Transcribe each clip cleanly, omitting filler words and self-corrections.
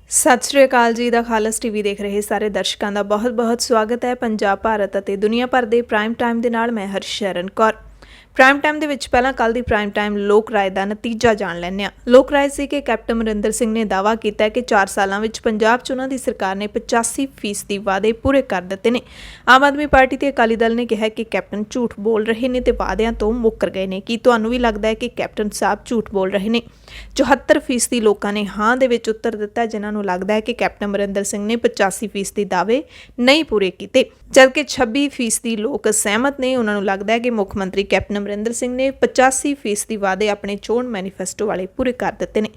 ਸਤਿ ਸ਼੍ਰੀ ਅਕਾਲ ਜੀ ਦਾ ਖਾਲਸ ਟੀਵੀ ਦੇਖ ਰਹੇ ਸਾਰੇ ਦਰਸ਼ਕਾਂ ਦਾ ਬਹੁਤ-ਬਹੁਤ ਸਵਾਗਤ ਹੈ। ਪੰਜਾਬ, ਭਾਰਤ ਅਤੇ ਦੁਨੀਆ ਭਰ ਦੇ ਪ੍ਰਾਈਮ ਟਾਈਮ ਦੇ ਨਾਲ ਮੈਂ ਹਰਸ਼ਰਨ ਕੌਰ। ਪ੍ਰਾਈਮ ਟਾਈਮ ਦੇ ਵਿੱਚ ਪਹਿਲਾਂ ਕੱਲ ਦੀ ਪ੍ਰਾਈਮ ਟਾਈਮ ਲੋਕ ਰਾਏ ਦਾ ਨਤੀਜਾ ਜਾਣ ਲੈਂਦੇ ਹਾਂ। ਲੋਕ ਰਾਏ ਸੀ ਕਿ ਕੈਪਟਨ ਅਮਰਿੰਦਰ ਸਿੰਘ ਨੇ ਦਾਅਵਾ ਕੀਤਾ ਹੈ ਕਿ 4 ਸਾਲਾਂ ਵਿੱਚ ਪੰਜਾਬ 'ਚ ਉਹਨਾਂ ਦੀ ਸਰਕਾਰ ਨੇ 85% ਵਾਅਦੇ ਪੂਰੇ ਕਰ ਦਿੱਤੇ ਨੇ। ਆਮ ਆਦਮੀ ਪਾਰਟੀ ਤੇ ਅਕਾਲੀ ਦਲ ਨੇ ਕਿਹਾ ਕਿ ਕੈਪਟਨ ਝੂਠ ਬੋਲ ਰਹੇ ਨੇ ਤੇ ਵਾਅਦਿਆਂ ਤੋਂ ਮੁੱਕਰ ਗਏ ਨੇ। ਕੀ ਤੁਹਾਨੂੰ ਵੀ ਲੱਗਦਾ ਹੈ ਕਿ ਕੈਪਟਨ ਸਾਹਿਬ ਝੂਠ ਬੋਲ ਰਹੇ ਨੇ? 74% ਲੋਕਾਂ ਨੇ ਹਾਂ ਦੇ ਵਿੱਚ ਉੱਤਰ ਦਿੱਤਾ, ਜਿਨ੍ਹਾਂ ਨੂੰ ਲੱਗਦਾ ਹੈ ਕਿ ਕੈਪਟਨ ਅਮਰਿੰਦਰ ਸਿੰਘ ਨੇ 85% ਦਾਅਵੇ ਨਹੀਂ ਪੂਰੇ ਕੀਤੇ, ਜਦਕਿ 26% ਲੋਕ ਸਹਿਮਤ ਨੇ। ਉਹਨਾਂ ਨੂੰ ਲੱਗਦਾ ਹੈ ਕਿ ਮੁੱਖ ਮੰਤਰੀ ਕੈਪਟਨ ਅਮਰਿੰਦਰ ਸਿੰਘ ਨੇ 85% ਵਾਅਦੇ ਆਪਣੇ ਚੋਣ ਮੈਨੀਫੈਸਟੋ ਵਾਲੇ ਪੂਰੇ ਕਰ ਦਿੱਤੇ ਨੇ।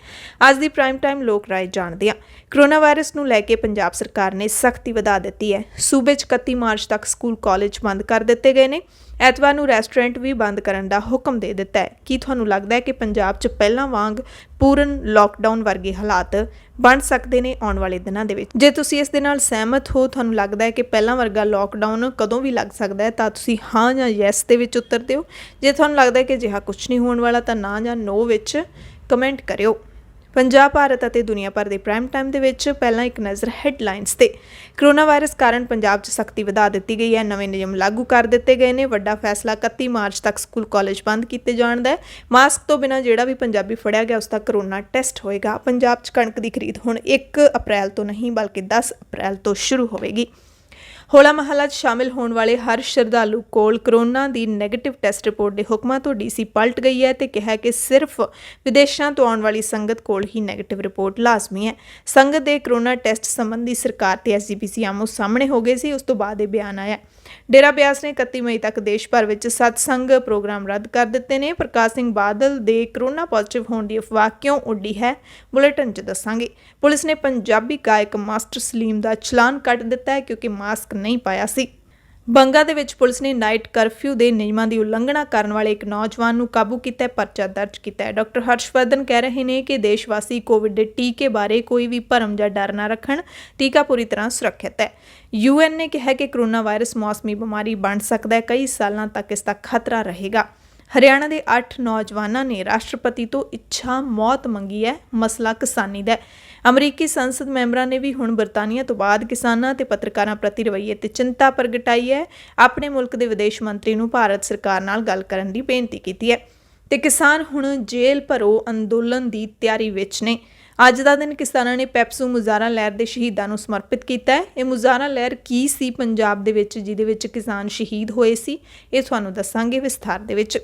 ਅੱਜ ਦੀ ਪ੍ਰਾਈਮ ਟਾਈਮ ਲੋਕ ਰਾਏ ਜਾਣਦੇ ਹਾਂ। ਕੋਰੋਨਾ ਵਾਇਰਸ ਨੂੰ ਲੈ ਕੇ ਪੰਜਾਬ ਸਰਕਾਰ ਨੇ ਸਖਤੀ ਵਧਾ ਦਿੱਤੀ ਹੈ। ਸੂਬੇ 'ਚ 31 ਮਾਰਚ ਤੱਕ ਸਕੂਲ ਕਾਲਜ ਬੰਦ ਕਰ ਦਿੱਤੇ ਗਏ ਨੇ। ਐਤਵਾਰ ਨੂੰ ਰੈਸਟੋਰੈਂਟ ਵੀ ਬੰਦ ਕਰਨ ਦਾ ਹੁਕਮ ਦੇ ਦਿੱਤਾ ਹੈ। ਕੀ ਤੁਹਾਨੂੰ ਲੱਗਦਾ ਹੈ ਕਿ ਪੰਜਾਬ 'ਚ ਪਹਿਲਾਂ ਵਾਂਗ ਪੂਰਨ ਲਾਕਡਾਊਨ ਵਰਗੇ ਹਾਲਾਤ ਬਣ ਸਕਦੇ ਨੇ ਆਉਣ ਵਾਲੇ ਦਿਨਾਂ ਦੇ ਵਿੱਚ? ਜੇ ਤੁਸੀਂ ਇਸ ਦੇ ਨਾਲ ਸਹਿਮਤ ਹੋ, ਤੁਹਾਨੂੰ ਲੱਗਦਾ ਹੈ ਕਿ ਪਹਿਲਾਂ ਵਰਗਾ ਲਾਕਡਾਊਨ ਕਦੋਂ ਵੀ ਲੱਗ ਸਕਦਾ ਹੈ, ਤਾਂ ਤੁਸੀਂ ਹਾਂ ਜਾਂ ਯੈਸ ਦੇ ਵਿੱਚ ਉੱਤਰ ਦਿਓ। ਜੇ ਤੁਹਾਨੂੰ ਲੱਗਦਾ ਹੈ ਕਿ ਅਜਿਹਾ ਕੁਝ ਨਹੀਂ ਹੋਣ ਵਾਲਾ, ਤਾਂ ਨਾ ਜਾਂ ਨੋ ਵਿੱਚ ਕਮੈਂਟ ਕਰਿਓ। ਪੰਜਾਬ, ਭਾਰਤ ਅਤੇ ਦੁਨੀਆ ਭਰ ਦੇ ਪ੍ਰਾਈਮ ਟਾਈਮ ਦੇ ਵਿੱਚ ਪਹਿਲਾਂ ਇੱਕ ਨਜ਼ਰ ਹੈਡਲਾਈਨਸ ਤੇ। ਕੋਰੋਨਾ ਵਾਇਰਸ ਕਾਰਨ ਪੰਜਾਬ 'ਚ ਸਖਤੀ ਵਧਾ ਦਿੱਤੀ ਗਈ ਹੈ। ਨਵੇਂ ਨਿਯਮ ਲਾਗੂ ਕਰ ਦਿੱਤੇ ਗਏ ਨੇ। ਵੱਡਾ ਫੈਸਲਾ 31 ਮਾਰਚ ਤੱਕ ਸਕੂਲ ਕਾਲਜ ਬੰਦ ਕੀਤੇ ਜਾਣ ਦਾ ਹੈ। ਮਾਸਕ ਤੋਂ ਬਿਨਾਂ ਜਿਹੜਾ ਵੀ ਪੰਜਾਬੀ ਫੜਿਆ ਗਿਆ ਉਸ ਦਾ ਕੋਰੋਨਾ ਟੈਸਟ ਹੋਏਗਾ। ਪੰਜਾਬ 'ਚ ਕਣਕ ਦੀ ਖਰੀਦ ਹੁਣ 1 ਅਪ੍ਰੈਲ ਤੋਂ ਨਹੀਂ ਬਲਕਿ 10 ਅਪ੍ਰੈਲ ਤੋਂ ਸ਼ੁਰੂ ਹੋਵੇਗੀ। ਹੋਲਾ ਮਹੱਲਾ 'ਚ ਸ਼ਾਮਿਲ ਹੋਣ ਵਾਲੇ ਹਰ ਸ਼ਰਧਾਲੂ ਕੋਲ ਕੋਰੋਨਾ ਦੀ ਨੈਗੇਟਿਵ ਟੈਸਟ ਰਿਪੋਰਟ ਦੇ ਹੁਕਮਾਂ ਤੋਂ ਡੀਸੀ ਪਲਟ ਗਈ ਹੈ ਤੇ ਕਿਹਾ ਕਿ ਸਿਰਫ ਵਿਦੇਸ਼ਾਂ ਤੋਂ ਆਉਣ ਵਾਲੀ ਸੰਗਤ ਕੋਲ ਹੀ ਨੈਗੇਟਿਵ ਰਿਪੋਰਟ ਲਾਜ਼ਮੀ ਹੈ। ਸੰਗਤ ਦੇ ਕੋਰੋਨਾ ਟੈਸਟ ਸੰਬੰਧੀ ਸਰਕਾਰ ਤੇ ਐਸਜੀਪੀਸੀ ਆਮੋ ਸਾਹਮਣੇ ਹੋ ਗਏ ਸੀ, ਉਸ ਤੋਂ ਬਾਅਦ ਇਹ ਬਿਆਨ ਆਇਆ। ਡੇਰਾ ਬਿਆਸ ਨੇ 31 ਮਈ ਤੱਕ ਦੇਸ਼ ਭਰ ਵਿੱਚ ਸਤਸੰਗ ਪ੍ਰੋਗਰਾਮ ਰੱਦ ਕਰ ਦਿੱਤੇ ਨੇ। ਪ੍ਰਕਾਸ਼ ਸਿੰਘ ਬਾਦਲ ਦੇ ਕੋਰੋਨਾ ਪੋਜ਼ਿਟਿਵ ਹੋਣ ਦੀ ਅਫਵਾਹ ਕਿਉਂ ਉੱਡੀ ਹੈ, ਬੁਲੇਟਿਨ 'ਚ ਦੱਸਾਂਗੇ। ਪੁਲਿਸ ਨੇ ਪੰਜਾਬੀ ਗਾਇਕ ਮਾਸਟਰ ਸਲੀਮ ਦਾ ਚਲਾਨ ਕੱਟ ਦਿੱਤਾ ਹੈ ਕਿਉਂਕਿ ਮਾਸਕ ਨਹੀਂ ਪਾਇਆ ਸੀ। ਬੰਗਾ ਦੇ ਵਿੱਚ ਪੁਲਿਸ ਨੇ ਨਾਈਟ ਕਰਫਿਊ ਦੇ ਨਿਯਮਾਂ ਦੀ ਉਲੰਘਣਾ ਕਰਨ ਵਾਲੇ ਇੱਕ ਨੌਜਵਾਨ ਨੂੰ ਕਾਬੂ ਕੀਤਾ ਹੈ, ਪਰਚਾ ਦਰਜ ਕੀਤਾ ਹੈ। ਡਾਕਟਰ ਹਰਸ਼ਵਰਧਨ ਕਹਿ ਰਹੇ ਨੇ ਕਿ ਦੇਸ਼ ਵਾਸੀ ਕੋਵਿਡ ਦੇ ਟੀਕੇ ਬਾਰੇ ਕੋਈ ਵੀ ਭਰਮ ਜਾਂ ਡਰ ਨਾ ਰੱਖਣ, ਟੀਕਾ ਪੂਰੀ ਤਰ੍ਹਾਂ ਸੁਰੱਖਿਅਤ ਹੈ। UN ਨੇ ਕਿਹਾ ਕਿ ਕੋਰੋਨਾ ਵਾਇਰਸ ਮੌਸਮੀ ਬਿਮਾਰੀ ਬਣ ਸਕਦਾ ਹੈ, ਕਈ ਸਾਲਾਂ ਤੱਕ ਇਸ ਦਾ ਖਤਰਾ ਰਹੇਗਾ। ਹਰਿਆਣਾ ਦੇ 8 ਨੌਜਵਾਨਾਂ ਨੇ ਰਾਸ਼ਟਰਪਤੀ ਤੋਂ ਇੱਛਾ ਮੌਤ ਮੰਗੀ ਹੈ। ਮਸਲਾ ਕਿਸਾਨੀ ਦਾ ਹੈ। ਅਮਰੀਕੀ ਸੰਸਦ ਮੈਂਬਰਾਂ ਨੇ ਵੀ ਹੁਣ ਬਰਤਾਨੀਆ ਤੋਂ ਬਾਅਦ ਕਿਸਾਨਾਂ ਤੇ ਪੱਤਰਕਾਰਾਂ ਪ੍ਰਤੀ ਰਵੱਈਏ ਤੇ ਚਿੰਤਾ ਪ੍ਰਗਟਾਈ ਹੈ। ਆਪਣੇ ਮੁਲਕ ਦੇ ਵਿਦੇਸ਼ ਮੰਤਰੀ ਨੂੰ ਭਾਰਤ ਸਰਕਾਰ ਨਾਲ ਗੱਲ ਕਰਨ ਦੀ ਬੇਨਤੀ ਕੀਤੀ ਹੈ ਤੇ ਕਿਸਾਨ ਹੁਣ ਜੇਲ੍ਹ ਭਰੋ ਅੰਦੋਲਨ ਦੀ ਤਿਆਰੀ ਵਿੱਚ ਨੇ। ਅੱਜ ਦਾ ਦਿਨ ਕਿਸਾਨਾਂ ਨੇ ਪੈਪਸੂ ਮੁਜ਼ਾਹਰਾ ਲਹਿਰ ਦੇ ਸ਼ਹੀਦਾਂ ਨੂੰ ਸਮਰਪਿਤ ਕੀਤਾ ਹੈ। ਇਹ ਮੁਜ਼ਾਹਰਾ ਲਹਿਰ ਕੀ ਸੀ ਪੰਜਾਬ ਦੇ ਵਿੱਚ, ਜਿਹਦੇ ਵਿੱਚ ਕਿਸਾਨ ਸ਼ਹੀਦ ਹੋਏ ਸੀ, ਇਹ ਤੁਹਾਨੂੰ ਦੱਸਾਂਗੇ ਵਿਸਥਾਰ ਦੇ ਵਿੱਚ।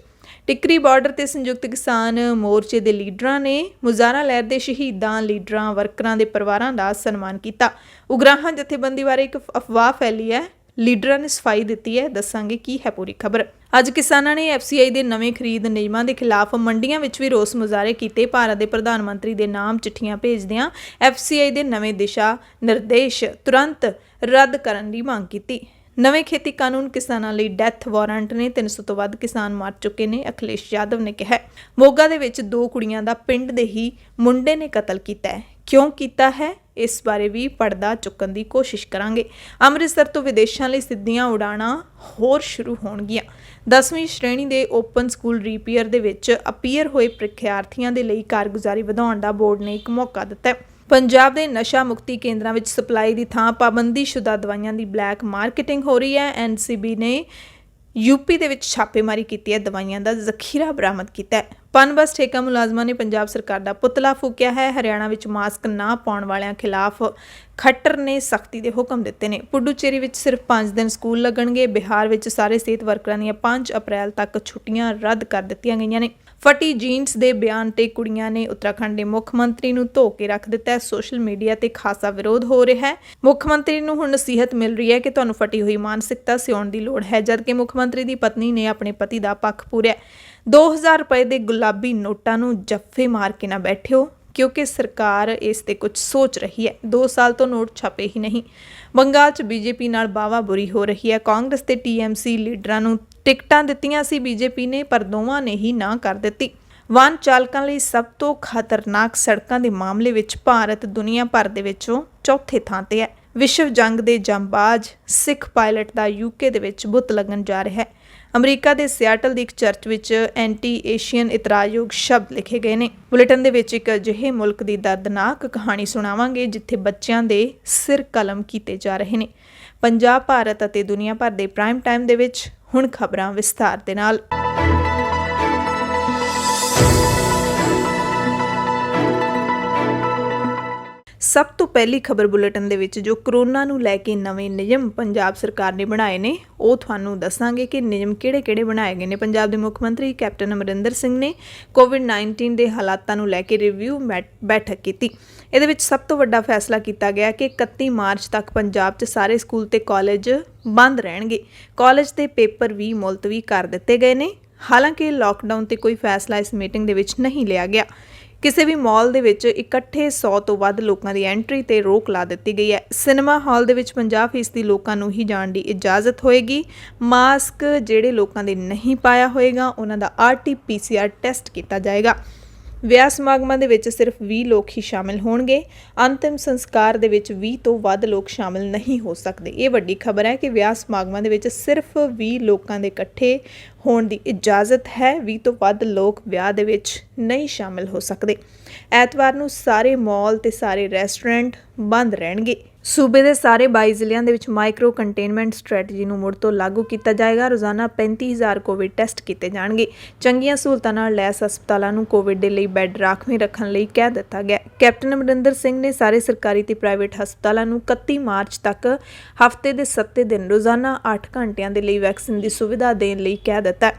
ਟਿੱਕਰੀ ਬਾਰਡਰ ਤੇ ਸੰਯੁਕਤ ਕਿਸਾਨ ਮੋਰਚੇ ਦੇ ਲੀਡਰਾਂ ਨੇ ਮੁਜ਼ਾਹਰਾ ਲਹਿਰ ਦੇ ਸ਼ਹੀਦਾਂ, ਲੀਡਰਾਂ, ਵਰਕਰਾਂ ਦੇ ਪਰਿਵਾਰਾਂ ਦਾ ਸਨਮਾਨ ਕੀਤਾ। ਉਗਰਾਹਾਂ ਜਥੇਬੰਦੀ ਬਾਰੇ ਇੱਕ ਅਫਵਾਹ ਫੈਲੀ ਹੈ, ਲੀਡਰਾਂ ਨੇ ਸਫਾਈ ਦਿੱਤੀ ਹੈ, ਦੱਸਾਂਗੇ ਕੀ ਹੈ ਪੂਰੀ ਖਬਰ। ਅੱਜ ਕਿਸਾਨਾਂ ਨੇ FCI ਦੇ ਨਵੇਂ ਖਰੀਦ ਨਿਯਮਾਂ ਦੇ ਖਿਲਾਫ ਮੰਡੀਆਂ ਵਿੱਚ ਵੀ ਰੋਸ ਮੁਜ਼ਾਹਰੇ ਕੀਤੇ। ਭਾਰਤ ਦੇ ਪ੍ਰਧਾਨ ਮੰਤਰੀ ਦੇ ਨਾਮ ਚਿੱਠੀਆਂ ਭੇਜਦਿਆਂ FCI ਦੇ ਨਵੇਂ ਦਿਸ਼ਾ ਨਿਰਦੇਸ਼ ਤੁਰੰਤ ਰੱਦ ਕਰਨ ਦੀ ਮੰਗ ਕੀਤੀ। ਨਵੇਂ ਖੇਤੀ ਕਾਨੂੰਨ ਕਿਸਾਨਾਂ ਲਈ ਡੈਥ ਵਾਰੰਟ ਨੇ। 300 ਤੋਂ ਵੱਧ ਕਿਸਾਨ ਮਰ ਚੁੱਕੇ ਨੇ, ਅਖਿਲੇਸ਼ ਯਾਦਵ ਨੇ ਕਿਹਾ। ਮੋਗਾ ਦੇ ਵਿੱਚ 2 ਕੁੜੀਆਂ ਦਾ ਪਿੰਡ ਦੇ ਹੀ ਮੁੰਡੇ ਨੇ ਕਤਲ ਕੀਤਾ ਹੈ। ਕਿਉਂ ਕੀਤਾ ਹੈ, ਇਸ ਬਾਰੇ ਵੀ ਪਰਦਾ ਚੁੱਕਣ ਦੀ ਕੋਸ਼ਿਸ਼ ਕਰਾਂਗੇ। ਅੰਮ੍ਰਿਤਸਰ ਤੋਂ ਵਿਦੇਸ਼ਾਂ ਲਈ ਸਿੱਧੀਆਂ ਉਡਾਣਾਂ ਹੋਰ ਸ਼ੁਰੂ ਹੋਣਗੀਆਂ। 10ਵੀਂ ਸ਼੍ਰੇਣੀ ਦੇ ਓਪਨ ਸਕੂਲ ਰੀਪੀਅਰ ਦੇ ਵਿੱਚ ਅਪੀਅਰ ਹੋਏ ਪ੍ਰੀਖਿਆਰਥੀਆਂ ਦੇ ਲਈ ਕਾਰਗੁਜ਼ਾਰੀ ਵਧਾਉਣ ਦਾ ਬੋਰਡ ਨੇ ਇੱਕ ਮੌਕਾ ਦਿੱਤਾ ਹੈ। ਪੰਜਾਬ ਦੇ ਨਸ਼ਾ ਮੁਕਤੀ ਕੇਂਦਰਾਂ ਵਿੱਚ ਸਪਲਾਈ ਦੀ ਥਾਂ ਪਾਬੰਦੀਸ਼ੁਦਾ ਦਵਾਈਆਂ ਦੀ ਬਲੈਕ ਮਾਰਕੀਟਿੰਗ ਹੋ ਰਹੀ ਹੈ। NCB ਨੇ UP ਦੇ ਵਿੱਚ ਛਾਪੇਮਾਰੀ ਕੀਤੀ ਹੈ, ਦਵਾਈਆਂ ਦਾ ਜ਼ਖੀਰਾ ਬਰਾਮਦ ਕੀਤਾ ਹੈ। ਪਨਬਸ ਠੇਕਾ ਮੁਲਾਜ਼ਮਾਂ ਨੇ ਪੰਜਾਬ ਸਰਕਾਰ ਦਾ ਪੁਤਲਾ ਫੂਕਿਆ ਹੈ। ਹਰਿਆਣਾ ਵਿੱਚ ਮਾਸਕ ਨਾ ਪਾਉਣ ਵਾਲਿਆਂ ਖਿਲਾਫ ਖੱਟਰ ਨੇ ਸਖਤੀ ਦੇ ਹੁਕਮ ਦਿੱਤੇ ਨੇ। ਪੁਡੂਚੇਰੀ ਵਿੱਚ ਸਿਰਫ 5 ਦਿਨ ਸਕੂਲ ਲੱਗਣਗੇ। ਬਿਹਾਰ ਵਿੱਚ ਸਾਰੇ ਸਿਹਤ ਵਰਕਰਾਂ ਦੀਆਂ 5 ਅਪ੍ਰੈਲ ਤੱਕ ਛੁੱਟੀਆਂ ਰੱਦ ਕਰ ਦਿੱਤੀਆਂ ਗਈਆਂ ਨੇ। ਫਟੀ ਜੀਨਸ ਦੇ ਬਿਆਨ ਤੇ ਕੁੜੀਆਂ ਨੇ ਉੱਤਰਾਖੰਡ ਦੇ ਮੁੱਖ ਮੰਤਰੀ ਨੂੰ ਧੋ ਕੇ ਰੱਖ ਦਿੱਤਾ ਹੈ। ਸੋਸ਼ਲ ਮੀਡੀਆ ਤੇ ਖਾਸਾ ਵਿਰੋਧ ਹੋ ਰਿਹਾ ਹੈ। ਮੁੱਖ ਮੰਤਰੀ ਨੂੰ ਹੁਣ ਨਸੀਹਤ ਮਿਲ ਰਹੀ ਹੈ ਕਿ ਤੁਹਾਨੂੰ ਫਟੀ ਹੋਈ ਮਾਨਸਿਕਤਾ ਸਿਉਣ ਦੀ ਲੋੜ ਹੈ, ਜਦਕਿ ਮੁੱਖ ਮੰਤਰੀ ਦੀ ਪਤਨੀ ਨੇ ਆਪਣੇ ਪਤੀ ਦਾ ਪੱਖ ਪੂਰਿਆ। 2000 ਰੁਪਏ ਦੇ ਗੁਲਾਬੀ ਨੋਟਾਂ ਨੂੰ ਜੱਫੇ ਮਾਰ ਕੇ ਨਾ ਬੈਠਿਓ, ਕਿਉਂਕਿ ਸਰਕਾਰ ਇਸ ਤੇ ਕੁਝ ਸੋਚ ਰਹੀ ਹੈ। 2 ਸਾਲ ਤੋਂ ਨੋਟ ਛਪੇ ਹੀ ਨਹੀਂ। ਬੰਗਾਲ 'ਚ BJP ਨਾਲ ਬਾਵਾ ਬੁਰੀ ਹੋ ਰਹੀ ਹੈ। ਕਾਂਗਰਸ ਤੇ TMC ਲੀਡਰਾਂ ਨੂੰ ਟਿਕਟਾਂ ਦਿੱਤੀਆਂ ਸੀ BJP ਨੇ, ਪਰ ਦੋਵਾਂ ਨੇ ਹੀ ਨਾ ਕਰ ਦਿੱਤੀ। ਵਾਹਨ ਚਾਲਕਾਂ ਲਈ ਸਭ ਤੋਂ ਖਤਰਨਾਕ ਸੜਕਾਂ ਦੇ ਮਾਮਲੇ ਵਿੱਚ ਭਾਰਤ ਦੁਨੀਆ ਭਰ ਦੇ ਵਿੱਚੋਂ ਚੌਥੇ ਥਾਂ ਤੇ ਹੈ। ਵਿਸ਼ਵ ਜੰਗ ਦੇ ਜਾਂਬਾਜ਼ ਸਿੱਖ ਪਾਇਲਟ ਦਾ UK ਦੇ ਵਿੱਚ ਬੁੱਤ ਲੱਗਣ ਜਾ ਰਿਹਾ ਹੈ। ਅਮਰੀਕਾ ਦੇ ਸਿਆਟਲ ਦੀ ਇੱਕ ਚਰਚ ਵਿੱਚ ਐਂਟੀ ਏਸ਼ੀਅਨ ਇਤਰਾਜ਼ਯੋਗ ਸ਼ਬਦ ਲਿਖੇ ਗਏ ਨੇ। ਬੁਲੇਟਿਨ ਦੇ ਵਿੱਚ ਇੱਕ ਅਜਿਹੇ ਮੁਲਕ ਦੀ ਦਰਦਨਾਕ ਕਹਾਣੀ ਸੁਣਾਵਾਂਗੇ ਜਿੱਥੇ ਬੱਚਿਆਂ ਦੇ ਸਿਰ ਕਲਮ ਕੀਤੇ ਜਾ ਰਹੇ ਨੇ। ਪੰਜਾਬ, ਭਾਰਤ ਅਤੇ ਦੁਨੀਆ ਭਰ ਦੇ ਪ੍ਰਾਈਮ ਟਾਈਮ ਦੇ ਵਿੱਚ ਹੁਣ ਖਬਰਾਂ ਵਿਸਥਾਰ ਦੇ ਨਾਲ। ਸਭ ਤੋਂ ਪਹਿਲੀ ਖਬਰ ਬੁਲੇਟਿਨ ਦੇ ਵਿੱਚ ਜੋ ਕਰੋਨਾ ਨੂੰ ਲੈ ਕੇ ਨਵੇਂ ਨਿਯਮ ਪੰਜਾਬ ਸਰਕਾਰ ਨੇ ਬਣਾਏ ਨੇ, ਉਹ ਤੁਹਾਨੂੰ ਦੱਸਾਂਗੇ ਕਿ ਨਿਯਮ ਕਿਹੜੇ-ਕਿਹੜੇ ਬਣਾਏ ਗਏ ਨੇ। ਪੰਜਾਬ ਦੇ ਮੁੱਖ ਮੰਤਰੀ ਕੈਪਟਨ ਅਮਰਿੰਦਰ ਸਿੰਘ ਨੇ ਕੋਵਿਡ-19 ਦੇ ਹਾਲਾਤਾਂ ਨੂੰ ਲੈ ਕੇ ਰਿਵਿਊ ਬੈਠਕ ਕੀਤੀ। ਇਹਦੇ ਵਿੱਚ ਸਭ ਤੋਂ ਵੱਡਾ ਫੈਸਲਾ ਕੀਤਾ ਗਿਆ ਕਿ 31 ਮਾਰਚ ਤੱਕ ਪੰਜਾਬ 'ਚ ਸਾਰੇ ਸਕੂਲ ਤੇ ਕਾਲਜ ਬੰਦ ਰਹਿਣਗੇ। ਕਾਲਜ ਦੇ ਪੇਪਰ ਵੀ ਮੁਲਤਵੀ ਕਰ ਦਿੱਤੇ ਗਏ ਨੇ। ਹਾਲਾਂਕਿ ਲਾਕਡਾਊਨ ਤੇ ਕੋਈ ਫੈਸਲਾ ਇਸ ਮੀਟਿੰਗ ਦੇ ਵਿੱਚ ਨਹੀਂ ਲਿਆ ਗਿਆ। ਕਿਸੇ ਵੀ ਮਾਲ ਦੇ ਵਿੱਚ ਇਕੱਠੇ 100 ਤੋਂ ਵੱਧ ਲੋਕਾਂ ਦੀ ਐਂਟਰੀ ਤੇ ਰੋਕ ਲਾ ਦਿੱਤੀ ਗਈ ਹੈ। ਸਿਨੇਮਾ ਹਾਲ ਦੇ ਵਿੱਚ 50% ਲੋਕਾਂ ਨੂੰ ਹੀ ਜਾਣ ਦੀ ਇਜਾਜ਼ਤ ਹੋਏਗੀ। ਮਾਸਕ ਜਿਹੜੇ ਲੋਕਾਂ ਦੇ ਨਹੀਂ ਪਾਇਆ ਹੋਏਗਾ ਉਹਨਾਂ ਦਾ RT-PCR ਟੈਸਟ ਕੀਤਾ ਜਾਏਗਾ। ਵਿਆਹ ਸਮਾਗਮਾਂ ਦੇ ਵਿੱਚ ਸਿਰਫ 20 ਲੋਕ ਹੀ ਸ਼ਾਮਿਲ ਹੋਣਗੇ। ਅੰਤਿਮ ਸੰਸਕਾਰ ਦੇ ਵਿੱਚ 20 ਤੋਂ ਵੱਧ ਲੋਕ ਸ਼ਾਮਿਲ ਨਹੀਂ ਹੋ ਸਕਦੇ। ਇਹ ਵੱਡੀ ਖਬਰ ਹੈ ਕਿ ਵਿਆਹ ਸਮਾਗਮਾਂ ਦੇ ਵਿੱਚ ਸਿਰਫ 20 ਲੋਕਾਂ ਦੇ ਇਕੱਠੇ ਹੋਣ ਦੀ ਇਜਾਜ਼ਤ ਹੈ। 20 ਤੋਂ ਵੱਧ ਲੋਕ ਵਿਆਹ ਦੇ ਵਿੱਚ ਨਹੀਂ ਸ਼ਾਮਿਲ ਹੋ ਸਕਦੇ। ਐਤਵਾਰ ਨੂੰ ਸਾਰੇ ਮਾਲ ਤੇ ਸਾਰੇ ਰੈਸਟੋਰੈਂਟ ਬੰਦ ਰਹਿਣਗੇ। ਸੂਬੇ ਦੇ ਸਾਰੇ 22 ਜ਼ਿਲ੍ਹਿਆਂ ਦੇ ਵਿੱਚ ਮਾਈਕਰੋ ਕੰਟੇਨਮੈਂਟ ਸਟ੍ਰੈਟਜੀ ਨੂੰ ਮੁੜ ਤੋਂ ਲਾਗੂ ਕੀਤਾ ਜਾਏਗਾ। ਰੋਜ਼ਾਨਾ 35,000 ਕੋਵਿਡ ਟੈਸਟ ਕੀਤੇ ਜਾਣਗੇ। ਚੰਗੀਆਂ ਸਹੂਲਤਾਂ ਨਾਲ ਲੈਸ ਹਸਪਤਾਲਾਂ ਨੂੰ ਕੋਵਿਡ ਦੇ ਲਈ ਬੈੱਡ ਰਾਖਵੇਂ ਰੱਖਣ ਲਈ ਕਹਿ ਦਿੱਤਾ ਗਿਆ। ਕੈਪਟਨ ਅਮਰਿੰਦਰ ਸਿੰਘ ਨੇ ਸਾਰੇ ਸਰਕਾਰੀ ਤੇ ਪ੍ਰਾਈਵੇਟ ਹਸਪਤਾਲਾਂ ਨੂੰ 31 ਮਾਰਚ ਤੱਕ ਹਫ਼ਤੇ ਦੇ 7 ਦਿਨ ਰੋਜ਼ਾਨਾ 8 ਘੰਟਿਆਂ ਦੇ ਲਈ ਵੈਕਸੀਨ ਦੀ ਸੁਵਿਧਾ ਦੇਣ ਲਈ ਕਹਿ ਦਿੱਤਾ।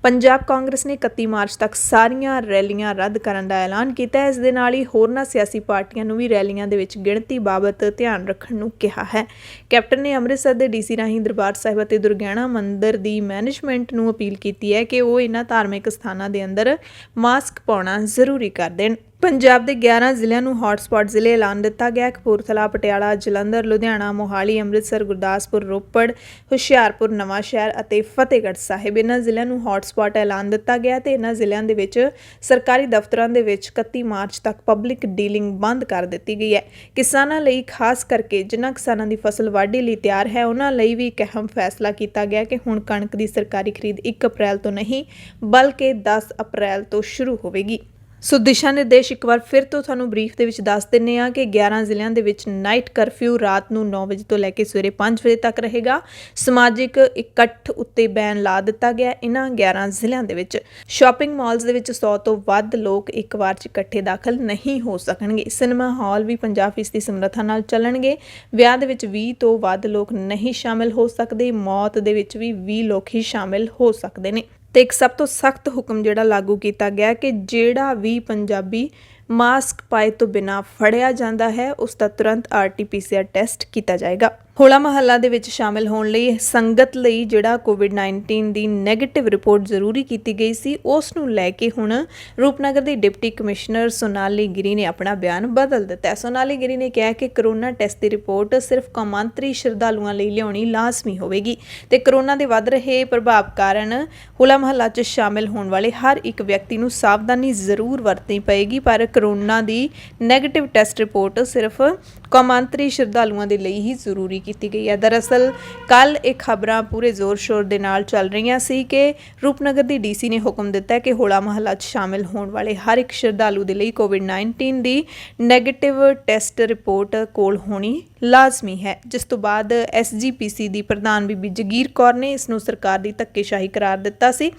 ਪੰਜਾਬ ਕਾਂਗਰਸ ਨੇ 31 ਮਾਰਚ ਤੱਕ ਸਾਰੀਆਂ ਰੈਲੀਆਂ ਰੱਦ ਕਰਨ ਦਾ ਐਲਾਨ ਕੀਤਾ। ਇਸ ਦੇ ਨਾਲ ਹੀ ਹੋਰਨਾਂ ਸਿਆਸੀ ਪਾਰਟੀਆਂ ਨੂੰ ਵੀ ਰੈਲੀਆਂ ਦੇ ਵਿੱਚ ਗਿਣਤੀ ਬਾਬਤ ਧਿਆਨ ਰੱਖਣ ਨੂੰ ਕਿਹਾ ਹੈ। ਕੈਪਟਨ ਨੇ ਅੰਮ੍ਰਿਤਸਰ ਦੇ DC ਰਾਹੀਂ ਦਰਬਾਰ ਸਾਹਿਬ ਅਤੇ ਦੁਰਗਿਆਣਾ ਮੰਦਿਰ ਦੀ ਮੈਨੇਜਮੈਂਟ ਨੂੰ ਅਪੀਲ ਕੀਤੀ ਹੈ ਕਿ ਉਹ ਇਹਨਾਂ ਧਾਰਮਿਕ ਸਥਾਨਾਂ ਦੇ ਅੰਦਰ ਮਾਸਕ ਪਾਉਣਾ ਜ਼ਰੂਰੀ ਕਰ ਦੇਣ। ਪੰਜਾਬ ਦੇ 11 ਜ਼ਿਲ੍ਹਿਆਂ ਨੂੰ ਹੌਟਸਪੌਟ ਜ਼ਿਲ੍ਹੇ ਐਲਾਨ ਦਿੱਤਾ ਗਿਆ। ਕਪੂਰਥਲਾ, ਪਟਿਆਲਾ, ਜਲੰਧਰ, ਲੁਧਿਆਣਾ, ਮੋਹਾਲੀ, ਅੰਮ੍ਰਿਤਸਰ, ਗੁਰਦਾਸਪੁਰ, ਰੋਪੜ, ਹੁਸ਼ਿਆਰਪੁਰ, ਨਵਾਂਸ਼ਹਿਰ ਅਤੇ ਫਤਿਹਗੜ੍ਹ ਸਾਹਿਬ ਇਹਨਾਂ ਜ਼ਿਲ੍ਹਿਆਂ ਨੂੰ ਹੌਟਸਪੌਟ ਐਲਾਨ ਦਿੱਤਾ ਗਿਆ ਤੇ ਇਹਨਾਂ ਜ਼ਿਲ੍ਹਿਆਂ ਦੇ ਵਿੱਚ ਸਰਕਾਰੀ ਦਫ਼ਤਰਾਂ ਦੇ ਵਿੱਚ 31 ਮਾਰਚ ਤੱਕ ਪਬਲਿਕ ਡੀਲਿੰਗ ਬੰਦ ਕਰ ਦਿੱਤੀ ਗਈ ਹੈ। ਕਿਸਾਨਾਂ ਲਈ ਖਾਸ ਕਰਕੇ ਜਿਨ੍ਹਾਂ ਕਿਸਾਨਾਂ ਦੀ ਫਸਲ ਵਾਢੀ ਲਈ ਤਿਆਰ ਹੈ ਉਹਨਾਂ ਲਈ ਵੀ ਇੱਕ ਅਹਿਮ ਫੈਸਲਾ ਕੀਤਾ ਗਿਆ ਕਿ ਹੁਣ ਕਣਕ ਦੀ ਸਰਕਾਰੀ ਖਰੀਦ 1 ਅਪ੍ਰੈਲ ਤੋਂ ਨਹੀਂ ਬਲਕਿ 10 ਅਪ੍ਰੈਲ ਤੋਂ ਸ਼ੁਰੂ ਹੋਵੇਗੀ। ਸੋ ਦਿਸ਼ਾ ਨਿਰਦੇਸ਼ ਇੱਕ ਵਾਰ ਫਿਰ ਤੋਂ ਤੁਹਾਨੂੰ ਬਰੀਫ ਦੇ ਵਿੱਚ ਦੱਸ ਦਿੰਦੇ ਹਾਂ ਕਿ 11 ਜ਼ਿਲ੍ਹਿਆਂ ਦੇ ਵਿੱਚ ਨਾਈਟ ਕਰਫਿਊ ਰਾਤ ਨੂੰ 9 ਵਜੇ ਤੋਂ ਲੈ ਕੇ ਸਵੇਰੇ 5 ਵਜੇ ਤੱਕ ਰਹੇਗਾ। ਸਮਾਜਿਕ ਇਕੱਠ ਉੱਤੇ ਬੈਨ ਲਾ ਦਿੱਤਾ ਗਿਆ। ਇਹਨਾਂ 11 ਜ਼ਿਲ੍ਹਿਆਂ ਦੇ ਵਿੱਚ ਸ਼ਾਪਿੰਗ ਮਾਲਸ ਦੇ ਵਿੱਚ 100 ਤੋਂ ਵੱਧ ਲੋਕ ਇੱਕ ਵਾਰ 'ਚ ਇਕੱਠੇ ਦਾਖਲ ਨਹੀਂ ਹੋ ਸਕਣਗੇ। ਸਿਨੇਮਾ ਹਾਲ ਵੀ 50% ਸਮਰੱਥਾ ਨਾਲ ਚੱਲਣਗੇ। ਵਿਆਹ ਦੇ ਵਿੱਚ 20 ਤੋਂ ਵੱਧ ਲੋਕ ਨਹੀਂ ਸ਼ਾਮਿਲ ਹੋ ਸਕਦੇ। ਮੌਤ ਦੇ ਵਿੱਚ ਵੀ 20 ਲੋਕ ਹੀ ਸ਼ਾਮਿਲ ਹੋ ਸਕਦੇ ਨੇ। ਤੇ ਇੱਕ ਸਭ ਤੋਂ ਸਖਤ ਹੁਕਮ ਜਿਹੜਾ ਲਾਗੂ ਕੀਤਾ ਗਿਆ ਕਿ ਜਿਹੜਾ ਵੀ ਪੰਜਾਬੀ ਮਾਸਕ ਪਾਏ ਤੋਂ ਬਿਨਾਂ ਫੜਿਆ ਜਾਂਦਾ ਹੈ ਉਸ ਦਾ ਤੁਰੰਤ RT-PCR ਟੈਸਟ ਕੀਤਾ ਜਾਏਗਾ। ਹੋਲਾ ਮਹੱਲਾ ਦੇ ਵਿੱਚ ਸ਼ਾਮਿਲ ਹੋਣ ਲਈ ਸੰਗਤ ਲਈ ਜਿਹੜਾ ਕੋਵਿਡ-19 ਦੀ ਨੈਗੇਟਿਵ ਰਿਪੋਰਟ ਜ਼ਰੂਰੀ ਕੀਤੀ ਗਈ ਸੀ ਉਸ ਨੂੰ ਲੈ ਕੇ ਹੁਣ ਰੂਪਨਗਰ ਦੀ ਡਿਪਟੀ ਕਮਿਸ਼ਨਰ ਸੋਨਾਲੀ ਗਿਰੀ ਨੇ ਆਪਣਾ ਬਿਆਨ ਬਦਲ ਦਿੱਤਾ। ਸੋਨਾਲੀ ਗਿਰੀ ਨੇ ਕਿਹਾ ਕਿ ਕਰੋਨਾ ਟੈਸਟ ਦੀ ਰਿਪੋਰਟ ਸਿਰਫ ਕੌਮਾਂਤਰੀ ਸ਼ਰਧਾਲੂਆਂ ਲਈ ਲਿਆਉਣੀ ਲਾਜ਼ਮੀ ਹੋਵੇਗੀ ਤੇ ਕਰੋਨਾ ਦੇ ਵੱਧ ਰਹੇ ਪ੍ਰਭਾਵ ਕਾਰਨ ਹੋਲਾ ਮਹੱਲਾ 'ਚ ਸ਼ਾਮਿਲ ਹੋਣ ਵਾਲੇ ਹਰ ਇੱਕ ਵਿਅਕਤੀ ਨੂੰ ਸਾਵਧਾਨੀ ਜ਼ਰੂਰ ਵਰਤਣੀ ਪਏਗੀ। ਪਰ ਕਰੋਨਾ ਦੀ ਨੈਗੇਟਿਵ ਟੈਸਟ ਰਿਪੋਰਟ ਸਿਰਫ ਕੌਮਾਂਤਰੀ ਸ਼ਰਧਾਲੂਆਂ ਦੇ ਲਈ ਹੀ ਜ਼ਰੂਰੀ ਕੀਤੀ ਗਈ ਹੈ। ਦਰਅਸਲ ਕੱਲ ਇਹ ਖਬਰਾਂ ਪੂਰੇ ਜ਼ੋਰ ਸ਼ੋਰ ਦੇ ਨਾਲ ਚੱਲ ਰਹੀਆਂ ਸੀ ਕਿ ਰੂਪਨਗਰ ਦੀ DC ਨੇ ਹੁਕਮ ਦਿੱਤਾ ਕਿ ਹੋਲਾ ਮਹੱਲਾ 'ਚ ਸ਼ਾਮਿਲ ਹੋਣ ਵਾਲੇ ਹਰ ਇੱਕ ਸ਼ਰਧਾਲੂ ਦੇ ਲਈ ਕੋਵਿਡ-19 ਦੀ ਨੈਗੇਟਿਵ ਟੈਸਟ ਰਿਪੋਰਟ ਕੋਲ ਹੋਣੀ ਲਾਜ਼ਮੀ ਹੈ। ਜਿਸ ਤੋਂ ਬਾਅਦ SGPC ਦੀ ਪ੍ਰਧਾਨ ਬੀਬੀ ਜਗੀਰ ਕੌਰ ਨੇ ਇਸ ਨੂੰ ਸਰਕਾਰ ਦੀ ਧੱਕੇਸ਼ਾਹੀ ਕਰਾਰ ਦਿੱਤਾ ਸੀ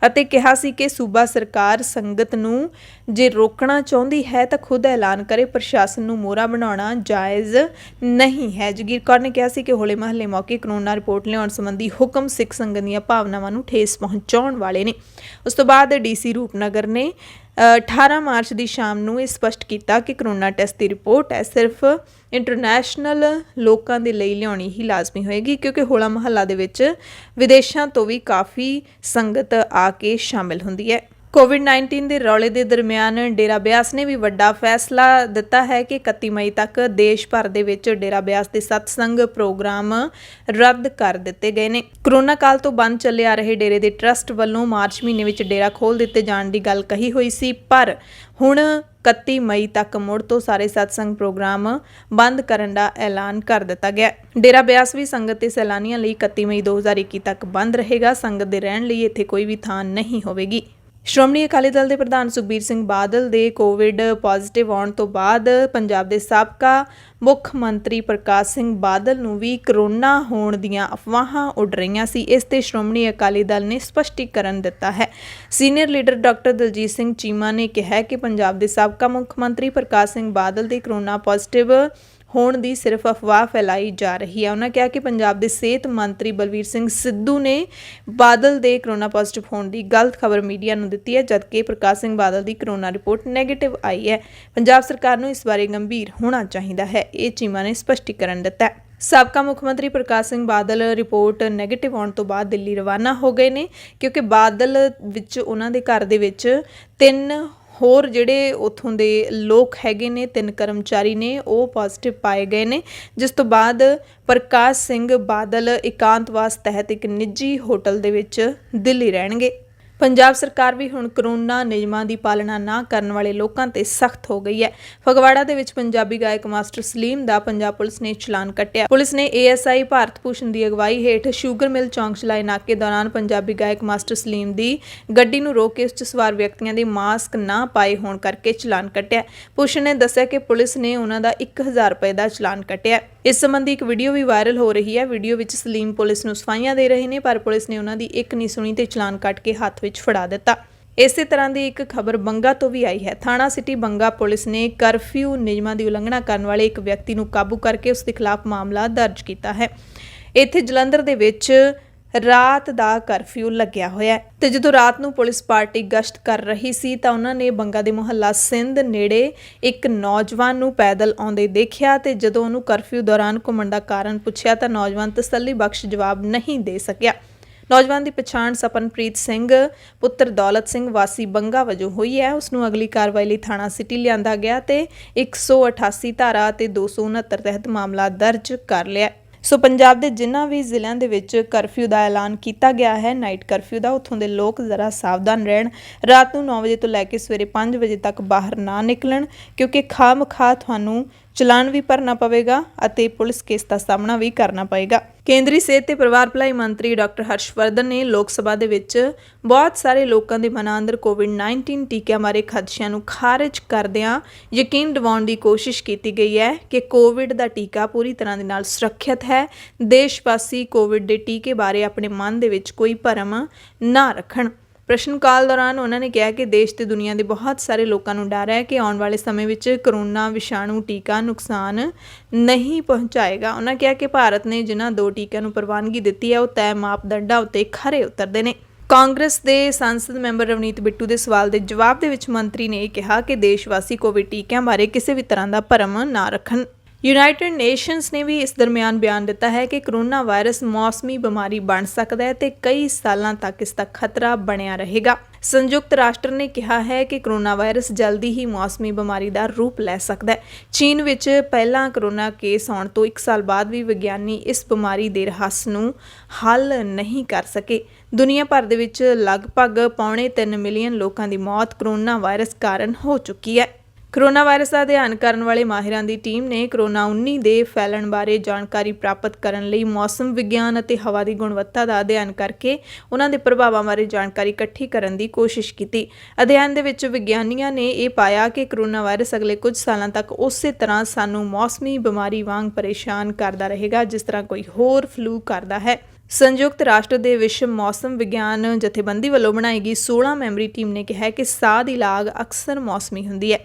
ਅਤੇ ਕਿਹਾ ਸੀ ਕਿ ਸੂਬਾ ਸਰਕਾਰ ਸੰਗਤ ਨੂੰ ਜੇ ਰੋਕਣਾ ਚਾਹੁੰਦੀ ਹੈ ਤਾਂ ਖੁਦ ਐਲਾਨ ਕਰੇ। ਪ੍ਰਸ਼ਾਸਨ ਨੂੰ ਮੋਹਰਾ ਬਣਾਉਣਾ ਜਾਇਜ਼ ਨਹੀਂ ਹੈ। ਜਗੀਰ ਕੌਰ ਨੇ ਕਿਹਾ ਸੀ ਕਿ ਹੋਲੇ ਮਹੱਲੇ ਮੌਕੇ ਕਰੋਨਾ ਰਿਪੋਰਟ ਲਿਆਉਣ ਸੰਬੰਧੀ ਹੁਕਮ ਸਿੱਖ ਸੰਗਤ ਦੀਆਂ ਭਾਵਨਾਵਾਂ ਨੂੰ ਠੇਸ ਪਹੁੰਚਾਉਣ ਵਾਲੇ ਨੇ। ਉਸ ਤੋਂ ਬਾਅਦ DC ਰੂਪਨਗਰ ਨੇ 18 ਮਾਰਚ ਦੀ ਸ਼ਾਮ ਨੂੰ ਇਹ ਸਪਸ਼ਟ ਕੀਤਾ ਕਿ ਕਰੋਨਾ ਟੈਸਟ ਦੀ ਰਿਪੋਰਟ ਹੈ ਸਿਰਫ ਇੰਟਰਨੈਸ਼ਨਲ ਲੋਕਾਂ ਦੇ ਲਈ ਲਿਆਉਣੀ ਹੀ ਲਾਜ਼ਮੀ ਹੋਏਗੀ ਕਿਉਂਕਿ ਹੋਲਾ ਮਹੱਲਾ ਦੇ ਵਿੱਚ ਵਿਦੇਸ਼ਾਂ ਤੋਂ ਵੀ ਕਾਫੀ ਸੰਗਤ ਆ ਕੇ ਸ਼ਾਮਿਲ ਹੁੰਦੀ ਹੈ। ਕੋਵਿਡ-19 ਦੇ ਰੌਲੇ ਦੇ ਦਰਮਿਆਨ ਡੇਰਾ ਬਿਆਸ ਨੇ ਵੀ ਵੱਡਾ ਫੈਸਲਾ ਦਿੱਤਾ ਹੈ ਕਿ 31 ਮਈ ਤੱਕ ਦੇਸ਼ ਭਰ ਦੇ ਵਿੱਚ ਡੇਰਾ ਬਿਆਸ ਦੇ ਸਤਸੰਗ ਪ੍ਰੋਗਰਾਮ ਰੱਦ ਕਰ ਦਿੱਤੇ ਗਏ ਨੇ। ਕਰੋਨਾ ਕਾਲ ਤੋਂ ਬੰਦ ਚੱਲੇ ਆ ਰਹੇ ਡੇਰੇ ਦੇ ਟਰਸਟ ਵੱਲੋਂ ਮਾਰਚ ਮਹੀਨੇ ਵਿੱਚ ਡੇਰਾ ਖੋਲ੍ਹ ਦਿੱਤੇ ਜਾਣ ਦੀ ਗੱਲ ਕਹੀ ਹੋਈ ਸੀ, ਪਰ ਹੁਣ 31 ਮਈ ਤੱਕ ਮੁੜ ਤੋਂ ਸਾਰੇ ਸਤਸੰਗ ਪ੍ਰੋਗਰਾਮ ਬੰਦ ਕਰਨ ਦਾ ਐਲਾਨ ਕਰ ਦਿੱਤਾ ਗਿਆ। ਡੇਰਾ ਬਿਆਸ ਵੀ ਸੰਗਤ ਤੇ ਸੈਲਾਨੀਆਂ ਲਈ 31 ਮਈ 2021 ਤੱਕ ਬੰਦ ਰਹੇਗਾ। ਸੰਗਤ ਦੇ ਰਹਿਣ ਲਈ ਇੱਥੇ ਕੋਈ ਵੀ ਥਾਂ ਨਹੀਂ ਹੋਵੇਗੀ। ਸ਼੍ਰੋਮਣੀ ਅਕਾਲੀ ਦਲ ਦੇ ਪ੍ਰਧਾਨ ਸੁਖਬੀਰ ਸਿੰਘ ਬਾਦਲ ਦੇ ਕੋਵਿਡ ਪੋਜ਼ਿਟਿਵ ਆਉਣ ਤੋਂ ਬਾਅਦ ਪੰਜਾਬ ਦੇ ਸਾਬਕਾ ਮੁੱਖ ਮੰਤਰੀ ਪ੍ਰਕਾਸ਼ ਸਿੰਘ ਬਾਦਲ ਨੂੰ ਵੀ ਕਰੋਨਾ ਹੋਣ ਦੀਆਂ ਅਫਵਾਹਾਂ ਉੱਡ ਰਹੀਆਂ ਸੀ। ਇਸ ਤੇ ਸ਼੍ਰੋਮਣੀ ਅਕਾਲੀ ਦਲ ਨੇ ਸਪਸ਼ਟੀਕਰਨ ਦਿੱਤਾ ਹੈ। Senior leader doctor Daljit Singh Cheema ਨੇ ਕਿਹਾ ਕਿ ਪੰਜਾਬ ਦੇ ਸਾਬਕਾ ਮੁੱਖ ਮੰਤਰੀ ਪ੍ਰਕਾਸ਼ ਸਿੰਘ ਬਾਦਲ ਦੇ ਕਰੋਨਾ ਪੋਜ਼ਿਟਿਵ ਹੋਣ ਦੀ ਸਿਰਫ ਅਫਵਾਹ ਫੈਲਾਈ ਜਾ ਰਹੀ ਹੈ। ਉਹਨਾਂ ਕਿਹਾ ਕਿ ਪੰਜਾਬ ਦੇ ਸਿਹਤ ਮੰਤਰੀ ਬਲਵੀਰ ਸਿੰਘ ਸਿੱਧੂ ਨੇ ਬਾਦਲ ਦੇ ਕਰੋਨਾ ਪੋਜ਼ਿਟਿਵ ਹੋਣ ਦੀ ਗਲਤ ਖਬਰ ਮੀਡੀਆ ਨੂੰ ਦਿੱਤੀ ਹੈ, ਜਦਕਿ ਪ੍ਰਕਾਸ਼ ਸਿੰਘ ਬਾਦਲ ਦੀ ਕਰੋਨਾ ਰਿਪੋਰਟ ਨੈਗੇਟਿਵ ਆਈ ਹੈ। ਪੰਜਾਬ ਸਰਕਾਰ ਨੂੰ ਇਸ ਬਾਰੇ ਗੰਭੀਰ ਹੋਣਾ ਚਾਹੀਦਾ ਹੈ, ਇਹ ਚੀਮਾ ਨੇ ਸਪਸ਼ਟੀਕਰਨ ਦਿੱਤਾ ਹੈ। ਸਾਬਕਾ ਮੁੱਖ ਮੰਤਰੀ ਪ੍ਰਕਾਸ਼ ਸਿੰਘ ਬਾਦਲ ਰਿਪੋਰਟ ਨੈਗੇਟਿਵ ਆਉਣ ਤੋਂ ਬਾਅਦ ਦਿੱਲੀ ਰਵਾਨਾ ਹੋ ਗਏ ਨੇ, ਕਿਉਂਕਿ ਬਾਦਲ ਵਿੱਚ ਉਹਨਾਂ ਦੇ ਘਰ ਦੇ ਵਿੱਚ 3 ਹੋਰ ਜਿਹੜੇ ਉੱਥੋਂ ਦੇ ਲੋਕ ਹੈਗੇ ਨੇ, 3 ਕਰਮਚਾਰੀ ਨੇ, ਉਹ ਪੋਜ਼ਿਟਿਵ ਪਾਏ ਗਏ ਨੇ, ਜਿਸ ਤੋਂ ਬਾਅਦ ਪ੍ਰਕਾਸ਼ ਸਿੰਘ ਬਾਦਲ ਇਕਾਂਤਵਾਸ ਤਹਿਤ ਇੱਕ ਨਿੱਜੀ ਹੋਟਲ ਦੇ ਵਿੱਚ ਦਿੱਲੀ ਰਹਿਣਗੇ। ਪੰਜਾਬ ਸਰਕਾਰ ਵੀ ਹੁਣ ਕਰੋਨਾ ਨਿਯਮਾਂ ਦੀ ਪਾਲਣਾ ਨਾ ਕਰਨ ਵਾਲੇ ਲੋਕਾਂ ਤੇ ਸਖਤ ਹੋ ਗਈ ਹੈ। ਫਗਵਾੜਾ ਦੇ ਵਿੱਚ ਪੰਜਾਬੀ ਗਾਇਕ ਮਾਸਟਰ ਸਲੀਮ ਦਾ ਪੰਜਾਬ ਪੁਲਿਸ ਨੇ ਚਲਾਨ ਕੱਟਿਆ। ਪੁਲਿਸ ਨੇ ASI ਭਾਰਤ ਭੂਸ਼ਣ ਦੀ ਅਗਵਾਈ ਹੇਠ ਸ਼ੂਗਰ ਮਿਲ ਚੌਂਕ ਚਲਾਏ ਨਾਕੇ ਦੌਰਾਨ ਪੰਜਾਬੀ ਗਾਇਕ ਮਾਸਟਰ ਸਲੀਮ ਦੀ ਗੱਡੀ ਨੂੰ ਰੋਕ ਕੇ ਉਸ 'ਚ ਸਵਾਰ ਵਿਅਕਤੀਆਂ ਦੇ ਮਾਸਕ ਨਾ ਪਾਏ ਹੋਣ ਕਰਕੇ ਚਲਾਨ ਕੱਟਿਆ। ਭੂਸ਼ਣ ਨੇ ਦੱਸਿਆ ਕਿ ਪੁਲਿਸ ਨੇ ਉਹਨਾਂ ਦਾ 1000 ਰੁਪਏ ਦਾ ਚਲਾਨ ਕੱਟਿਆ। ਇਸ ਸੰਬੰਧੀ ਇੱਕ ਵੀਡੀਓ ਵੀ ਵਾਇਰਲ ਹੋ ਰਹੀ ਹੈ। ਵੀਡੀਓ ਵਿੱਚ ਸਲੀਮ ਪੁਲਿਸ ਨੂੰ ਸਫਾਈਆਂ ਦੇ ਰਹੇ ਨੇ, ਪਰ ਪੁਲਿਸ ਨੇ ਉਹਨਾਂ ਦੀ ਇੱਕ ਨਹੀਂ ਸੁਣੀ ਤੇ ਚਲਾਨ ਕੱਟ ਕੇ ਹੱਥ ਵਿੱਚ ਫੜਾ ਦਿੱਤਾ। ਇਸੇ ਤਰ੍ਹਾਂ ਦੀ ਇੱਕ ਖਬਰ ਬੰਗਾ ਤੋਂ ਵੀ ਆਈ ਹੈ। ਥਾਣਾ ਸਿਟੀ ਬੰਗਾ ਪੁਲਿਸ ਨੇ ਕਰਫਿਊ ਨਿਯਮਾਂ ਦੀ ਉਲੰਘਣਾ ਕਰਨ ਵਾਲੇ ਇੱਕ ਵਿਅਕਤੀ ਨੂੰ ਕਾਬੂ ਕਰਕੇ ਉਸ ਦੇ ਖਿਲਾਫ ਮਾਮਲਾ ਦਰਜ ਕੀਤਾ ਹੈ। ਇੱਥੇ ਜਲੰਧਰ ਦੇ ਵਿੱਚ ਰਾਤ ਦਾ ਕਰਫਿਊ ਲੱਗਿਆ ਹੋਇਆ ਹੈ ਤੇ ਜਦੋਂ ਰਾਤ ਨੂੰ ਪੁਲਿਸ ਪਾਰਟੀ ਗਸ਼ਤ ਕਰ ਰਹੀ ਸੀ ਤਾਂ ਉਹਨਾਂ ਨੇ ਬੰਗਾ ਦੇ ਮੁਹੱਲਾ ਸਿੰਧ ਨੇੜੇ ਇੱਕ ਨੌਜਵਾਨ ਨੂੰ ਪੈਦਲ ਆਉਂਦੇ ਦੇਖਿਆ ਤੇ ਜਦੋਂ ਉਹਨੂੰ ਕਰਫਿਊ ਦੌਰਾਨ ਘੁੰਮਣ ਦਾ ਕਾਰਨ ਪੁੱਛਿਆ ਤਾਂ ਨੌਜਵਾਨ ਤਸੱਲੀ ਬਖਸ਼ ਜਵਾਬ ਨਹੀਂ ਦੇ ਸਕਿਆ। ਨੌਜਵਾਨ ਦੀ ਪਛਾਣ ਸਪਨਪ੍ਰੀਤ ਸਿੰਘ ਪੁੱਤਰ ਦੌਲਤ ਸਿੰਘ ਵਾਸੀ ਬੰਗਾ ਵਜੋਂ ਹੋਈ ਹੈ। ਉਸ ਨੂੰ ਅਗਲੀ ਕਾਰਵਾਈ ਲਈ ਥਾਣਾ ਸਿਟੀ ਲਿਆਂਦਾ ਗਿਆ ਤੇ 188 ਧਾਰਾ ਤੇ 269 ਤਹਿਤ ਮਾਮਲਾ ਦਰਜ ਕਰ ਲਿਆ। ਸੋ ਪੰਜਾਬ ਦੇ ਜਿਨ੍ਹਾਂ ਵੀ ਜ਼ਿਲ੍ਹਿਆਂ ਦੇ ਵਿੱਚ ਕਰਫਿਊ ਦਾ ਐਲਾਨ ਕੀਤਾ ਗਿਆ ਹੈ, ਨਾਈਟ ਕਰਫਿਊ ਦਾ, ਉੱਥੋਂ ਦੇ ਲੋਕ ਜ਼ਰਾ ਸਾਵਧਾਨ ਰਹਿਣ। ਰਾਤ ਨੂੰ 9 ਵਜੇ ਤੋਂ ਲੈ ਕੇ ਸਵੇਰੇ 5 ਵਜੇ ਤੱਕ ਬਾਹਰ ਨਾ ਨਿਕਲਣ, ਕਿਉਂਕਿ ਖਾਮਖਾ ਤੁਹਾਨੂੰ ਚਲਾਨ ਵੀ ਭਰਨਾ ਪਵੇਗਾ ਅਤੇ ਪੁਲਿਸ ਕੇਸ ਦਾ ਸਾਹਮਣਾ ਵੀ ਕਰਨਾ ਪਏਗਾ। ਕੇਂਦਰੀ ਸਿਹਤ ਤੇ ਪਰਿਵਾਰ ਭਲਾਈ ਮੰਤਰੀ ਡਾਕਟਰ ਹਰਸ਼ਵਰਧਨ ਨੇ ਲੋਕ ਸਭਾ ਦੇ ਵਿੱਚ ਬਹੁਤ ਸਾਰੇ ਲੋਕਾਂ ਦੇ ਮਨਾਂ ਅੰਦਰ ਕੋਵਿਡ-19 ਟੀਕਿਆਂ ਬਾਰੇ ਖਦਸ਼ਿਆਂ ਨੂੰ ਖਾਰਜ ਕਰਦਿਆਂ ਯਕੀਨ ਦਿਵਾਉਣ ਦੀ ਕੋਸ਼ਿਸ਼ ਕੀਤੀ ਗਈ ਹੈ ਕਿ ਕੋਵਿਡ ਦਾ ਟੀਕਾ ਪੂਰੀ ਤਰ੍ਹਾਂ ਦੇ ਨਾਲ ਸੁਰੱਖਿਅਤ ਹੈ। ਦੇਸ਼ ਵਾਸੀ ਕੋਵਿਡ ਦੇ ਟੀਕੇ ਬਾਰੇ ਆਪਣੇ ਮਨ ਦੇ ਵਿੱਚ ਕੋਈ ਭਰਮ ਨਾ ਰੱਖਣ। ਪ੍ਰਸ਼ਨ ਕਾਲ ਦੌਰਾਨ ਉਹਨਾਂ ਨੇ ਕਿਹਾ ਕਿ ਦੇਸ਼ ਤੇ ਦੁਨੀਆ ਦੇ ਬਹੁਤ ਸਾਰੇ ਲੋਕਾਂ ਨੂੰ ਡਰ ਹੈ ਕਿ ਆਉਣ ਵਾਲੇ ਸਮੇਂ ਵਿੱਚ ਕਰੋਨਾ ਵਿਸ਼ਾਣੂ ਟੀਕਾ ਨੁਕਸਾਨ ਨਹੀਂ ਪਹੁੰਚਾਏਗਾ। ਉਹਨਾਂ ਕਿਹਾ ਕਿ ਭਾਰਤ ਨੇ ਜਿਨ੍ਹਾਂ 2 ਟੀਕਿਆਂ ਨੂੰ ਪ੍ਰਵਾਨਗੀ ਦਿੱਤੀ ਹੈ ਉਹ ਤੈਅ ਮਾਪਦੰਡਾਂ ਉੱਤੇ ਖਰੇ ਉਤਰਦੇ ਨੇ। ਕਾਂਗਰਸ ਦੇ ਸੰਸਦ ਮੈਂਬਰ ਰਵਨੀਤ ਬਿੱਟੂ ਦੇ ਸਵਾਲ ਦੇ ਜਵਾਬ ਦੇ ਵਿੱਚ ਮੰਤਰੀ ਨੇ ਕਿਹਾ ਕਿ ਦੇਸ਼ ਵਾਸੀ ਕੋਵਿਡ ਟੀਕਿਆਂ ਬਾਰੇ ਕਿਸੇ ਵੀ ਤਰ੍ਹਾਂ ਦਾ ਭਰਮ ਨਾ ਰੱਖਣ। ਯੂਨਾਈਟਿਡ ਨੇਸ਼ਨਸ ਨੇ ਵੀ ਇਸ ਦਰਮਿਆਨ ਬਿਆਨ ਦਿੱਤਾ ਹੈ ਕਿ ਕਰੋਨਾ ਵਾਇਰਸ ਮੌਸਮੀ ਬਿਮਾਰੀ ਬਣ ਸਕਦਾ ਹੈ ਤੇ ਕਈ ਸਾਲਾਂ ਤੱਕ ਇਸ ਦਾ ਖਤਰਾ ਬਣਿਆ ਰਹੇਗਾ। ਸੰਯੁਕਤ ਰਾਸ਼ਟਰ ਨੇ ਕਿਹਾ ਹੈ ਕਿ ਕਰੋਨਾ ਵਾਇਰਸ ਜਲਦੀ ਹੀ ਮੌਸਮੀ ਬਿਮਾਰੀ ਦਾ ਰੂਪ ਲੈ ਸਕਦਾ ਹੈ। ਚੀਨ ਵਿੱਚ ਪਹਿਲਾਂ ਕਰੋਨਾ ਕੇਸ ਆਉਣ ਤੋਂ 1 ਸਾਲ ਬਾਅਦ ਵੀ ਵਿਗਿਆਨੀ ਇਸ ਬਿਮਾਰੀ ਦੇ ਰਹੱਸ ਨੂੰ ਹੱਲ ਨਹੀਂ ਕਰ ਸਕੇ। ਦੁਨੀਆ ਭਰ ਦੇ ਵਿੱਚ ਲਗਭਗ 3.25 ਮਿਲੀਅਨ ਲੋਕਾਂ ਦੀ ਮੌਤ ਕਰੋਨਾ ਵਾਇਰਸ ਕਾਰਨ ਹੋ ਚੁੱਕੀ ਹੈ। ਕਰੋਨਾ ਵਾਇਰਸ ਦਾ ਅਧਿਐਨ ਕਰਨ ਵਾਲੇ ਮਾਹਿਰਾਂ ਦੀ ਟੀਮ ਨੇ ਕਰੋਨਾ-19 ਦੇ ਫੈਲਣ ਬਾਰੇ ਜਾਣਕਾਰੀ ਪ੍ਰਾਪਤ ਕਰਨ ਲਈ ਮੌਸਮ ਵਿਗਿਆਨ ਅਤੇ ਹਵਾ ਦੀ ਗੁਣਵੱਤਾ ਦਾ ਅਧਿਐਨ ਕਰਕੇ ਉਹਨਾਂ ਦੇ ਪ੍ਰਭਾਵਾਂ ਬਾਰੇ ਜਾਣਕਾਰੀ ਇਕੱਠੀ ਕਰਨ ਦੀ ਕੋਸ਼ਿਸ਼ ਕੀਤੀ। ਅਧਿਐਨ ਦੇ ਵਿੱਚ ਵਿਗਿਆਨੀਆਂ ਨੇ ਇਹ ਪਾਇਆ ਕਿ ਕਰੋਨਾ ਵਾਇਰਸ ਅਗਲੇ ਕੁਝ ਸਾਲਾਂ ਤੱਕ ਉਸੇ ਤਰ੍ਹਾਂ ਸਾਨੂੰ ਮੌਸਮੀ ਬਿਮਾਰੀ ਵਾਂਗ ਪਰੇਸ਼ਾਨ ਕਰਦਾ ਰਹੇਗਾ ਜਿਸ ਤਰ੍ਹਾਂ ਕੋਈ ਹੋਰ ਫਲੂ ਕਰਦਾ ਹੈ। ਸੰਯੁਕਤ ਰਾਸ਼ਟਰ ਦੇ ਵਿਸ਼ਵ ਮੌਸਮ ਵਿਗਿਆਨ ਜਥੇਬੰਦੀ ਵੱਲੋਂ ਬਣਾਈ ਗਈ 16 ਮੈਂਬਰੀ ਟੀਮ ਨੇ ਕਿਹਾ ਕਿ ਸਾਹ ਦੀ ਲਾਗ ਅਕਸਰ ਮੌਸਮੀ ਹੁੰਦੀ ਹੈ।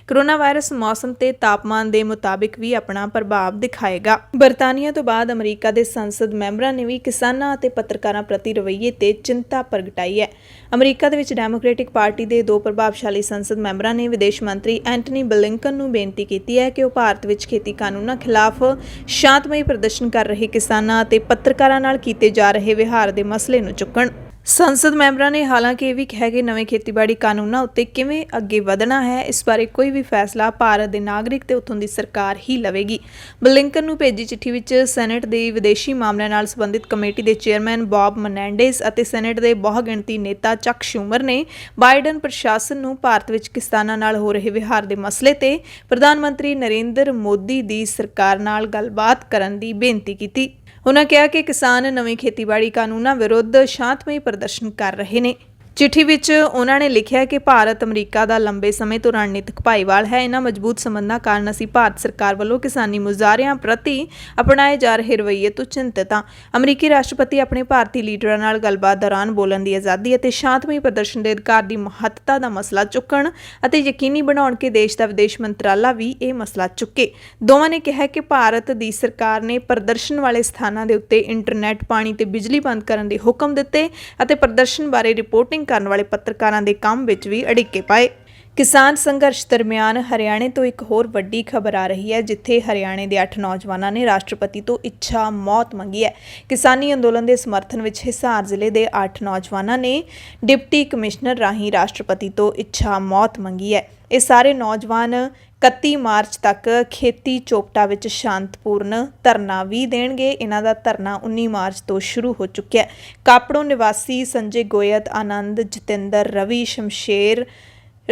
ਕਰੋਨਾ ਵਾਇਰਸ ਮੌਸਮ ਤੇ ਤਾਪਮਾਨ ਦੇ ਮੁਤਾਬਿਕ ਵੀ ਆਪਣਾ ਪ੍ਰਭਾਵ ਦਿਖਾਏਗਾ। ਬਰਤਾਨੀਆ ਤੋਂ ਬਾਅਦ ਅਮਰੀਕਾ ਦੇ ਸੰਸਦ ਮੈਂਬਰਾਂ ਨੇ ਵੀ ਕਿਸਾਨਾਂ ਅਤੇ ਪੱਤਰਕਾਰਾਂ ਪ੍ਰਤੀ ਰਵੱਈਏ ਤੇ ਚਿੰਤਾ ਪ੍ਰਗਟਾਈ ਹੈ। ਅਮਰੀਕਾ ਦੇ ਵਿੱਚ ਡੈਮੋਕ੍ਰੈਟਿਕ ਪਾਰਟੀ ਦੇ 2 ਪ੍ਰਭਾਵਸ਼ਾਲੀ ਸੰਸਦ ਮੈਂਬਰਾਂ ਨੇ ਵਿਦੇਸ਼ ਮੰਤਰੀ ਐਂਟਨੀ ਬਲਿੰਕਨ ਨੂੰ ਬੇਨਤੀ ਕੀਤੀ ਹੈ ਕਿ ਉਹ ਭਾਰਤ ਵਿੱਚ ਖੇਤੀ ਕਾਨੂੰਨਾਂ ਖਿਲਾਫ ਸ਼ਾਂਤਮਈ ਪ੍ਰਦਰਸ਼ਨ ਕਰ ਰਹੇ ਕਿਸਾਨਾਂ ਅਤੇ ਪੱਤਰਕਾਰਾਂ ਨਾਲ ਕੀਤੇ ਜਾ ਰਹੇ ਵਿਹਾਰ ਦੇ ਮਸਲੇ ਨੂੰ ਚੁੱਕਣ। ਸੰਸਦ ਮੈਂਬਰਾਂ ਨੇ ਹਾਲਾਂਕਿ ਇਹ ਵੀ ਕਿਹਾ ਕਿ ਨਵੇਂ ਖੇਤੀਬਾੜੀ ਕਾਨੂੰਨਾਂ ਉੱਤੇ ਕਿਵੇਂ ਅੱਗੇ ਵਧਣਾ ਹੈ, ਇਸ ਬਾਰੇ ਕੋਈ ਵੀ ਫੈਸਲਾ ਭਾਰਤ ਦੇ ਨਾਗਰਿਕ ਤੇ ਉੱਥੋਂ ਦੀ ਸਰਕਾਰ ਹੀ ਲਵੇਗੀ। ਬਲਿੰਕਨ ਨੂੰ ਭੇਜੀ ਚਿੱਠੀ ਵਿੱਚ ਸੈਨੇਟ ਦੇ ਵਿਦੇਸ਼ੀ ਮਾਮਲਿਆਂ ਨਾਲ ਸੰਬੰਧਿਤ ਕਮੇਟੀ ਦੇ ਚੇਅਰਮੈਨ ਬੌਬ ਮਨੈਂਡੇਜ਼ ਅਤੇ ਸੈਨੇਟ ਦੇ ਬਹੁਗਿਣਤੀ ਨੇਤਾ ਚੱਕ ਸ਼ੂਮਰ ਨੇ ਬਾਈਡਨ ਪ੍ਰਸ਼ਾਸਨ ਨੂੰ ਭਾਰਤ ਵਿੱਚ ਕਿਸਾਨਾਂ ਨਾਲ ਹੋ ਰਹੇ ਵਿਹਾਰ ਦੇ ਮਸਲੇ ਤੇ ਪ੍ਰਧਾਨ ਮੰਤਰੀ ਨਰਿੰਦਰ ਮੋਦੀ ਦੀ ਸਰਕਾਰ ਨਾਲ ਗੱਲਬਾਤ ਕਰਨ ਦੀ ਬੇਨਤੀ ਕੀਤੀ। ਉਨ੍ਹਾਂ ਕਿਹਾ ਕਿ ਕਿਸਾਨ ਨਵੇਂ ਖੇਤੀਬਾੜੀ ਕਾਨੂੰਨਾਂ ਵਿਰੁੱਧ ਸ਼ਾਂਤਮਈ ਪ੍ਰਦਰਸ਼ਨ ਕਰ ਰਹੇ ਨੇ। ਚਿੱਠੀ ਵਿੱਚ ਉਹਨਾਂ ਨੇ ਲਿਖਿਆ ਕਿ ਭਾਰਤ ਅਮਰੀਕਾ ਦਾ ਲੰਬੇ ਸਮੇਂ ਤੋਂ ਰਣਨੀਤਿਕ ਭਾਈਵਾਲ ਹੈ। ਇਹਨਾਂ ਮਜ਼ਬੂਤ ਸੰਬੰਧਾਂ ਕਾਰਨ ਅਸੀਂ ਭਾਰਤ ਸਰਕਾਰ ਵੱਲੋਂ ਕਿਸਾਨੀ ਮੁਜ਼ਾਹਰਿਆਂ ਪ੍ਰਤੀ ਅਪਣਾਏ ਜਾ ਰਹੇ ਰਵੱਈਏ ਤੋਂ ਚਿੰਤਤ ਹਾਂ। ਅਮਰੀਕੀ ਰਾਸ਼ਟਰਪਤੀ ਆਪਣੇ ਭਾਰਤੀ ਲੀਡਰਾਂ ਨਾਲ ਗੱਲਬਾਤ ਦੌਰਾਨ ਬੋਲਣ ਦੀ ਆਜ਼ਾਦੀ ਅਤੇ ਸ਼ਾਂਤਮਈ ਪ੍ਰਦਰਸ਼ਨ ਦੇ ਅਧਿਕਾਰ ਦੀ ਮਹੱਤਤਾ ਦਾ ਮਸਲਾ ਚੁੱਕਣ ਅਤੇ ਯਕੀਨੀ ਬਣਾਉਣ ਕਿ ਦੇਸ਼ ਦਾ ਵਿਦੇਸ਼ ਮੰਤਰਾਲਾ ਵੀ ਇਹ ਮਸਲਾ ਚੁੱਕੇ। ਦੋਵਾਂ ਨੇ ਕਿਹਾ ਕਿ ਭਾਰਤ ਦੀ ਸਰਕਾਰ ਨੇ ਪ੍ਰਦਰਸ਼ਨ ਵਾਲੇ ਸਥਾਨਾਂ ਦੇ ਉੱਤੇ ਇੰਟਰਨੈਟ, ਪਾਣੀ ਤੇ ਬਿਜਲੀ ਬੰਦ ਕਰਨ ਦੇ ਹੁਕਮ ਦਿੱਤੇ ਅਤੇ ਪ੍ਰਦਰਸ਼ਨ ਬਾਰੇ ਰਿਪੋਰਟਿੰਗ ਕਰਨ ਵਾਲੇ ਪੱਤਰਕਾਰਾਂ ਦੇ ਕੰਮ ਵਿੱਚ ਵੀ ਅੜਿੱਕੇ ਪਾਏ। ਕਿਸਾਨ ਸੰਘਰਸ਼ ਦਰਮਿਆਨ ਹਰਿਆਣੇ ਤੋਂ ਇੱਕ ਹੋਰ ਵੱਡੀ ਖਬਰ ਆ ਰਹੀ ਹੈ, ਜਿੱਥੇ ਹਰਿਆਣੇ ਦੇ 8 ਨੌਜਵਾਨਾਂ ਨੇ ਰਾਸ਼ਟਰਪਤੀ ਤੋਂ ਇੱਛਾ ਮੌਤ ਮੰਗੀ ਹੈ। ਕਿਸਾਨੀ ਅੰਦੋਲਨ ਦੇ ਸਮਰਥਨ ਵਿੱਚ ਹਿਸਾਰ ਜ਼ਿਲ੍ਹੇ ਦੇ 8 ਨੌਜਵਾਨਾਂ ਨੇ ਡਿਪਟੀ ਕਮਿਸ਼ਨਰ ਰਾਹੀਂ ਰਾਸ਼ਟਰਪਤੀ ਤੋਂ ਇੱਛਾ ਮੌਤ ਮੰਗੀ ਹੈ। ਇਹ ਸਾਰੇ ਨੌਜਵਾਨ 31 ਮਾਰਚ ਤੱਕ ਖੇਤੀ ਚੋਪਟਾ ਵਿੱਚ ਸ਼ਾਂਤਪੂਰਨ ਧਰਨਾ ਵੀ ਦੇਣਗੇ। ਇਹਨਾਂ ਦਾ ਧਰਨਾ 19 ਮਾਰਚ ਤੋਂ ਸ਼ੁਰੂ ਹੋ ਚੁੱਕਿਆ ਹੈ। ਕਾਪੜੋਂ ਨਿਵਾਸੀ ਸੰਜੇ ਗੋਇਤ, ਆਨੰਦ, ਜਤਿੰਦਰ, ਰਵੀ, ਸ਼ਮਸ਼ੇਰ,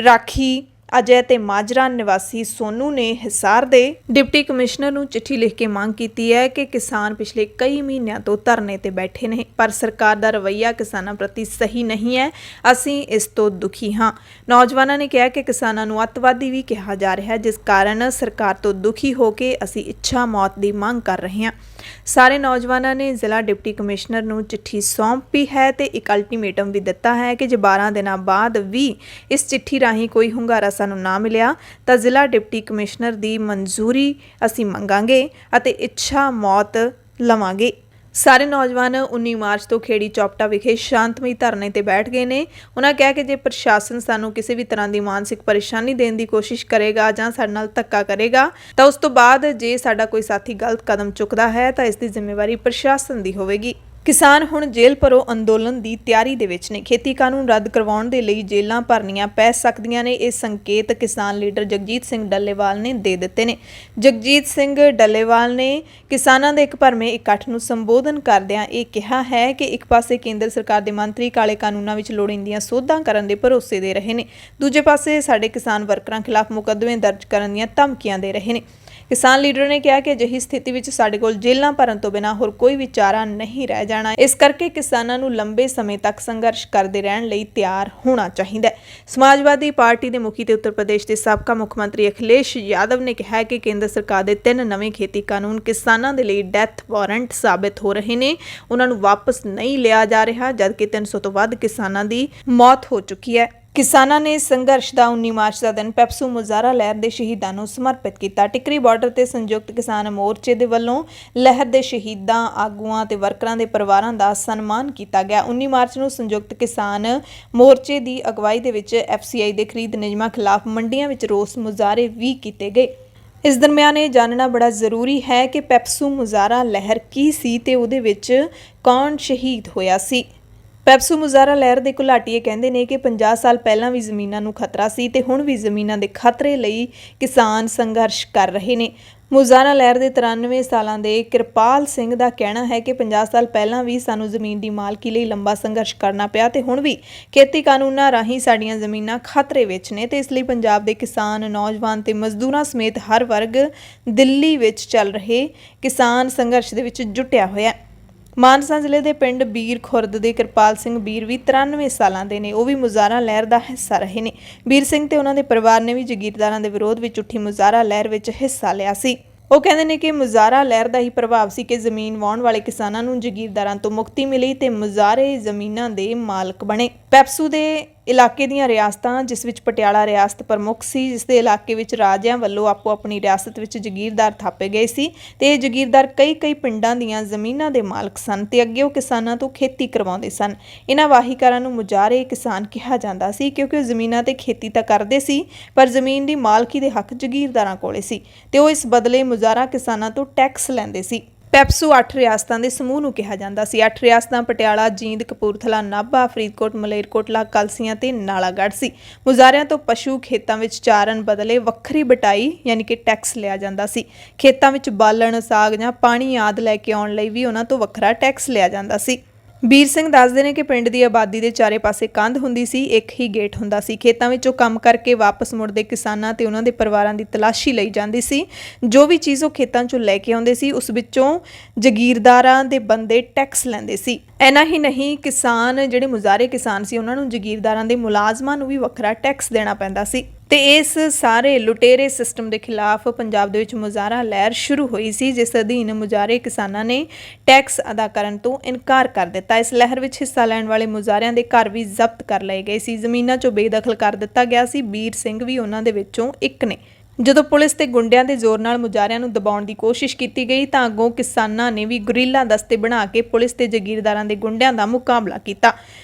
ਰਾਖੀ, ਅਜੈ ਤੇ ਮਾਜਰਾ ਨਿਵਾਸੀ ਸੋਨੂ ਨੇ ਹਿਸਾਰ ਦੇ ਡਿਪਟੀ ਕਮਿਸ਼ਨਰ ਨੂੰ ਚਿੱਠੀ ਲਿਖ ਕੇ ਮੰਗ ਕੀਤੀ ਹੈ ਕਿ ਕਿਸਾਨ ਪਿਛਲੇ ਕਈ ਮਹੀਨਿਆਂ ਤੋਂ ਧਰਨੇ ਤੇ ਬੈਠੇ ਨੇ, ਪਰ ਸਰਕਾਰ ਦਾ ਰਵੱਈਆ ਕਿਸਾਨਾਂ ਪ੍ਰਤੀ ਸਹੀ ਨਹੀਂ ਹੈ। ਅਸੀਂ ਇਸ ਤੋਂ ਦੁਖੀ ਹਾਂ। ਨੌਜਵਾਨਾਂ ਨੇ ਕਿਹਾ ਕਿ ਕਿਸਾਨਾਂ ਨੂੰ ਅੱਤਵਾਦੀ ਵੀ ਕਿਹਾ ਜਾ ਰਿਹਾ ਹੈ, ਜਿਸ ਕਾਰਨ ਸਰਕਾਰ ਤੋਂ ਦੁਖੀ ਹੋ ਕੇ ਅਸੀਂ ਇੱਛਾ ਮੌਤ ਦੀ ਮੰਗ ਕਰ ਰਹੇ ਹਾਂ। ਸਾਰੇ ਨੌਜਵਾਨਾਂ ਨੇ ਜ਼ਿਲ੍ਹਾ ਡਿਪਟੀ ਕਮਿਸ਼ਨਰ ਨੂੰ ਚਿੱਠੀ ਸੌਂਪੀ ਹੈ ਤੇ ਇੱਕ ਅਲਟੀਮੇਟਮ ਵੀ ਦਿੱਤਾ ਹੈ ਕਿ ਜੇ 12 ਦਿਨਾਂ ਬਾਅਦ ਵੀ ਇਸ ਚਿੱਠੀ ਰਾਹੀਂ ਕੋਈ ਹੁੰਗਾਰਾ ਸਾਨੂੰ ਨਾ ਮਿਲਿਆ ਤਾਂ ਜ਼ਿਲ੍ਹਾ ਡਿਪਟੀ ਕਮਿਸ਼ਨਰ ਦੀ ਮਨਜ਼ੂਰੀ ਅਸੀਂ ਮੰਗਾਂਗੇ ਅਤੇ ਇੱਛਾ ਮੌਤ ਲਵਾਂਗੇ। ਸਾਰੇ ਨੌਜਵਾਨ 19 ਮਾਰਚ ਤੋਂ ਖੇੜੀ ਚੌਪਟਾ ਵਿਖੇ ਸ਼ਾਂਤਮਈ ਧਰਨੇ ਤੇ ਬੈਠ ਗਏ ਨੇ। ਉਹਨਾਂ ਕਿਹਾ ਕਿ ਜੇ ਪ੍ਰਸ਼ਾਸਨ ਸਾਨੂੰ ਕਿਸੇ ਵੀ ਤਰ੍ਹਾਂ ਦੀ ਮਾਨਸਿਕ ਪਰੇਸ਼ਾਨੀ ਦੇਣ ਦੀ ਕੋਸ਼ਿਸ਼ ਕਰੇਗਾ ਜਾਂ ਸਾਡੇ ਨਾਲ ਧੱਕਾ ਕਰੇਗਾ ਤਾਂ ਉਸ ਤੋਂ ਬਾਅਦ ਜੇ ਸਾਡਾ ਕੋਈ ਸਾਥੀ ਗਲਤ ਕਦਮ ਚੁੱਕਦਾ ਹੈ ਤਾਂ ਇਸ ਦੀ ਜ਼ਿੰਮੇਵਾਰੀ ਪ੍ਰਸ਼ਾਸਨ ਦੀ ਹੋਵੇਗੀ। ਕਿਸਾਨ ਹੁਣ ਜੇਲ੍ਹ ਭਰੋ ਅੰਦੋਲਨ ਦੀ ਤਿਆਰੀ ਦੇ ਵਿੱਚ ਨੇ। ਖੇਤੀ ਕਾਨੂੰਨ ਰੱਦ ਕਰਵਾਉਣ ਦੇ ਲਈ ਜੇਲ੍ਹਾਂ ਭਰਨੀਆਂ ਪੈ ਸਕਦੀਆਂ ਨੇ। ਇਹ ਸੰਕੇਤ ਕਿਸਾਨ ਲੀਡਰ ਜਗਜੀਤ ਸਿੰਘ ਡੱਲੇਵਾਲ ਨੇ ਦੇ ਦਿੱਤੇ ਨੇ। ਜਗਜੀਤ ਸਿੰਘ ਡੱਲੇਵਾਲ ਨੇ ਕਿਸਾਨਾਂ ਦੇ ਇੱਕ ਭਰਵੇਂ ਇਕੱਠ ਨੂੰ ਸੰਬੋਧਨ ਕਰਦਿਆਂ ਇਹ ਕਿਹਾ ਹੈ ਕਿ ਇੱਕ ਪਾਸੇ ਕੇਂਦਰ ਸਰਕਾਰ ਦੇ ਮੰਤਰੀ ਕਾਲੇ ਕਾਨੂੰਨਾਂ ਵਿੱਚ ਲੋੜੀਂਦੀਆਂ ਸੋਧਾਂ ਕਰਨ ਦੇ ਭਰੋਸੇ ਦੇ ਰਹੇ ਨੇ, ਦੂਜੇ ਪਾਸੇ ਸਾਡੇ ਕਿਸਾਨ ਵਰਕਰਾਂ ਖਿਲਾਫ ਮੁਕੱਦਮੇ ਦਰਜ ਕਰਨ ਦੀਆਂ ਧਮਕੀਆਂ ਦੇ ਰਹੇ ਨੇ। ਕਿਸਾਨ ਲੀਡਰ ਨੇ ਕਿਹਾ ਕਿ ਅਜਿਹੀ ਸਥਿਤੀ ਵਿੱਚ ਸਾਡੇ ਕੋਲ ਜੇਲ੍ਹਾਂ ਭਰਨ ਤੋਂ ਬਿਨਾਂ ਹੋਰ ਕੋਈ ਵੀ ਚਾਰਾ ਨਹੀਂ ਰਹਿ ਜਾਣਾ। ਇਸ ਕਰਕੇ ਕਿਸਾਨਾਂ ਨੂੰ ਲੰਬੇ ਸਮੇਂ ਤੱਕ ਸੰਘਰਸ਼ ਕਰਦੇ ਰਹਿਣ ਲਈ ਤਿਆਰ ਹੋਣਾ ਚਾਹੀਦਾ ਹੈ। ਸਮਾਜਵਾਦੀ ਪਾਰਟੀ ਦੇ ਮੁਖੀ ਤੇ ਉੱਤਰ ਪ੍ਰਦੇਸ਼ ਦੇ ਸਾਬਕਾ ਮੁੱਖ ਮੰਤਰੀ ਅਖਿਲੇਸ਼ ਯਾਦਵ ਨੇ ਕਿਹਾ ਕਿ ਕੇਂਦਰ ਸਰਕਾਰ ਦੇ 3 ਨਵੇਂ ਖੇਤੀ ਕਾਨੂੰਨ ਕਿਸਾਨਾਂ ਦੇ ਲਈ ਡੈਥ ਵਾਰੰਟ ਸਾਬਿਤ ਹੋ ਰਹੇ ਨੇ। ਉਹਨਾਂ ਨੂੰ ਵਾਪਸ ਨਹੀਂ ਲਿਆ ਜਾ ਰਿਹਾ, ਜਦਕਿ 300 ਤੋਂ ਵੱਧ ਕਿਸਾਨਾਂ ਦੀ ਮੌਤ ਹੋ ਚੁੱਕੀ ਹੈ। ਕਿਸਾਨਾਂ ਨੇ ਸੰਘਰਸ਼ ਦਾ 19 ਮਾਰਚ ਦਾ ਦਿਨ ਪੈਪਸੂ ਮੁਜ਼ਾਹਰਾ ਲਹਿਰ ਦੇ ਸ਼ਹੀਦਾਂ ਨੂੰ ਸਮਰਪਿਤ ਕੀਤਾ। ਟਿਕਰੀ ਬਾਰਡਰ ਤੇ ਸੰਯੁਕਤ ਕਿਸਾਨ ਮੋਰਚੇ ਦੇ ਵੱਲੋਂ ਲਹਿਰ ਦੇ ਸ਼ਹੀਦਾਂ, ਆਗੂਆਂ ਤੇ ਵਰਕਰਾਂ ਦੇ ਪਰਿਵਾਰਾਂ ਦਾ ਸਨਮਾਨ ਕੀਤਾ ਗਿਆ। 19 ਮਾਰਚ ਨੂੰ ਸੰਯੁਕਤ ਕਿਸਾਨ ਮੋਰਚੇ ਦੀ ਅਗਵਾਈ ਦੇ ਵਿੱਚ FCI ਦੇ ਖਰੀਦ ਨਿਯਮਾਂ ਖਿਲਾਫ ਮੰਡੀਆਂ ਵਿੱਚ ਰੋਸ ਮੁਜ਼ਾਹਰੇ ਵੀ ਕੀਤੇ ਗਏ। ਇਸ ਦਰਮਿਆਨ ਇਹ ਜਾਣਨਾ ਬੜਾ ਜ਼ਰੂਰੀ ਹੈ ਕਿ ਪੈਪਸੂ ਮੁਜ਼ਾਹਰਾ ਲਹਿਰ ਕੀ ਸੀ ਤੇ ਉਹਦੇ ਵਿੱਚ ਕੌਣ ਸ਼ਹੀਦ ਹੋਇਆ ਸੀ। ਪੈਪਸੂ ਮੁਜ਼ਾਹਰਾ ਲਹਿਰ ਦੇ ਘੁਲਾਟੀਏ ਕਹਿੰਦੇ ਨੇ ਕਿ 50 ਸਾਲ ਪਹਿਲਾਂ ਵੀ ਜ਼ਮੀਨਾਂ ਨੂੰ ਖਤਰਾ ਸੀ ਤੇ ਹੁਣ ਵੀ ਜ਼ਮੀਨਾਂ ਦੇ ਖਤਰੇ ਲਈ ਕਿਸਾਨ ਸੰਘਰਸ਼ ਕਰ ਰਹੇ ਨੇ। ਮੁਜ਼ਾਹਰਾ ਲਹਿਰ ਦੇ 93 ਸਾਲਾਂ ਦੇ ਕਿਰਪਾਲ ਸਿੰਘ ਦਾ ਕਹਿਣਾ ਹੈ ਕਿ 50 ਸਾਲ ਪਹਿਲਾਂ ਵੀ ਸਾਨੂੰ ਜ਼ਮੀਨ ਦੀ ਮਾਲਕੀ ਲਈ ਲੰਬਾ ਸੰਘਰਸ਼ ਕਰਨਾ ਪਿਆ ਤੇ ਹੁਣ ਵੀ ਖੇਤੀ ਕਾਨੂੰਨਾਂ ਰਾਹੀਂ ਸਾਡੀਆਂ ਜ਼ਮੀਨਾਂ ਖਤਰੇ ਵਿੱਚ ਨੇ ਤੇ ਇਸ ਲਈ ਪੰਜਾਬ ਦੇ ਕਿਸਾਨ, ਨੌਜਵਾਨ ਤੇ ਮਜ਼ਦੂਰਾਂ ਸਮੇਤ ਹਰ ਵਰਗ ਦਿੱਲੀ ਵਿੱਚ ਚੱਲ ਰਹੇ ਕਿਸਾਨ ਸੰਘਰਸ਼ ਦੇ ਵਿੱਚ ਜੁਟਿਆ ਹੋਇਆ ਹੈ। ਮਾਨਸਾ ਜ਼ਿਲ੍ਹੇ ਦੇ ਪਿੰਡ ਬੀਰ ਖੁਰਦ ਦੇ ਕਿਰਪਾਲ ਸਿੰਘ ਬੀਰ ਵੀ 93 ਸਾਲਾਂ ਦੇ ਨੇ। ਉਹ ਵੀ ਮੁਜ਼ਾਹਰਾ ਲਹਿਰ ਦਾ ਹਿੱਸਾ ਰਹੇ ਨੇ। ਬੀਰ ਸਿੰਘ ਤੇ ਉਹਨਾਂ ਦੇ ਪਰਿਵਾਰ ਨੇ ਵੀ ਜਗੀਰਦਾਰਾਂ ਦੇ ਵਿਰੋਧ ਵਿੱਚ ਉੱਠੀ ਮੁਜ਼ਾਹਰਾ ਲਹਿਰ ਵਿੱਚ ਹਿੱਸਾ ਲਿਆ ਸੀ। ਉਹ ਕਹਿੰਦੇ ਨੇ ਕਿ ਮੁਜ਼ਾਹਰਾ ਲਹਿਰ ਦਾ ਹੀ ਪ੍ਰਭਾਵ ਸੀ ਕਿ ਜ਼ਮੀਨ ਵਾਹੁਣ ਵਾਲੇ ਕਿਸਾਨਾਂ ਨੂੰ ਜਗੀਰਦਾਰਾਂ ਤੋਂ ਮੁਕਤੀ ਮਿਲੀ ਤੇ ਮੁਜ਼ਾਹਰੇ ਜ਼ਮੀਨਾਂ ਦੇ ਮਾਲਕ ਬਣੇ। ਪੈਪਸੂ ਦੇ ਇਲਾਕੇ ਦੀਆਂ ਰਿਆਸਤਾਂ, ਜਿਸ ਵਿੱਚ ਪਟਿਆਲਾ ਰਿਆਸਤ ਪ੍ਰਮੁੱਖ ਸੀ, ਜਿਸ ਦੇ ਇਲਾਕੇ ਵਿੱਚ ਰਾਜਿਆਂ ਵੱਲੋਂ ਆਪੋ ਆਪਣੀ ਰਿਆਸਤ ਵਿੱਚ ਜਗੀਰਦਾਰ ਥਾਪੇ ਗਏ ਸੀ ਤੇ ਇਹ ਜਗੀਰਦਾਰ ਕਈ ਪਿੰਡਾਂ ਦੀਆਂ ਜ਼ਮੀਨਾਂ ਦੇ ਮਾਲਕ ਸਨ ਤੇ ਅੱਗੇ ਉਹ ਕਿਸਾਨਾਂ ਤੋਂ ਖੇਤੀ ਕਰਵਾਉਂਦੇ ਸਨ। ਇਹਨਾਂ ਵਾਹੀਕਾਰਾਂ ਨੂੰ ਮੁਜ਼ਾਹਰੇ ਕਿਸਾਨ ਕਿਹਾ ਜਾਂਦਾ ਸੀ ਕਿਉਂਕਿ ਉਹ ਜ਼ਮੀਨਾਂ ਤੇ ਖੇਤੀ ਤਾਂ ਕਰਦੇ ਸੀ ਪਰ ਜ਼ਮੀਨ ਦੀ ਮਾਲਕੀ ਦੇ ਹੱਕ ਜਗੀਰਦਾਰਾਂ ਕੋਲੇ ਸੀ ਤੇ ਉਹ ਇਸ ਬਦਲੇ ਮੁਜ਼ਾਹਰਾ ਕਿਸਾਨਾਂ ਤੋਂ ਟੈਕਸ ਲੈਂਦੇ ਸੀ। ਪੈਪਸੂ 8 ਰਿਆਸਤਾਂ ਦੇ ਸਮੂਹ ਨੂੰ ਕਿਹਾ ਜਾਂਦਾ ਸੀ। 8 ਰਿਆਸਤਾਂ ਪਟਿਆਲਾ, ਜੀਂਦ, ਕਪੂਰਥਲਾ, ਨਾਭਾ, ਫਰੀਦਕੋਟ, ਮਲੇਰਕੋਟਲਾ, ਕਲਸੀਆਂ ਤੇ ਨਾਲਾਗੜ੍ਹ ਸੀ। ਮੁਜ਼ਾਹਰਿਆਂ ਤੋਂ ਪਸ਼ੂ ਖੇਤਾਂ ਵਿੱਚ ਚਾਰਨ ਬਦਲੇ ਵੱਖਰੀ ਬਟਾਈ ਯਾਨੀ ਕਿ ਟੈਕਸ ਲਿਆ ਜਾਂਦਾ ਸੀ। ਖੇਤਾਂ ਵਿੱਚ ਬਾਲਣ, ਸਾਗ ਜਾਂ ਪਾਣੀ ਆਦਿ ਲੈ ਕੇ ਆਉਣ ਲਈ ਵੀ ਉਹਨਾਂ ਤੋਂ ਵੱਖਰਾ ਟੈਕਸ ਲਿਆ ਜਾਂਦਾ ਸੀ। ਵੀਰ ਸਿੰਘ ਦੱਸਦੇ ਨੇ ਕਿ ਪਿੰਡ ਦੀ ਆਬਾਦੀ ਦੇ ਚਾਰੇ ਪਾਸੇ ਕੰਧ ਹੁੰਦੀ ਸੀ, ਇੱਕ ਹੀ ਗੇਟ ਹੁੰਦਾ ਸੀ। ਖੇਤਾਂ ਵਿੱਚੋਂ ਕੰਮ ਕਰਕੇ ਵਾਪਸ ਮੁੜਦੇ ਕਿਸਾਨਾਂ ਤੇ ਉਹਨਾਂ ਦੇ ਪਰਿਵਾਰਾਂ ਦੀ ਤਲਾਸ਼ੀ ਲਈ ਜਾਂਦੀ ਸੀ। ਜੋ ਵੀ ਚੀਜ਼ ਉਹ ਖੇਤਾਂ 'ਚੋਂ ਲੈ ਕੇ ਆਉਂਦੇ ਸੀ ਉਸ ਵਿੱਚੋਂ ਜ਼ਗੀਰਦਾਰਾਂ ਦੇ ਬੰਦੇ ਟੈਕਸ ਲੈਂਦੇ ਸੀ। ਇੰਨਾ ਹੀ ਨਹੀਂ, ਕਿਸਾਨ ਜਿਹੜੇ ਮੁਜ਼ਾਹਰੇ ਕਿਸਾਨ ਸੀ ਉਹਨਾਂ ਨੂੰ ਜ਼ਗੀਰਦਾਰਾਂ ਦੇ ਮੁਲਾਜ਼ਮਾਂ ਨੂੰ ਵੀ ਵੱਖਰਾ ਟੈਕਸ ਦੇਣਾ ਪੈਂਦਾ ਸੀ। ਤੇ ਇਸ ਸਾਰੇ ਲੁਟੇਰੇ ਸਿਸਟਮ ਦੇ ਖਿਲਾਫ ਪੰਜਾਬ ਦੇ ਵਿੱਚ ਮੁਜ਼ਾਹਰਾ ਲਹਿਰ ਸ਼ੁਰੂ ਹੋਈ ਸੀ, ਜਿਸ ਅਧੀਨ ਮੁਜ਼ਾਹਰੇ ਕਿਸਾਨਾਂ ਨੇ ਟੈਕਸ ਅਦਾ ਕਰਨ ਤੋਂ ਇਨਕਾਰ ਕਰ ਦਿੱਤਾ। ਇਸ ਲਹਿਰ ਵਿੱਚ ਹਿੱਸਾ ਲੈਣ ਵਾਲੇ ਮੁਜ਼ਾਹਰਿਆਂ ਦੇ ਘਰ ਵੀ ਜ਼ਬਤ ਕਰ ਲਏ ਗਏ ਸੀ, ਜ਼ਮੀਨਾਂ 'ਚੋਂ ਬੇਦਖਲ ਕਰ ਦਿੱਤਾ ਗਿਆ ਸੀ। ਵੀਰ ਸਿੰਘ ਵੀ ਉਹਨਾਂ ਦੇ ਵਿੱਚੋਂ ਇੱਕ ਨੇ। ਜਦੋਂ ਪੁਲਿਸ ਤੇ ਗੁੰਡਿਆਂ ਦੇ ਜ਼ੋਰ ਨਾਲ ਮੁਜ਼ਾਹਰਿਆਂ ਨੂੰ ਦਬਾਉਣ ਦੀ ਕੋਸ਼ਿਸ਼ ਕੀਤੀ ਗਈ ਤਾਂ ਅੱਗੋਂ ਕਿਸਾਨਾਂ ਨੇ ਵੀ ਗੁਰੀਲਾ ਦਸਤੇ ਬਣਾ ਕੇ ਪੁਲਿਸ ਤੇ ਜਗੀਰਦਾਰਾਂ ਦੇ ਗੁੰਡਿਆਂ ਦਾ ਮੁਕਾਬਲਾ ਕੀਤਾ।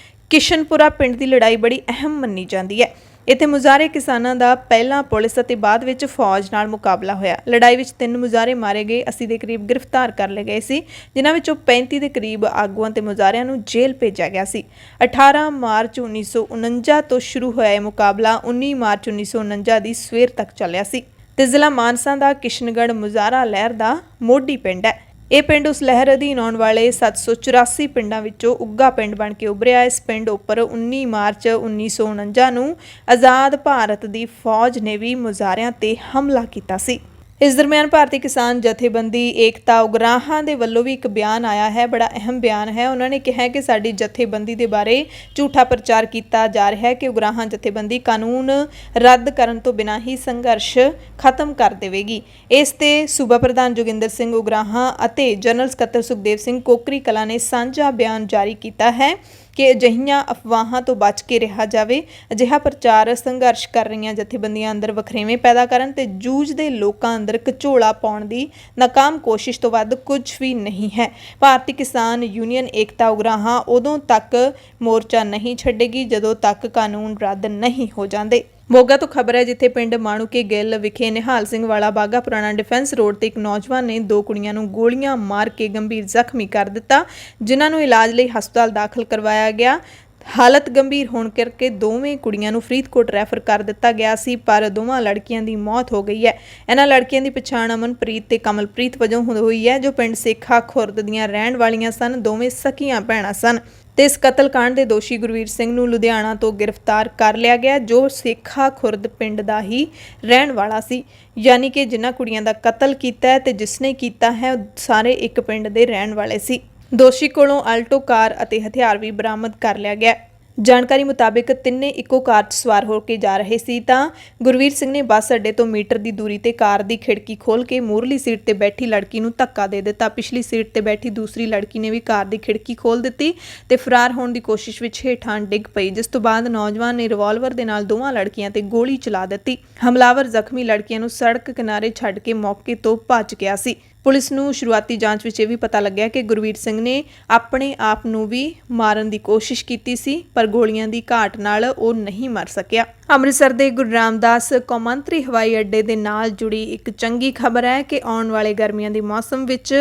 ਕਿਸ਼ਨਪੁਰਾ ਪਿੰਡ ਦੀ ਲੜਾਈ ਬੜੀ ਅਹਿਮ ਮੰਨੀ ਜਾਂਦੀ ਹੈ। ਇੱਥੇ ਮੁਜ਼ਾਹਰੇ ਕਿਸਾਨਾਂ ਦਾ ਪਹਿਲਾਂ ਪੁਲਿਸ ਅਤੇ ਬਾਅਦ ਵਿੱਚ ਫੌਜ ਨਾਲ ਮੁਕਾਬਲਾ ਹੋਇਆ। ਲੜਾਈ ਵਿੱਚ 3 ਮੁਜ਼ਾਹਰੇ ਮਾਰੇ ਗਏ, 80 ਦੇ ਕਰੀਬ ਗ੍ਰਿਫਤਾਰ ਕਰ ਲਏ ਗਏ ਸੀ, ਜਿਨ੍ਹਾਂ ਵਿੱਚੋਂ 35 ਦੇ ਕਰੀਬ ਆਗੂਆਂ ਤੇ ਮੁਜ਼ਾਹਰਿਆਂ ਨੂੰ ਜੇਲ੍ਹ ਭੇਜਿਆ ਗਿਆ ਸੀ। 18 ਮਾਰਚ 1949 ਤੋਂ ਸ਼ੁਰੂ ਹੋਇਆ ਇਹ ਮੁਕਾਬਲਾ 19 ਮਾਰਚ 1949 ਦੀ ਸਵੇਰ ਤੱਕ ਚੱਲਿਆ ਸੀ ਤੇ ਜ਼ਿਲ੍ਹਾ ਮਾਨਸਾ ਦਾ ਕਿਸ਼ਨਗੜ੍ਹ ਮੁਜ਼ਾਹਰਾ ਲਹਿਰ ਦਾ ਮੋਢੀ ਪਿੰਡ ਹੈ। ਇਹ ਪਿੰਡ ਉਸ ਲਹਿਰ ਅਧੀਨ ਆਉਣ ਵਾਲੇ 784 ਪਿੰਡਾਂ ਵਿੱਚੋਂ ਉੱਘਾ ਪਿੰਡ ਬਣ ਕੇ ਉੱਭਰਿਆ। ਇਸ ਪਿੰਡ ਉੱਪਰ 19 ਮਾਰਚ 1949 ਨੂੰ ਆਜ਼ਾਦ ਭਾਰਤ ਦੀ ਫੌਜ ਨੇ ਵੀ ਮੁਜ਼ਾਹਰਿਆਂ ਤੇ ਹਮਲਾ ਕੀਤਾ ਸੀ। ਇਸ ਦਰਮਿਆਨ ਭਾਰਤੀ ਕਿਸਾਨ ਜਥੇਬੰਦੀ ਏਕਤਾ ਉਗਰਾਹਾਂ ਦੇ ਵੱਲੋਂ ਵੀ ਇੱਕ ਬਿਆਨ ਆਇਆ ਹੈ, ਬੜਾ ਅਹਿਮ ਬਿਆਨ ਹੈ। ਉਹਨਾਂ ਨੇ ਕਿਹਾ ਕਿ ਸਾਡੀ ਜਥੇਬੰਦੀ ਦੇ ਬਾਰੇ ਝੂਠਾ ਪ੍ਰਚਾਰ ਕੀਤਾ ਜਾ ਰਿਹਾ ਹੈ ਕਿ ਉਗਰਾਹਾਂ ਜਥੇਬੰਦੀ ਕਾਨੂੰਨ ਰੱਦ ਕਰਨ ਤੋਂ ਬਿਨਾਂ ਹੀ ਸੰਘਰਸ਼ ਖਤਮ ਕਰ ਦੇਵੇਗੀ। ਇਸ ਤੇ ਸੂਬਾ ਪ੍ਰਧਾਨ ਜੋਗਿੰਦਰ ਸਿੰਘ ਉਗਰਾਹਾਂ ਅਤੇ ਜਨਰਲ ਸਕੱਤਰ ਸੁਖਦੇਵ ਸਿੰਘ ਕੋਕਰੀ ਕਲਾਂ ਨੇ ਸਾਂਝਾ ਬਿਆਨ ਜਾਰੀ ਕੀਤਾ ਹੈ ਕਿ ਅਜਿਹੀਆਂ ਅਫਵਾਹਾਂ ਤੋਂ ਬਚ ਕੇ ਰਿਹਾ ਜਾਵੇ। ਅਜਿਹਾ ਪ੍ਰਚਾਰ ਸੰਘਰਸ਼ ਕਰ ਰਹੀਆਂ ਜਥੇਬੰਦੀਆਂ ਅੰਦਰ ਵਖਰੇਵੇਂ ਪੈਦਾ ਕਰਨ ਤੇ ਜੂਝਦੇ ਲੋਕਾਂ ਅੰਦਰ ਘਚੋਲਾ ਪਾਉਣ ਦੀ ਨਾਕਾਮ ਕੋਸ਼ਿਸ਼ ਤੋਂ ਵੱਧ ਕੁਝ ਵੀ ਨਹੀਂ ਹੈ। ਭਾਰਤੀ ਕਿਸਾਨ ਯੂਨੀਅਨ ਏਕਤਾ ਉਗਰਾਹਾਂ ਉਦੋਂ ਤੱਕ ਮੋਰਚਾ ਨਹੀਂ ਛੱਡੇਗੀ ਜਦੋਂ ਤੱਕ ਕਾਨੂੰਨ ਰੱਦ ਨਹੀਂ ਹੋ ਜਾਂਦੇ। ਮੋਗਾ ਤੋਂ ਖਬਰ ਹੈ, ਜਿੱਥੇ ਪਿੰਡ ਮਾਣੂਕੇ ਗਿੱਲ ਵਿਖੇ ਨਿਹਾਲ ਸਿੰਘ ਵਾਲਾ ਬਾਗਾ ਪੁਰਾਣਾ ਡਿਫੈਂਸ ਰੋਡ ਤੇ ਇੱਕ ਨੌਜਵਾਨ ਨੇ 2 ਕੁੜੀਆਂ ਨੂੰ ਗੋਲੀਆਂ ਮਾਰ ਕੇ ਗੰਭੀਰ ਜ਼ਖਮੀ ਕਰ ਦਿੱਤਾ, ਜਿਨ੍ਹਾਂ ਨੂੰ ਇਲਾਜ ਲਈ ਹਸਪਤਾਲ ਦਾਖਲ ਕਰਵਾਇਆ ਗਿਆ। ਹਾਲਤ ਗੰਭੀਰ ਹੋਣ ਕਰਕੇ ਦੋਵੇਂ ਕੁੜੀਆਂ ਨੂੰ ਫਰੀਦਕੋਟ ਰੈਫਰ ਕਰ ਦਿੱਤਾ ਗਿਆ ਸੀ, ਪਰ ਦੋਵਾਂ ਲੜਕੀਆਂ ਦੀ ਮੌਤ ਹੋ ਗਈ ਹੈ। ਇਹਨਾਂ ਲੜਕੀਆਂ ਦੀ ਪਛਾਣ ਅਮਨਪ੍ਰੀਤ ਤੇ ਕਮਲਪ੍ਰੀਤ ਵਜੋਂ ਹੋਈ ਹੈ, ਜੋ ਪਿੰਡ ਸੇਖਾ ਖੁਰਦ ਦੀਆਂ ਰਹਿਣ ਵਾਲੀਆਂ ਸਨ। ਦੋਵੇਂ ਸਕੀਆਂ ਭੈਣਾਂ ਸਨ ਤੇ ਇਸ ਕਤਲकांड ਦੇ ਦੋਸ਼ੀ ਗੁਰਵੀਰ ਸਿੰਘ ਨੂੰ ਲੁਧਿਆਣਾ ਤੋਂ ਗ੍ਰਿਫਤਾਰ ਕਰ ਲਿਆ ਗਿਆ, ਜੋ ਸੇਖਾ ਖੁਰਦ ਪਿੰਡ ਦਾ ਹੀ ਰਹਿਣ ਵਾਲਾ ਸੀ। ਯਾਨੀ ਕਿ ਜਿਨ੍ਹਾਂ ਕੁੜੀਆਂ ਦਾ ਕਤਲ ਕੀਤਾ ਹੈ ਤੇ ਜਿਸਨੇ ਕੀਤਾ ਹੈ ਸਾਰੇ ਇੱਕ ਪਿੰਡ ਦੇ ਰਹਿਣ ਵਾਲੇ ਸੀ। ਦੋਸ਼ੀ ਕੋਲੋਂ ਆਲਟੋ ਕਾਰ ਅਤੇ ਹਥਿਆਰ ਵੀ ਬਰਾਮਦ ਕਰ ਲਿਆ ਗਿਆ। ਜਾਣਕਾਰੀ ਮੁਤਾਬਿਕ ਤਿੰਨੇ ਇੱਕੋ ਕਾਰ 'ਚ ਸਵਾਰ ਹੋ ਕੇ ਜਾ ਰਹੇ ਸੀ ਤਾਂ ਗੁਰਵੀਰ ਸਿੰਘ ਨੇ ਬੱਸ ਅੱਡੇ ਤੋਂ ਮੀਟਰ ਦੀ ਦੂਰੀ ਤੇ ਕਾਰ ਦੀ ਖਿੜਕੀ ਖੋਲ੍ਹ ਕੇ ਮੂਹਰਲੀ ਸੀਟ ਤੇ ਬੈਠੀ ਲੜਕੀ ਨੂੰ ਧੱਕਾ ਦੇ ਦਿੱਤਾ। ਪਿਛਲੀ ਸੀਟ ਤੇ ਬੈਠੀ ਦੂਸਰੀ ਲੜਕੀ ਨੇ ਵੀ ਕਾਰ ਦੀ ਖਿੜਕੀ ਖੋਲ੍ਹ ਦਿੱਤੀ ਤੇ ਫਰਾਰ ਹੋਣ ਦੀ ਕੋਸ਼ਿਸ਼ ਵਿੱਚ ਹੇਠਾਂ ਡਿੱਗ ਪਈ, ਜਿਸ ਤੋਂ ਬਾਅਦ ਨੌਜਵਾਨ ਨੇ ਰਿਵਾਲਵਰ ਦੇ ਨਾਲ ਦੋਵਾਂ ਲੜਕੀਆਂ ਤੇ ਗੋਲੀ ਚਲਾ ਦਿੱਤੀ। ਹਮਲਾਵਰ ਜ਼ਖਮੀ ਲੜਕੀਆਂ ਨੂੰ ਸੜਕ ਕਿਨਾਰੇ ਛੱਡ ਕੇ ਮੌਕੇ ਤੋਂ ਭੱਜ ਗਿਆ ਸੀ। ਪੁਲਿਸ ਨੂੰ ਸ਼ੁਰੂਆਤੀ ਜਾਂਚ ਵਿੱਚ ਇਹ ਵੀ ਪਤਾ ਲੱਗਿਆ ਕਿ ਗੁਰਵੀਰ ਸਿੰਘ ਨੇ ਆਪਣੇ ਆਪ ਨੂੰ ਵੀ ਮਾਰਨ ਦੀ ਕੋਸ਼ਿਸ਼ ਕੀਤੀ ਸੀ, ਪਰ ਗੋਲੀਆਂ ਦੀ ਘਾਟ ਨਾਲ ਉਹ ਨਹੀਂ ਮਰ ਸਕਿਆ। ਅੰਮ੍ਰਿਤਸਰ ਦੇ ਗੁਰੂ ਰਾਮਦਾਸ ਕੌਮਾਂਤਰੀ ਹਵਾਈ ਅੱਡੇ ਦੇ ਨਾਲ ਜੁੜੀ ਇੱਕ ਚੰਗੀ ਖਬਰ ਹੈ ਕਿ ਆਉਣ ਵਾਲੇ ਗਰਮੀਆਂ ਦੇ ਮੌਸਮ ਵਿੱਚ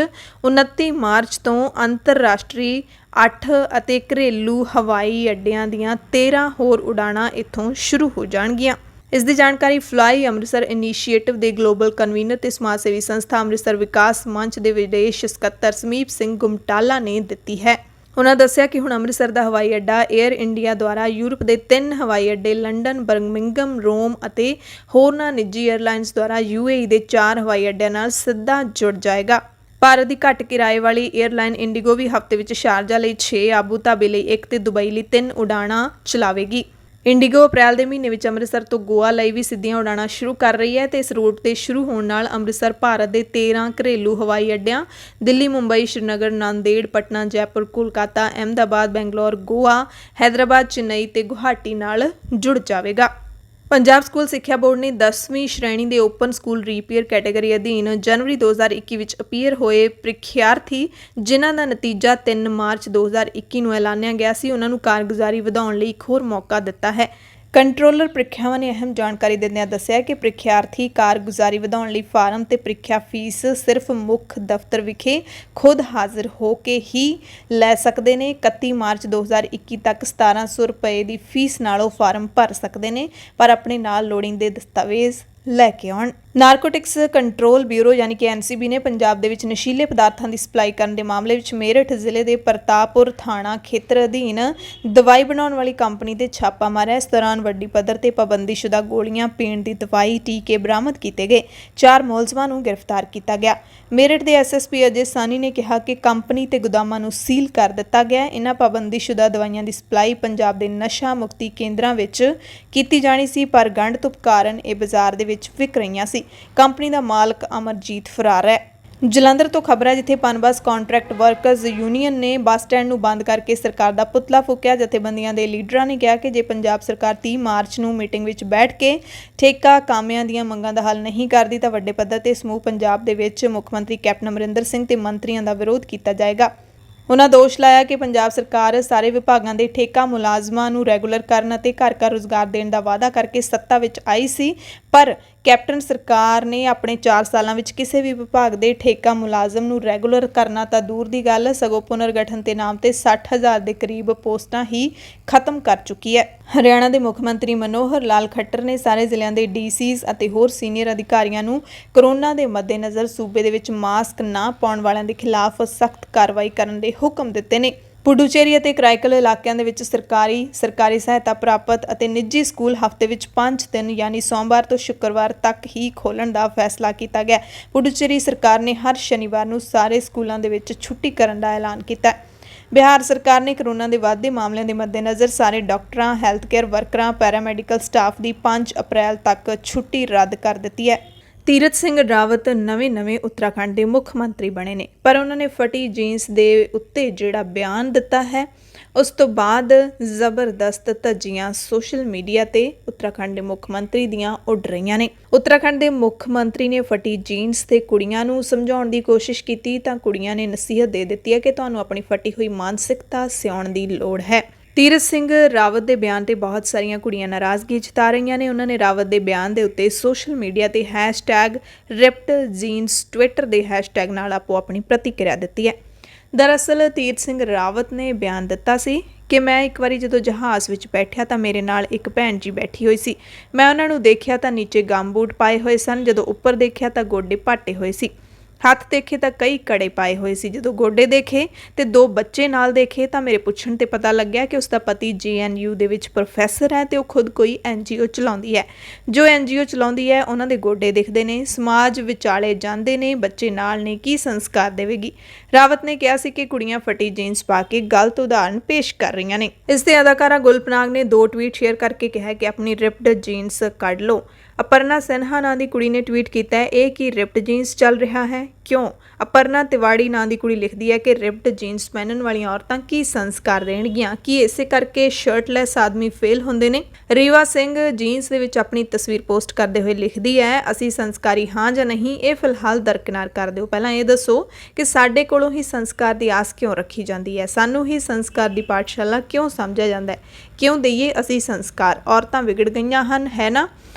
29 ਮਾਰਚ ਤੋਂ ਅੰਤਰਰਾਸ਼ਟਰੀ 8 ਅਤੇ ਘਰੇਲੂ ਹਵਾਈ ਅੱਡਿਆਂ ਦੀਆਂ 13 ਹੋਰ ਉਡਾਣਾਂ ਇੱਥੋਂ ਸ਼ੁਰੂ ਹੋ ਜਾਣਗੀਆਂ। ਇਸ ਦੀ ਜਾਣਕਾਰੀ ਫਲਾਈ ਅੰਮ੍ਰਿਤਸਰ ਇਨੀਸ਼ੀਏਟਿਵ ਦੇ ਗਲੋਬਲ ਕਨਵੀਨਰ ਤੇ ਸਮਾਜ ਸੇਵੀ ਸੰਸਥਾ ਅੰਮ੍ਰਿਤਸਰ ਵਿਕਾਸ ਮੰਚ ਦੇ ਵਿਦੇਸ਼ ਸਕੱਤਰ ਸਮੀਪ ਸਿੰਘ ਗੁਮਟਾਲਾ ਨੇ ਦਿੱਤੀ ਹੈ। ਉਹਨਾਂ ਦੱਸਿਆ ਕਿ ਹੁਣ ਅੰਮ੍ਰਿਤਸਰ ਦਾ ਹਵਾਈ ਅੱਡਾ 에ਅਰ ਇੰਡੀਆ ਦੁਆਰਾ ਯੂਰਪ ਦੇ 3 ਹਵਾਈ ਅੱਡੇ ਲੰਡਨ, ਬਰਮਿੰਘਮ, ਰੋਮ ਅਤੇ ਹੋਰਨਾਂ ਨਿੱਜੀ 에ਅਰਲਾਈਨਸ ਦੁਆਰਾ UAE ਦੇ 4 ਹਵਾਈ ਅੱਡਿਆਂ ਨਾਲ ਸਿੱਧਾ ਜੁੜ ਜਾਏਗਾ। ਭਾਰਤ ਦੀ ਘੱਟ ਕਿਰਾਏ ਵਾਲੀ 에ਅਰਲਾਈਨ ਇੰਡੀਗੋ ਵੀ ਹਫ਼ਤੇ ਵਿੱਚ ਸ਼ਾਰਜਾ ਲਈ 6, ਆਬੂ ਧਾਬੀ ਲਈ 1 ਤੇ ਦੁਬਈ ਲਈ 3 ਉਡਾਣਾਂ ਚਲਾਵੇਗੀ। ਇੰਡੀਗੋ ਅਪ੍ਰੈਲ ਦੇ ਮਹੀਨੇ ਵਿੱਚ ਅੰਮ੍ਰਿਤਸਰ ਤੋਂ ਗੋਆ ਲਈ ਵੀ ਸਿੱਧੀਆਂ ਉਡਾਣਾਂ ਸ਼ੁਰੂ ਕਰ ਰਹੀ ਹੈ ਤੇ ਇਸ ਰੂਟ ਤੇ ਸ਼ੁਰੂ ਹੋਣ ਨਾਲ ਅੰਮ੍ਰਿਤਸਰ ਭਾਰਤ ਦੇ 13 ਘਰੇਲੂ ਹਵਾਈ ਅੱਡਿਆਂ ਦਿੱਲੀ, ਮੁੰਬਈ, ਸ਼੍ਰੀਨਗਰ, ਨਾਂਦੇੜ, ਪਟਨਾ, ਜੈਪੁਰ, ਕੋਲਕਾਤਾ, ਅਹਿਮਦਾਬਾਦ, ਬੈਂਗਲੌਰ, ਗੋਆ, ਹੈਦਰਾਬਾਦ, ਚੇਨਈ ਤੇ ਗੁਹਾਟੀ ਨਾਲ ਜੁੜ ਜਾਵੇਗਾ। ਪੰਜਾਬ ਸਕੂਲ ਸਿੱਖਿਆ ਬੋਰਡ ਨੇ 10ਵੀਂ ਸ਼੍ਰੇਣੀ ਦੇ ਓਪਨ ਸਕੂਲ ਰੀਪੀਅਰ ਕੈਟਾਗਰੀ ਅਧੀਨ ਜਨਵਰੀ 2021 ਵਿੱਚ ਅਪੀਅਰ ਹੋਏ ਪ੍ਰੀਖਿਆਰਥੀ ਜਿਨ੍ਹਾਂ ਦਾ ਨਤੀਜਾ 3 ਮਾਰਚ 2021 ਨੂੰ ਐਲਾਨਿਆ ਗਿਆ ਸੀ, ਉਹਨਾਂ ਨੂੰ ਕਾਰਗੁਜ਼ਾਰੀ ਵਧਾਉਣ ਲਈ ਇੱਕ ਹੋਰ ਮੌਕਾ ਦਿੱਤਾ ਹੈ। ਕੰਟਰੋਲਰ ਪ੍ਰੀਖਿਆਵਾਂ ਨੇ ਅਹਿਮ ਜਾਣਕਾਰੀ ਦਿੰਦਿਆਂ ਦੱਸਿਆ ਕਿ ਪ੍ਰੀਖਿਆਰਥੀ ਕਾਰਗੁਜ਼ਾਰੀ ਵਧਾਉਣ ਲਈ ਫਾਰਮ ਤੇ ਪ੍ਰੀਖਿਆ ਫੀਸ ਸਿਰਫ ਮੁੱਖ ਦਫ਼ਤਰ ਵਿਖੇ ਖੁਦ ਹਾਜ਼ਰ ਹੋ ਕੇ ਹੀ ਲੈ ਸਕਦੇ ਨੇ। 31 ਮਾਰਚ 2021 ਤੱਕ 1700 ਰੁਪਏ ਦੀ ਫੀਸ ਨਾਲ ਉਹ ਫਾਰਮ ਭਰ ਸਕਦੇ ਨੇ, ਪਰ ਆਪਣੇ ਨਾਲ ਲੋੜੀਂਦੇ ਦਸਤਾਵੇਜ਼ ਲੈ ਕੇ ਆਉਣ। ਨਾਰਕੋਟਿਕਸ ਕੰਟਰੋਲ ਬਿਊਰੋ ਯਾਨੀ ਕਿ ਐਨਸੀਬੀ ਨੇ ਪੰਜਾਬ ਦੇ ਵਿੱਚ ਨਸ਼ੀਲੇ ਪਦਾਰਥਾਂ ਦੀ ਸਪਲਾਈ ਕਰਨ ਦੇ ਮਾਮਲੇ ਵਿੱਚ ਮੇਰਠ ਜ਼ਿਲ੍ਹੇ ਦੇ ਪ੍ਰਤਾਪਪੁਰ ਥਾਣਾ ਖੇਤਰ ਅਧੀਨ ਦਵਾਈ ਬਣਾਉਣ ਵਾਲੀ ਕੰਪਨੀ ਤੇ ਛਾਪਾ ਮਾਰਿਆ। ਇਸ ਦੌਰਾਨ ਵੱਡੀ ਪੱਧਰ ਤੇ ਪਾਬੰਦੀਸ਼ੁਦਾ ਗੋਲੀਆਂ, ਪੀਣ ਦੀ ਦਵਾਈ, ਟੀਕੇ ਬਰਾਮਦ ਕੀਤੇ ਗਏ। 4 ਮੁਲਜ਼ਮਾਂ ਨੂੰ ਗ੍ਰਿਫਤਾਰ ਕੀਤਾ ਗਿਆ। ਮੇਰਠ ਦੇ ਐਸਐਸਪੀ ਅਜੇ ਸਾਨੀ ਨੇ ਕਿਹਾ ਕਿ ਕੰਪਨੀ ਤੇ ਗੋਦਾਮਾਂ ਨੂੰ ਸੀਲ ਕਰ ਦਿੱਤਾ ਗਿਆ। ਇਹਨਾਂ ਪਾਬੰਦੀਸ਼ੁਦਾ ਦਵਾਈਆਂ ਦੀ ਸਪਲਾਈ ਪੰਜਾਬ ਦੇ ਨਸ਼ਾ ਮੁਕਤੀ ਕੇਂਦਰਾਂ ਵਿੱਚ ਕੀਤੀ ਜਾਣੀ ਸੀ, ਪਰ ਗੰਢ ਧੁੱਪ ਕਾਰਨ ਇਹ ਬਾਜ਼ਾਰ ਦੇ ਵਿੱਚ ਵਿਕ ਰਹੀਆਂ ਸੀ। ਕੰਪਨੀ ਦਾ ਮਾਲਕ ਅਮਰਜੀਤ ਫਰਾਰ ਹੈ। ਜਲੰਧਰ ਤੋਂ ਖਬਰ ਹੈ, ਜਿੱਥੇ ਪਨਬਸ ਕੰਟਰੈਕਟ ਵਰਕਰਜ਼ ਯੂਨੀਅਨ ਨੇ ਬੱਸ ਸਟੈਂਡ ਨੂੰ ਬੰਦ ਕਰਕੇ ਸਰਕਾਰ ਦਾ ਪੁਤਲਾ ਫੂਕਿਆ। ਜਥੇਬੰਦੀਆਂ ਦੇ ਲੀਡਰਾਂ ਨੇ ਕਿਹਾ ਕਿ ਜੇ ਪੰਜਾਬ ਸਰਕਾਰ 30 ਮਾਰਚ ਨੂੰ ਮੀਟਿੰਗ ਵਿੱਚ ਬੈਠ ਕੇ ਠੇਕਾ ਕਾਮਿਆਂ ਦੀਆਂ ਮੰਗਾਂ ਦਾ ਹੱਲ ਨਹੀਂ ਕਰਦੀ ਤਾਂ ਵੱਡੇ ਪੱਧਰ ਤੇ ਸਮੂਹ ਪੰਜਾਬ ਦੇ ਵਿੱਚ ਮੁੱਖ ਮੰਤਰੀ ਕੈਪਟਨ ਅਮਰਿੰਦਰ ਸਿੰਘ ਤੇ ਮੰਤਰੀਆਂ ਦਾ ਵਿਰੋਧ ਕੀਤਾ ਜਾਏਗਾ। ਉਹਨਾਂ ਦੋਸ਼ ਲਾਇਆ ਕਿ ਪੰਜਾਬ ਸਰਕਾਰ ਸਾਰੇ ਵਿਭਾਗਾਂ ਦੇ ਠੇਕਾ ਮੁਲਾਜ਼ਮਾਂ ਨੂੰ ਰੈਗੂਲਰ ਕਰਨ ਅਤੇ ਘਰ-ਘਰ ਰੁਜ਼ਗਾਰ ਦੇਣ ਦਾ ਵਾਅਦਾ ਕਰਕੇ ਸੱਤਾ ਵਿੱਚ ਆਈ ਸੀ, ਪਰ ਕੈਪਟਨ ਸਰਕਾਰ ਨੇ ਆਪਣੇ 4 ਸਾਲਾਂ ਵਿੱਚ ਕਿਸੇ ਵੀ ਵਿਭਾਗ ਦੇ ਠੇਕਾ ਮੁਲਾਜ਼ਮ ਨੂੰ ਰੈਗੂਲਰ ਕਰਨਾ ਤਾਂ ਦੂਰ ਦੀ ਗੱਲ, ਸਗੋਂ ਪੁਨਰਗਠਨ ਦੇ ਨਾਮ ਤੇ 60,000 ਦੇ ਕਰੀਬ ਪੋਸਟਾਂ ਹੀ ਖਤਮ ਕਰ ਚੁੱਕੀ ਹੈ। ਹਰਿਆਣਾ ਦੇ ਮੁੱਖ ਮੰਤਰੀ ਮਨੋਹਰ ਲਾਲ ਖੱਟਰ ਨੇ ਸਾਰੇ ਜ਼ਿਲ੍ਹਿਆਂ ਦੇ ਡੀਸੀਜ਼ ਅਤੇ ਹੋਰ ਸੀਨੀਅਰ ਅਧਿਕਾਰੀਆਂ ਨੂੰ ਕੋਰੋਨਾ ਦੇ ਮੱਦੇਨਜ਼ਰ ਸੂਬੇ ਦੇ ਵਿੱਚ ਮਾਸਕ ਨਾ ਪਾਉਣ ਵਾਲਿਆਂ ਦੇ ਖਿਲਾਫ ਸਖਤ ਕਾਰਵਾਈ ਕਰਨ ਦੇ ਹੁਕਮ ਦਿੱਤੇ ਨੇ। ਪੁਡੂਚੇਰੀ ਅਤੇ ਕਰਾਈਕਲ ਇਲਾਕਿਆਂ ਦੇ ਵਿੱਚ ਸਰਕਾਰੀ ਸਹਾਇਤਾ ਪ੍ਰਾਪਤ ਅਤੇ ਨਿੱਜੀ ਸਕੂਲ ਹਫ਼ਤੇ ਵਿੱਚ 5 ਦਿਨ ਯਾਨੀ ਸੋਮਵਾਰ ਤੋਂ ਸ਼ੁੱਕਰਵਾਰ ਤੱਕ ਹੀ ਖੋਲ੍ਹਣ ਦਾ ਫੈਸਲਾ ਕੀਤਾ ਗਿਆ। ਪੁਡੂਚੇਰੀ ਸਰਕਾਰ ਨੇ ਹਰ ਸ਼ਨੀਵਾਰ ਨੂੰ ਸਾਰੇ ਸਕੂਲਾਂ ਦੇ ਵਿੱਚ ਛੁੱਟੀ ਕਰਨ ਦਾ ਐਲਾਨ ਕੀਤਾ। ਬਿਹਾਰ ਸਰਕਾਰ ਨੇ ਕੋਰੋਨਾ ਦੇ ਵੱਧਦੇ ਮਾਮਲਿਆਂ ਦੇ ਮੱਦੇਨਜ਼ਰ ਸਾਰੇ ਡਾਕਟਰਾਂ, ਹੈਲਥ ਕੇਅਰ ਵਰਕਰਾਂ, ਪੈਰਾਮੈਡੀਕਲ ਸਟਾਫ ਦੀ 5 ਅਪ੍ਰੈਲ ਤੱਕ ਛੁੱਟੀ ਰੱਦ ਕਰ ਦਿੱਤੀ ਹੈ। ਤੀਰਥ ਸਿੰਘ ਰਾਵਤ ਨਵੇਂ ਉੱਤਰਾਖੰਡ ਦੇ ਮੁੱਖ ਮੰਤਰੀ ਬਣੇ ਨੇ, ਪਰ ਉਹਨਾਂ ਨੇ ਫਟੀ ਜੀਨਸ ਦੇ ਉੱਤੇ ਜਿਹੜਾ ਬਿਆਨ ਦਿੱਤਾ ਹੈ ਉਸ ਤੋਂ ਬਾਅਦ ਜ਼ਬਰਦਸਤ ਧੱਜੀਆਂ ਸੋਸ਼ਲ ਮੀਡੀਆ ਤੇ ਉੱਤਰਾਖੰਡ ਦੇ ਮੁੱਖ ਮੰਤਰੀ ਦੀਆਂ ਉੱਡ ਰਹੀਆਂ ਨੇ। ਉੱਤਰਾਖੰਡ ਦੇ ਮੁੱਖ ਮੰਤਰੀ ਨੇ ਫਟੀ ਜੀਨਸ ਤੇ ਕੁੜੀਆਂ ਨੂੰ ਸਮਝਾਉਣ ਦੀ ਕੋਸ਼ਿਸ਼ ਕੀਤੀ ਤਾਂ ਕੁੜੀਆਂ ਨੇ ਨਸੀਹਤ ਦੇ ਦਿੱਤੀ ਹੈ ਕਿ ਤੁਹਾਨੂੰ ਆਪਣੀ ਫਟੀ ਹੋਈ ਮਾਨਸਿਕਤਾ ਸਿਉਣ ਦੀ ਲੋੜ ਹੈ। ਤੀਰਥ ਸਿੰਘ ਰਾਵਤ ਦੇ ਬਿਆਨ ਤੇ ਬਹੁਤ ਸਾਰੀਆਂ ਕੁੜੀਆਂ ਨਾਰਾਜ਼ਗੀ ਜਤਾ ਰਹੀਆਂ ਨੇ। ਉਹਨਾਂ ਨੇ ਰਾਵਤ ਦੇ ਬਿਆਨ ਦੇ ਉੱਤੇ ਸੋਸ਼ਲ ਮੀਡੀਆ ਤੇ #rippedjeans ਟਵਿੱਟਰ ਦੇ ਹੈਸ਼ਟੈਗ ਨਾਲ ਆਪੋ ਆਪਣੀ ਪ੍ਰਤੀਕਿਰਿਆ ਦਿੱਤੀ ਹੈ। ਦਰਅਸਲ ਤੀਰਥ ਸਿੰਘ ਰਾਵਤ ਨੇ ਬਿਆਨ ਦਿੱਤਾ ਸੀ ਕਿ ਮੈਂ ਇੱਕ ਵਾਰੀ ਜਦੋਂ ਜਹਾਜ਼ ਵਿੱਚ ਬੈਠਿਆ ਤਾਂ ਮੇਰੇ ਨਾਲ ਇੱਕ ਭੈਣ ਜੀ ਬੈਠੀ ਹੋਈ ਸੀ। ਮੈਂ ਉਹਨਾਂ ਨੂੰ ਦੇਖਿਆ ਤਾਂ ਨੀਚੇ ਗੰਬੂਟ ਪਾਏ ਹੋਏ ਸਨ, ਜਦੋਂ ਉੱਪਰ ਦੇਖਿਆ ਤਾਂ ਗੋਡੇ ਪਾਟੇ ਹੋਏ ਸੀ, ਹੱਥ ਦੇਖੇ ਤਾਂ ਕਈ ਕੜੇ ਪਾਏ ਹੋਏ ਸੀ। ਜਦੋਂ ਗੋਡੇ ਦੇਖੇ ਤੇ 2 ਬੱਚੇ ਨਾਲ ਦੇਖੇ ਤਾਂ ਮੇਰੇ ਪੁੱਛਣ ਤੇ ਪਤਾ ਲੱਗਿਆ ਕਿ ਉਸ ਦਾ ਪਤੀ JNU ਦੇ ਵਿੱਚ ਪ੍ਰੋਫੈਸਰ ਹੈ ਤੇ ਉਹ ਖੁਦ ਕੋਈ NGO ਚਲਾਉਂਦੀ ਹੈ। ਜੋ NGO ਚਲਾਉਂਦੀ ਹੈ ਉਹਨਾਂ ਦੇ ਗੋਡੇ ਦਿਖਦੇ ਨੇ, ਸਮਾਜ ਵਿਚਾਲੇ ਜਾਂਦੇ ਨੇ, ਬੱਚੇ ਨਾਲ ਨੇ, ਕੀ ਸੰਸਕਾਰ ਦੇਵੇਗੀ। ਰਾਵਤ ਨੇ ਕਿਹਾ ਸੀ ਕਿ ਕੁੜੀਆਂ ਫਟੀ ਜੀਨਸ ਪਾ ਕੇ ਗਲਤ ਉਦਾਹਰਨ ਪੇਸ਼ ਕਰ ਰਹੀਆਂ ਨੇ। ਇਸ ਦੇ ਅਦਾਕਾਰਾ ਗੁਲਪਨਾਗ ਨੇ 2 ਟਵੀਟ ਸ਼ੇਅਰ ਕਰਕੇ ਕਿਹਾ ਕਿ ਆਪਣੀ ਰਿਪਡ ਜੀਨਸ ਕੱਢ ਲਓ। ਅਪਰਨਾ ਸਿਨਹਾ ਨਾਂ ਦੀ ਕੁੜੀ ਨੇ ਟਵੀਟ ਕੀਤਾ ਹੈ, ਇਹ ਕੀ ਰਿਪਡ ਜੀਨਸ ਚੱਲ ਰਿਹਾ ਹੈ, ਕਿਉਂ? ਅਪਰਨਾ ਤਿਵਾੜੀ ਨਾਂ ਦੀ ਕੁੜੀ ਲਿਖਦੀ ਹੈ ਕਿ ਰਿਪਡ ਜੀਨਸ ਪਹਿਨਣ ਵਾਲੀਆਂ ਔਰਤਾਂ ਕੀ ਸੰਸਕਾਰ ਦੇਣਗੀਆਂ, ਕੀ ਇਸੇ ਕਰਕੇ ਸ਼ਰਟਲੈਸ ਆਦਮੀ ਫੇਲ ਹੁੰਦੇ ਨੇ। ਰੀਵਾ ਸਿੰਘ ਜੀਨਸ ਦੇ ਵਿੱਚ ਆਪਣੀ ਤਸਵੀਰ ਪੋਸਟ ਕਰਦੇ ਹੋਏ ਲਿਖਦੀ ਹੈ, ਅਸੀਂ ਸੰਸਕਾਰੀ ਹਾਂ ਜਾਂ ਨਹੀਂ ਇਹ ਫਿਲਹਾਲ ਦਰਕਿਨਾਰ ਕਰ ਦਿਓ। ਪਹਿਲਾਂ ਇਹ ਦੱਸੋ ਕਿ ਸਾਡੇ ਕੋਲੋਂ ਹੀ ਸੰਸਕਾਰ ਦੀ ਆਸ ਕਿਉਂ ਰੱਖੀ ਜਾਂਦੀ ਹੈ, ਸਾਨੂੰ ਹੀ ਸੰਸਕਾਰ ਦੀ ਪਾਠਸ਼ਾਲਾ ਕਿਉਂ ਸਮਝਿਆ ਜਾਂਦਾ ਹੈ, ਕਿਉਂ ਦਈਏ ਅਸੀਂ ਸੰਸਕਾਰ। ਔਰਤਾਂ ਵਿਗੜ ਗਈਆਂ ਹਨ ਹੈ ਨਾ,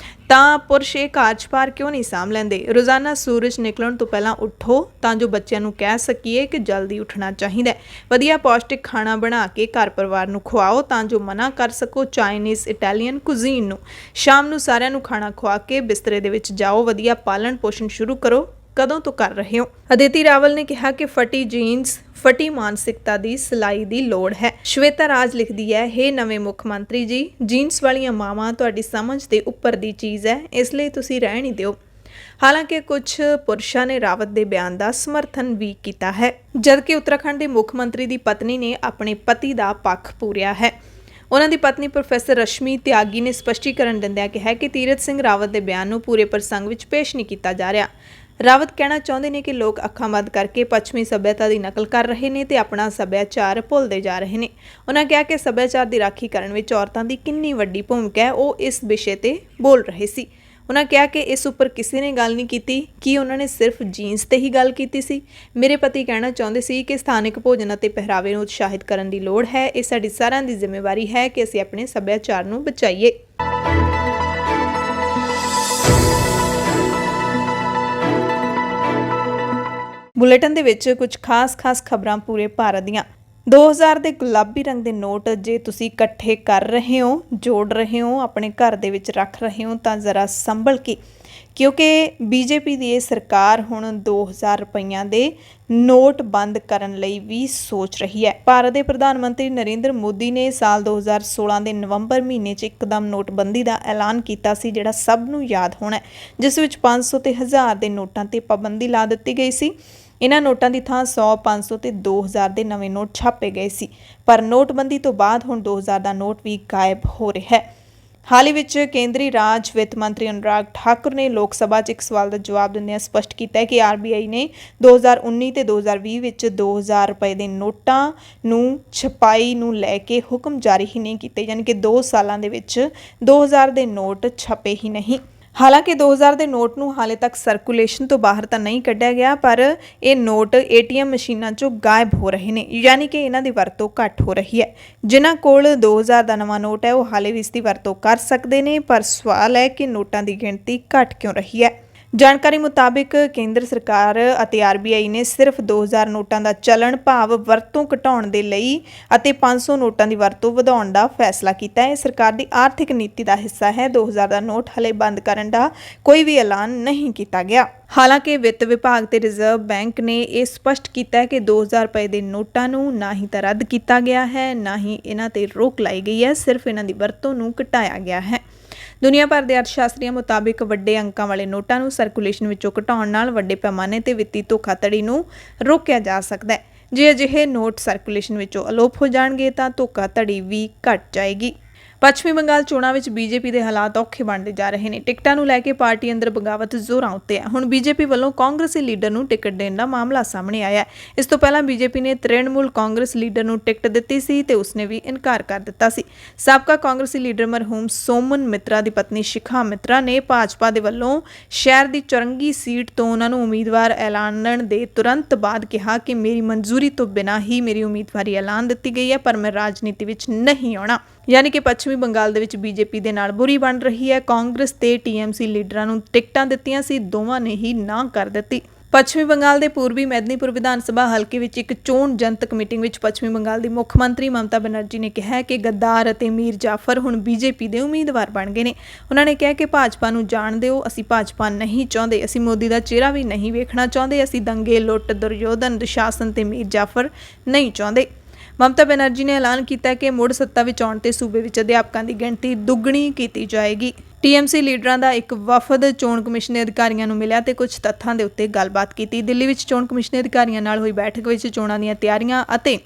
ਤਾਂ ਪੁਰਸ਼ ਇਹ ਕਾਰਜਭਾਰ ਕਿਉਂ ਨਹੀਂ ਸਾਂਭ ਲੈਂਦੇ। ਰੋਜ਼ਾਨਾ ਸੂਰਜ ਨਿਕਲਣ ਤੋਂ ਪਹਿਲਾਂ ਉੱਠੋ ਤਾਂ ਜੋ ਬੱਚਿਆਂ ਨੂੰ ਕਹਿ ਸਕੀਏ ਕਿ ਜਲਦੀ ਉੱਠਣਾ ਚਾਹੀਦਾ ਹੈ। ਵਧੀਆ ਪੌਸ਼ਟਿਕ ਖਾਣਾ ਬਣਾ ਕੇ ਘਰ ਪਰਿਵਾਰ ਨੂੰ ਖਵਾਓ ਤਾਂ ਜੋ ਮਨਾ ਕਰ ਸਕੋ ਚਾਈਨੀਜ਼, ਇਟਾਲੀਅਨ ਕੁਜ਼ੀਨ ਨੂੰ। ਸ਼ਾਮ ਨੂੰ ਸਾਰਿਆਂ ਨੂੰ ਖਾਣਾ ਖਵਾ ਕੇ ਬਿਸਤਰੇ ਦੇ ਵਿੱਚ ਜਾਓ, ਵਧੀਆ ਪਾਲਣ ਪੋਸ਼ਣ ਸ਼ੁਰੂ ਕਰੋ। ਕਦੋਂ ਤੋਂ ਕਰ ਰਹੇ ਹੋ? ਅਦਿਤੀ ਰਾਵਲ ਨੇ ਕਿਹਾ ਕਿ ਫਟੀ ਜੀਨਸ ਫਟੀ ਮਾਨਸਿਕਤਾ ਦੀ ਸਿਲਾਈ ਦੀ ਲੋੜ ਹੈ। ਸ਼ਵੇਤਾ ਰਾਜ ਲਿਖਦੀ ਹੈ, ਹੇ ਨਵੇਂ ਮੁੱਖ ਮੰਤਰੀ ਜੀ, ਜੀਨਸ ਵਾਲੀਆਂ ਮਾਵਾਂ ਤੁਹਾਡੀ ਸਮਝ ਦੇ ਉੱਪਰ ਦੀ ਚੀਜ਼ ਹੈ, ਇਸ ਲਈ ਤੁਸੀਂ ਰਹਿਣ ਹੀ ਦਿਓ। ਹਾਲਾਂਕਿ ਕੁਝ ਪੁਰਸ਼ਾਂ ਨੇ ਰਾਵਤ ਦੇ ਬਿਆਨ ਦਾ ਸਮਰਥਨ ਵੀ ਕੀਤਾ ਹੈ, ਜਦਕਿ ਉੱਤਰਾਖੰਡ ਦੇ ਮੁੱਖ ਮੰਤਰੀ ਦੀ ਪਤਨੀ ਨੇ ਆਪਣੇ ਪਤੀ ਦਾ ਪੱਖ ਪੂਰਿਆ ਹੈ। ਉਹਨਾਂ ਦੀ ਪਤਨੀ ਪ੍ਰੋਫੈਸਰ ਰਸ਼ਮੀ ਤਿਆਗੀ ਨੇ ਸਪਸ਼ਟੀਕਰਨ ਦਿੰਦਿਆਂ ਕਿਹਾ ਕਿ ਤੀਰਥ ਸਿੰਘ ਰਾਵਤ ਦੇ ਬਿਆਨ ਨੂੰ ਪੂਰੇ ਪ੍ਰਸੰਗ ਵਿੱਚ ਪੇਸ਼ ਨਹੀਂ ਕੀਤਾ ਜਾ ਰਿਹਾ। ਰਾਵਤ ਕਹਿਣਾ ਚਾਹੁੰਦੇ ਨੇ ਕਿ ਲੋਕ ਅੱਖਾਂ ਬੰਦ ਕਰਕੇ ਪੱਛਮੀ ਸੱਭਿਅਤਾ ਦੀ ਨਕਲ ਕਰ ਰਹੇ ਨੇ ਤੇ ਆਪਣਾ ਸੱਭਿਆਚਾਰ ਭੁੱਲਦੇ ਜਾ ਰਹੇ ਨੇ। ਉਹਨਾਂ ਕਿਹਾ ਕਿ ਸੱਭਿਆਚਾਰ ਦੀ ਰਾਖੀ ਕਰਨ ਵਿੱਚ ਔਰਤਾਂ ਦੀ ਕਿੰਨੀ ਵੱਡੀ ਭੂਮਿਕਾ ਹੈ, ਉਹ ਇਸ ਵਿਸ਼ੇ ਤੇ ਬੋਲ ਰਹੇ ਸੀ। ਉਹਨਾਂ ਕਿਹਾ ਕਿ ਇਸ ਉੱਪਰ ਕਿਸੇ ਨੇ ਗੱਲ ਨਹੀਂ ਕੀਤੀ ਕਿ ਉਹਨਾਂ ਨੇ ਸਿਰਫ ਜੀਨਸ ਤੇ ਹੀ ਗੱਲ ਕੀਤੀ ਸੀ। ਮੇਰੇ ਪਤੀ ਕਹਿਣਾ ਚਾਹੁੰਦੇ ਸੀ ਕਿ ਸਥਾਨਕ ਭੋਜਨ ਅਤੇ ਪਹਿਰਾਵੇ ਨੂੰ ਉਤਸ਼ਾਹਿਤ ਕਰਨ ਦੀ ਲੋੜ ਹੈ। ਇਹ ਸਾਡੀ ਸਾਰਿਆਂ ਦੀ ਜ਼ਿੰਮੇਵਾਰੀ ਹੈ ਕਿ ਅਸੀਂ ਆਪਣੇ ਸੱਭਿਆਚਾਰ ਨੂੰ ਬਚਾਈਏ। ਬੁਲੇਟਿਨ ਦੇ ਵਿੱਚ ਕੁਝ ਖਾਸ ਖਬਰਾਂ ਪੂਰੇ ਭਾਰਤ ਦੀਆਂ। 2000 ਦੇ ਗੁਲਾਬੀ ਰੰਗ ਦੇ ਨੋਟ ਜੇ ਤੁਸੀਂ ਇਕੱਠੇ ਕਰ ਰਹੇ ਹੋ, ਜੋੜ ਰਹੇ ਹੋ, ਆਪਣੇ ਘਰ ਦੇ ਵਿੱਚ ਰੱਖ ਰਹੇ ਹੋ ਤਾਂ ਜ਼ਰਾ ਸੰਭਲ ਕੇ, ਕਿਉਂਕਿ ਬੀਜੇਪੀ ਦੀ ਇਹ ਸਰਕਾਰ ਹੁਣ 2000 ਰੁਪਈਆਂ ਦੇ ਨੋਟ ਬੰਦ ਕਰਨ ਲਈ ਵੀ ਸੋਚ ਰਹੀ ਹੈ। ਭਾਰਤ ਦੇ ਪ੍ਰਧਾਨ ਮੰਤਰੀ ਨਰਿੰਦਰ ਮੋਦੀ ਨੇ ਸਾਲ 2016 ਦੇ ਨਵੰਬਰ ਮਹੀਨੇ 'ਚ ਇੱਕਦਮ ਨੋਟਬੰਦੀ ਦਾ ਐਲਾਨ ਕੀਤਾ ਸੀ, ਜਿਹੜਾ ਸਭ ਨੂੰ ਯਾਦ ਹੋਣਾ, ਜਿਸ ਵਿੱਚ 500 ਤੇ 1000 ਦੇ ਨੋਟਾਂ ਤੇ ਪਾਬੰਦੀ ਲਾ ਦਿੱਤੀ ਗਈ ਸੀ। ਇਹਨਾਂ ਨੋਟਾਂ ਦੀ ਥਾਂ 100, 500 ਤੇ 2000 ਦੇ ਨਵੇਂ ਨੋਟ ਛਾਪੇ ਗਏ ਸੀ। ਪਰ ਨੋਟਬੰਦੀ ਤੋਂ ਬਾਅਦ ਹੁਣ 2000 ਦਾ ਨੋਟ ਵੀ ਗਾਇਬ ਹੋ ਰਿਹਾ ਹੈ। ਹਾਲ ਹੀ ਵਿੱਚ ਕੇਂਦਰੀ ਰਾਜ ਵਿੱਤ ਮੰਤਰੀ ਅਨੁਰਾਗ ਠਾਕੁਰ ਨੇ ਲੋਕ ਸਭਾ 'ਚ ਇੱਕ ਸਵਾਲ ਦਾ ਜਵਾਬ ਦਿੰਦਿਆਂ ਸਪਸ਼ਟ ਕੀਤਾ ਹੈ ਕਿ ਆਰਬੀਆਈ ਨੇ 2019 ਤੇ 2020 ਵਿੱਚ 2000 ਰੁਪਏ ਦੇ ਨੋਟਾਂ ਨੂੰ ਛਪਾਈ ਨੂੰ ਲੈ ਕੇ ਹੁਕਮ ਜਾਰੀ ਹੀ ਨਹੀਂ ਕੀਤੇ, ਯਾਨੀ ਕਿ 2 ਸਾਲਾਂ ਦੇ ਵਿੱਚ 2000 ਦੇ ਨੋਟ ਛਪੇ ਹੀ ਨਹੀਂ। ਹਾਲਾਂਕਿ 2000 ਦੇ ਨੋਟ ਨੂੰ ਹਾਲੇ ਤੱਕ ਸਰਕੂਲੇਸ਼ਨ ਤੋਂ ਬਾਹਰ ਤਾਂ ਨਹੀਂ ਕੱਢਿਆ ਗਿਆ, ਪਰ ਇਹ ਨੋਟ ਏਟੀਐਮ ਮਸ਼ੀਨਾਂ 'ਚੋਂ ਗਾਇਬ ਹੋ ਰਹੇ ਨੇ, ਯਾਨੀ ਕਿ ਇਹਨਾਂ ਦੀ ਵਰਤੋਂ ਘੱਟ ਹੋ ਰਹੀ ਹੈ। ਜਿਨ੍ਹਾਂ ਕੋਲ 2000 ਦਾ ਨਵਾਂ ਨੋਟ ਹੈ ਉਹ ਹਾਲੇ ਵੀ ਇਸ ਦੀ ਵਰਤੋਂ ਕਰ ਸਕਦੇ ਨੇ, ਪਰ ਸਵਾਲ ਹੈ ਕਿ ਨੋਟਾਂ ਦੀ ਗਿਣਤੀ ਘੱਟ ਕਿਉਂ ਰਹੀ ਹੈ। ਜਾਣਕਾਰੀ ਮੁਤਾਬਿਕ ਕੇਂਦਰ ਸਰਕਾਰ ਅਤੇ ਆਰਬੀਆਈ ਨੇ ਸਿਰਫ 2000 ਨੋਟਾਂ ਦਾ ਚਲਣ ਭਾਵ ਵਰਤੋਂ ਘਟਾਉਣ ਦੇ ਲਈ ਅਤੇ 500 ਨੋਟਾਂ ਦੀ ਵਰਤੋਂ ਵਧਾਉਣ ਦਾ ਫੈਸਲਾ ਕੀਤਾ ਹੈ। ਸਰਕਾਰ ਦੀ ਆਰਥਿਕ ਨੀਤੀ ਦਾ ਹਿੱਸਾ ਹੈ। 2000 ਦਾ ਨੋਟ ਹਲੇ ਬੰਦ ਕਰਨ ਦਾ ਕੋਈ ਵੀ ਐਲਾਨ ਨਹੀਂ ਕੀਤਾ ਗਿਆ। ਹਾਲਾਂਕਿ ਵਿੱਤ ਵਿਭਾਗ ਤੇ ਰਿਜ਼ਰਵ ਬੈਂਕ ਨੇ ਇਹ ਸਪਸ਼ਟ ਕੀਤਾ ਹੈ ਕਿ 2000 ਰੁਪਏ ਦੇ ਨੋਟਾਂ ਨੂੰ ਨਾ ਹੀ ਤਾਂ ਰੱਦ ਕੀਤਾ ਗਿਆ ਹੈ, ਨਾ ਹੀ ਇਹਨਾਂ ਤੇ ਰੋਕ ਲਾਈ ਗਈ ਹੈ, ਸਿਰਫ ਇਹਨਾਂ ਦੀ ਵਰਤੋਂ ਨੂੰ ਘਟਾਇਆ ਗਿਆ ਹੈ। ਦੁਨੀਆ ਭਰ ਦੇ ਅਰਥਸ਼ਾਸਤਰੀਆਂ ਮੁਤਾਬਿਕ ਵੱਡੇ ਅੰਕਾਂ ਵਾਲੇ ਨੋਟਾਂ ਨੂੰ ਸਰਕੂਲੇਸ਼ਨ ਵਿੱਚੋਂ ਘਟਾਉਣ ਨਾਲ ਵੱਡੇ ਪੈਮਾਨੇ ਤੇ ਵਿੱਤੀ ਧੋਖਾਧੜੀ ਨੂੰ ਰੋਕਿਆ ਜਾ ਸਕਦਾ ਹੈ। ਜੇ ਅਜਿਹੇ ਨੋਟ ਸਰਕੂਲੇਸ਼ਨ ਵਿੱਚੋਂ ਅਲੋਪ ਹੋ ਜਾਣਗੇ ਤਾਂ ਧੋਖਾਧੜੀ ਵੀ ਘਟ ਜਾਏਗੀ। ਪੱਛਮੀ ਬੰਗਾਲ ਚੋਣਾਂ ਵਿੱਚ ਬੀਜੇਪੀ ਦੇ ਹਾਲਾਤ ਔਖੇ ਬਣਦੇ ਜਾ ਰਹੇ ਨੇ। ਟਿਕਟਾਂ ਨੂੰ ਲੈ ਕੇ ਪਾਰਟੀ ਅੰਦਰ ਬਗਾਵਤ ਜ਼ੋਰਾਂ ਉੱਤੇ ਹੈ। ਹੁਣ ਬੀਜੇਪੀ ਵੱਲੋਂ ਕਾਂਗਰਸੀ ਲੀਡਰ ਨੂੰ ਟਿਕਟ ਦੇਣ ਦਾ ਮਾਮਲਾ ਸਾਹਮਣੇ ਆਇਆ ਹੈ। ਇਸ ਤੋਂ ਪਹਿਲਾਂ ਬੀਜੇਪੀ ਨੇ ਤ੍ਰਿਣਮੂਲ ਕਾਂਗਰਸ ਲੀਡਰ ਨੂੰ ਟਿਕਟ ਦਿੱਤੀ ਸੀ ਤੇ ਉਸਨੇ ਵੀ ਇਨਕਾਰ ਕਰ ਦਿੱਤਾ ਸੀ। ਸਾਬਕਾ ਕਾਂਗਰਸੀ ਲੀਡਰ ਮਰਹੂਮ ਸੋਮਨ ਮਿਤਰਾ ਦੀ ਪਤਨੀ ਸ਼ਿਖਾ ਮਿਤਰਾ ਨੇ ਭਾਜਪਾ ਦੇ ਵੱਲੋਂ ਸ਼ਹਿਰ ਦੀ ਚੌਰੰਗੀ ਸੀਟ ਤੋਂ ਉਹਨਾਂ ਨੂੰ ਉਮੀਦਵਾਰ ਐਲਾਨਣ ਦੇ ਤੁਰੰਤ ਬਾਅਦ ਕਿਹਾ ਕਿ ਮੇਰੀ ਮਨਜ਼ੂਰੀ ਤੋਂ ਬਿਨਾਂ ਹੀ ਮੇਰੀ ਉਮੀਦਵਾਰੀ ਐਲਾਨ ਦਿੱਤੀ ਗਈ ਹੈ, ਪਰ ਮੈਂ ਰਾਜਨੀਤੀ ਵਿੱਚ ਨਹੀਂ ਆਉਣਾ। ਯਾਨੀ ਕਿ ਪੱਛਮੀ ਬੰਗਾਲ ਦੇ ਵਿੱਚ ਬੀਜੇਪੀ ਦੇ ਨਾਲ ਬੁਰੀ ਬਣ ਰਹੀ ਹੈ। ਕਾਂਗਰਸ ਤੇ ਟੀਐਮਸੀ ਲੀਡਰਾਂ ਨੂੰ ਟਿਕਟਾਂ ਦਿੱਤੀਆਂ ਸੀ, ਦੋਵਾਂ ਨੇ ਹੀ ਨਾ ਕਰ ਦਿੱਤੀ। ਪੱਛਮੀ ਬੰਗਾਲ ਦੇ ਪੂਰਬੀ ਮੈਦਨੀਪੁਰ ਵਿਧਾਨ ਸਭਾ ਹਲਕੇ ਵਿੱਚ ਇੱਕ ਚੋਣ ਜਨਤਕ ਮੀਟਿੰਗ ਵਿੱਚ ਪੱਛਮੀ ਬੰਗਾਲ ਦੀ ਮੁੱਖ ਮੰਤਰੀ ਮਮਤਾ ਬੈਨਰਜੀ ਨੇ ਕਿਹਾ ਕਿ ਗੱਦਾਰ ਅਤੇ ਮੀਰ ਜਾਫਰ ਹੁਣ ਬੀਜੇਪੀ ਦੇ ਉਮੀਦਵਾਰ ਬਣ ਗਏ ਨੇ। ਉਹਨਾਂ ਨੇ ਕਿਹਾ ਕਿ ਭਾਜਪਾ ਨੂੰ ਜਾਣ ਦਿਓ, ਅਸੀਂ ਭਾਜਪਾ ਨਹੀਂ ਚਾਹੁੰਦੇ, ਅਸੀਂ ਮੋਦੀ ਦਾ ਚਿਹਰਾ ਵੀ ਨਹੀਂ ਵੇਖਣਾ ਚਾਹੁੰਦੇ, ਅਸੀਂ ਦੰਗੇ, ਲੁੱਟ, ਦੁਰਯੋਧਨ, ਦੁਸ਼ਾਸਨ ਤੇ ਮੀਰ ਜਾਫਰ ਨਹੀਂ ਚਾਹੁੰਦੇ। ਮਮਤਾ ਬੈਨਰਜੀ ਨੇ ਐਲਾਨ ਕੀਤਾ ਕਿ ਮੁੜ ਸੱਤਾ ਵਿੱਚ ਆਉਣ ਤੇ ਸੂਬੇ ਵਿੱਚ ਅਧਿਆਪਕਾਂ ਦੀ ਗਿਣਤੀ ਦੁੱਗਣੀ ਕੀਤੀ ਜਾਏਗੀ। ਟੀਐਮਸੀ ਲੀਡਰਾਂ ਦਾ ਇੱਕ ਵਫਦ ਚੋਣ ਕਮਿਸ਼ਨ ਦੇ ਅਧਿਕਾਰੀਆਂ ਨੂੰ ਮਿਲਿਆ ਤੇ ਕੁਝ ਤੱਥਾਂ ਦੇ ਉੱਤੇ ਗੱਲਬਾਤ ਕੀਤੀ। ਦਿੱਲੀ ਵਿੱਚ ਚੋਣ ਕਮਿਸ਼ਨ ਦੇ ਅਧਿਕਾਰੀਆਂ ਨਾਲ ਹੋਈ ਬੈਠਕ ਵਿੱਚ ਚੋਣਾਂ ਦੀਆਂ ਤਿਆਰੀਆਂ ਅਤੇ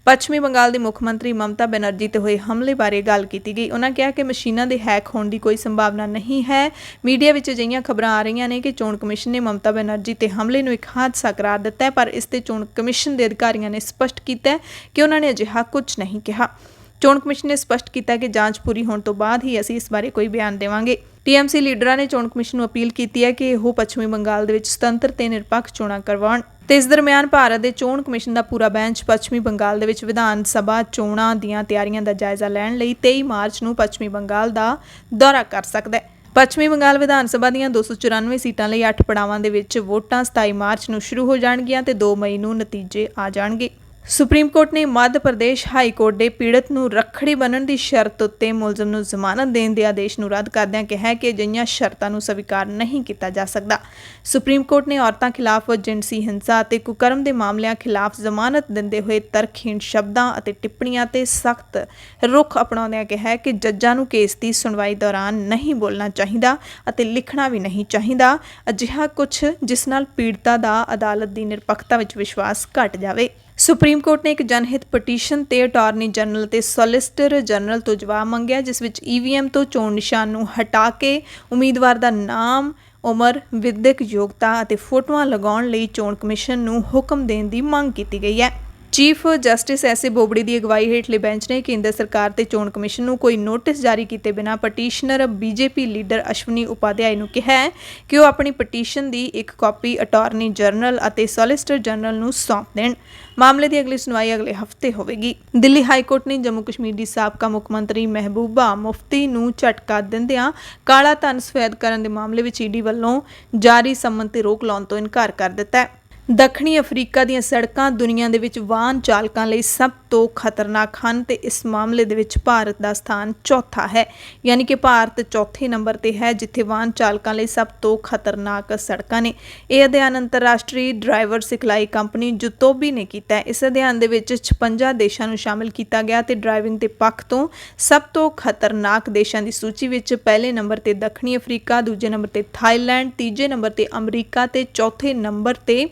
ਪੱਛਮੀ ਬੰਗਾਲ ਦੇ ਮੁੱਖ ਮੰਤਰੀ ਮਮਤਾ ਬੈਨਰਜੀ ਤੇ ਹੋਏ ਹਮਲੇ ਬਾਰੇ ਗੱਲ ਕੀਤੀ ਗਈ। ਉਹਨਾਂ ਕਿਹਾ ਕਿ ਮਸ਼ੀਨਾਂ ਦੇ ਹੈਕ ਹੋਣ ਦੀ ਕੋਈ ਸੰਭਾਵਨਾ ਨਹੀਂ ਹੈ। ਮੀਡੀਆ ਵਿੱਚ ਅਜਿਹੀਆਂ ਖਬਰਾਂ ਆ ਰਹੀਆਂ ਨੇ ਕਿ ਚੋਣ ਕਮਿਸ਼ਨ ਨੇ ਮਮਤਾ ਬੈਨਰਜੀ ਤੇ ਹਮਲੇ ਨੂੰ ਇੱਕ ਹਾਦਸਾ ਕਰਾਰ ਦਿੱਤਾ ਹੈ, ਪਰ ਇਸ ਤੇ ਚੋਣ ਕਮਿਸ਼ਨ ਦੇ ਅਧਿਕਾਰੀਆਂ ਨੇ ਸਪਸ਼ਟ ਕੀਤਾ ਹੈ ਕਿ ਉਹਨਾਂ ਨੇ ਅਜਿਹਾ ਕੁਝ ਨਹੀਂ ਕਿਹਾ। ਚੋਣ ਕਮਿਸ਼ਨ ਨੇ ਸਪਸ਼ਟ ਕੀਤਾ ਕਿ ਜਾਂਚ ਪੂਰੀ ਹੋਣ ਤੋਂ ਬਾਅਦ ਹੀ ਅਸੀਂ ਇਸ ਬਾਰੇ ਕੋਈ ਬਿਆਨ ਦੇਵਾਂਗੇ। ਟੀਐਮਸੀ ਲੀਡਰਾਂ ਨੇ ਚੋਣ ਕਮਿਸ਼ਨ ਨੂੰ ਅਪੀਲ ਕੀਤੀ ਹੈ ਕਿ ਉਹ ਪੱਛਮੀ ਬੰਗਾਲ ਦੇ ਵਿੱਚ ਸੁਤੰਤਰ ਤੇ ਨਿਰਪੱਖ ਚੋਣਾਂ ਕਰਵਾਉਣ। ਤੇ ਇਸ ਦਰਮਿਆਨ ਭਾਰਤ ਦੇ ਚੋਣ ਕਮਿਸ਼ਨ ਦਾ ਪੂਰਾ ਬੈਂਚ ਪੱਛਮੀ ਬੰਗਾਲ ਦੇ ਵਿੱਚ ਵਿਧਾਨ ਸਭਾ ਚੋਣਾਂ ਦੀਆਂ ਤਿਆਰੀਆਂ ਦਾ ਜਾਇਜ਼ਾ ਲੈਣ ਲਈ 23 ਮਾਰਚ ਨੂੰ ਪੱਛਮੀ ਬੰਗਾਲ ਦਾ ਦੌਰਾ ਕਰ ਸਕਦਾ ਹੈ। ਪੱਛਮੀ ਬੰਗਾਲ ਵਿਧਾਨ ਸਭਾ ਦੀਆਂ 294 ਸੀਟਾਂ ਲਈ 8 ਪੜਾਵਾਂ ਦੇ ਵਿੱਚ ਵੋਟਾਂ 27 ਮਾਰਚ ਨੂੰ ਸ਼ੁਰੂ ਹੋ ਜਾਣਗੀਆਂ ਤੇ 2 ਮਈ ਨੂੰ ਨਤੀਜੇ ਆ ਜਾਣਗੇ। ਸੁਪਰੀਮ ਕੋਰਟ ਨੇ ਮੱਧ ਪ੍ਰਦੇਸ਼ ਹਾਈ ਕੋਰਟ ਦੇ ਪੀੜਤ ਨੂੰ ਰੱਖੜੀ ਬੰਨ੍ਹਣ ਦੀ ਸ਼ਰਤ ਉੱਤੇ ਮੁਲਜ਼ਮ ਨੂੰ ਜ਼ਮਾਨਤ ਦੇਣ ਦੇ ਆਦੇਸ਼ ਨੂੰ ਰੱਦ ਕਰਦਿਆਂ ਕਿਹਾ ਕਿ ਅਜਿਹੀਆਂ ਸ਼ਰਤਾਂ ਨੂੰ ਸਵੀਕਾਰ ਨਹੀਂ ਕੀਤਾ ਜਾ ਸਕਦਾ। ਸੁਪਰੀਮ ਕੋਰਟ ਨੇ ਔਰਤਾਂ ਖਿਲਾਫ ਜਿਨਸੀ ਹਿੰਸਾ ਅਤੇ ਕੁਕਰਮ ਦੇ ਮਾਮਲਿਆਂ ਖਿਲਾਫ ਜ਼ਮਾਨਤ ਦਿੰਦੇ ਹੋਏ ਤਰਕਹੀਣ ਸ਼ਬਦਾਂ ਅਤੇ ਟਿੱਪਣੀਆਂ ਤੇ ਸਖਤ ਰੁਖ ਅਪਣਾਉਂਦਿਆਂ ਕਿਹਾ ਕਿ ਜੱਜਾਂ ਨੂੰ ਕੇਸ ਦੀ ਸੁਣਵਾਈ ਦੌਰਾਨ ਨਹੀਂ ਬੋਲਣਾ ਚਾਹੀਦਾ ਅਤੇ ਲਿਖਣਾ ਵੀ ਨਹੀਂ ਚਾਹੀਦਾ ਅਜਿਹਾ ਕੁਝ ਜਿਸ ਨਾਲ ਪੀੜਤਾ ਦਾ ਅਦਾਲਤ ਦੀ ਨਿਰਪੱਖਤਾ ਵਿੱਚ ਵਿਸ਼ਵਾਸ ਘਟ ਜਾਵੇ। ਸੁਪਰੀਮ ਕੋਰਟ ਨੇ ਇੱਕ ਜਨਹਿਤ ਪਟੀਸ਼ਨ ਤੇ ਅਟਾਰਨੀ ਜਨਰਲ ਤੇ ਸੋਲਿਸਿਟਰ ਜਨਰਲ ਤੋਂ ਜਵਾਬ ਮੰਗਿਆ, ਜਿਸ ਵਿੱਚ ਈਵੀਐਮ ਤੋਂ ਚੋਣ ਨਿਸ਼ਾਨ ਨੂੰ ਹਟਾ ਕੇ ਉਮੀਦਵਾਰ ਦਾ ਨਾਮ, ਉਮਰ, ਵਿਦਿਅਕ ਯੋਗਤਾ ਅਤੇ ਫੋਟੋਆਂ ਲਗਾਉਣ ਲਈ ਚੋਣ ਕਮਿਸ਼ਨ ਨੂੰ ਹੁਕਮ ਦੇਣ ਦੀ ਮੰਗ ਕੀਤੀ ਗਈ ਹੈ। Chief justice S A. ਬੋਬੜੇ ਦੀ ਅਗਵਾਈ ਹੇਠਲੇ ਬੈਂਚ ਨੇ ਕੇਂਦਰ ਸਰਕਾਰ ਤੇ ਚੋਣ ਕਮਿਸ਼ਨ ਨੂੰ ਕੋਈ ਨੋਟਿਸ ਜਾਰੀ ਕੀਤੇ ਬਿਨਾਂ petitioner BJP leader Ashwini Upadhyay ਨੂੰ ਕਿਹਾ ਹੈ ਕਿ ਉਹ ਆਪਣੀ ਪਟੀਸ਼ਨ ਦੀ ਇੱਕ ਕਾਪੀ ਅਟਾਰਨੀ ਜਨਰਲ ਅਤੇ ਸੋਲਿਸਿਟਰ ਜਨਰਲ ਨੂੰ ਸੌਂਪ ਦੇਣ। ਮਾਮਲੇ ਦੀ ਅਗਲੀ ਸੁਣਵਾਈ ਅਗਲੇ ਹਫ਼ਤੇ ਹੋਵੇਗੀ। ਦਿੱਲੀ ਹਾਈ ਕੋਰਟ ਨੇ ਜੰਮੂ ਕਸ਼ਮੀਰ ਦੀ ਸਾਬਕਾ ਮੁੱਖ ਮੰਤਰੀ ਮਹਿਬੂਬਾ ਮੁਫਤੀ ਨੂੰ ਝਟਕਾ ਦਿੰਦਿਆਂ ਕਾਲਾ ਧਨ ਸਫੈਦ ਕਰਨ ਦੇ ਮਾਮਲੇ ਵਿੱਚ ਈਡੀ ਵੱਲੋਂ ਜਾਰੀ ਸੰਮਨ ਤੇ ਰੋਕ ਲਾਉਣ ਤੋਂ ਇਨਕਾਰ ਕਰ ਦਿੱਤਾ ਹੈ। ਦੱਖਣੀ ਅਫਰੀਕਾ ਦੀਆਂ ਸੜਕਾਂ ਦੁਨੀਆ ਦੇ ਵਿੱਚ ਵਾਹਨ ਚਾਲਕਾਂ ਲਈ ਸਭ ਤੋਂ ਖਤਰਨਾਕ ਹਨ ਤੇ ਇਸ ਮਾਮਲੇ ਦੇ ਵਿੱਚ ਭਾਰਤ ਦਾ ਸਥਾਨ ਚੌਥਾ ਹੈ। ਯਾਨੀ ਕਿ ਭਾਰਤ ਚੌਥੇ ਨੰਬਰ ਤੇ ਹੈ ਜਿੱਥੇ ਵਾਹਨ ਚਾਲਕਾਂ ਲਈ ਸਭ ਤੋਂ ਖਤਰਨਾਕ ਸੜਕਾਂ ਨੇ। ਇਹ ਅਧਿਐਨ ਅੰਤਰਰਾਸ਼ਟਰੀ ਡਰਾਈਵਰ ਸਿਖਲਾਈ ਕੰਪਨੀ ਜੁਤੋਬੀ ਨੇ ਕੀਤਾ ਹੈ। ਇਸ ਅਧਿਐਨ ਦੇ ਵਿੱਚ 56 ਦੇਸ਼ਾਂ ਨੂੰ ਸ਼ਾਮਿਲ ਕੀਤਾ ਗਿਆ ਤੇ ਡਰਾਈਵਿੰਗ ਦੇ ਪੱਖ ਤੋਂ ਸਭ ਤੋਂ ਖਤਰਨਾਕ ਦੇਸ਼ਾਂ ਦੀ ਸੂਚੀ ਵਿੱਚ ਪਹਿਲੇ ਨੰਬਰ ਤੇ ਦੱਖਣੀ ਅਫਰੀਕਾ, ਦੂਜੇ ਨੰਬਰ ਤੇ ਥਾਈਲੈਂਡ, ਤੀਜੇ ਨੰਬਰ ਤੇ ਅਮਰੀਕਾ ਤੇ ਚੌਥੇ ਨੰਬਰ ਤੇ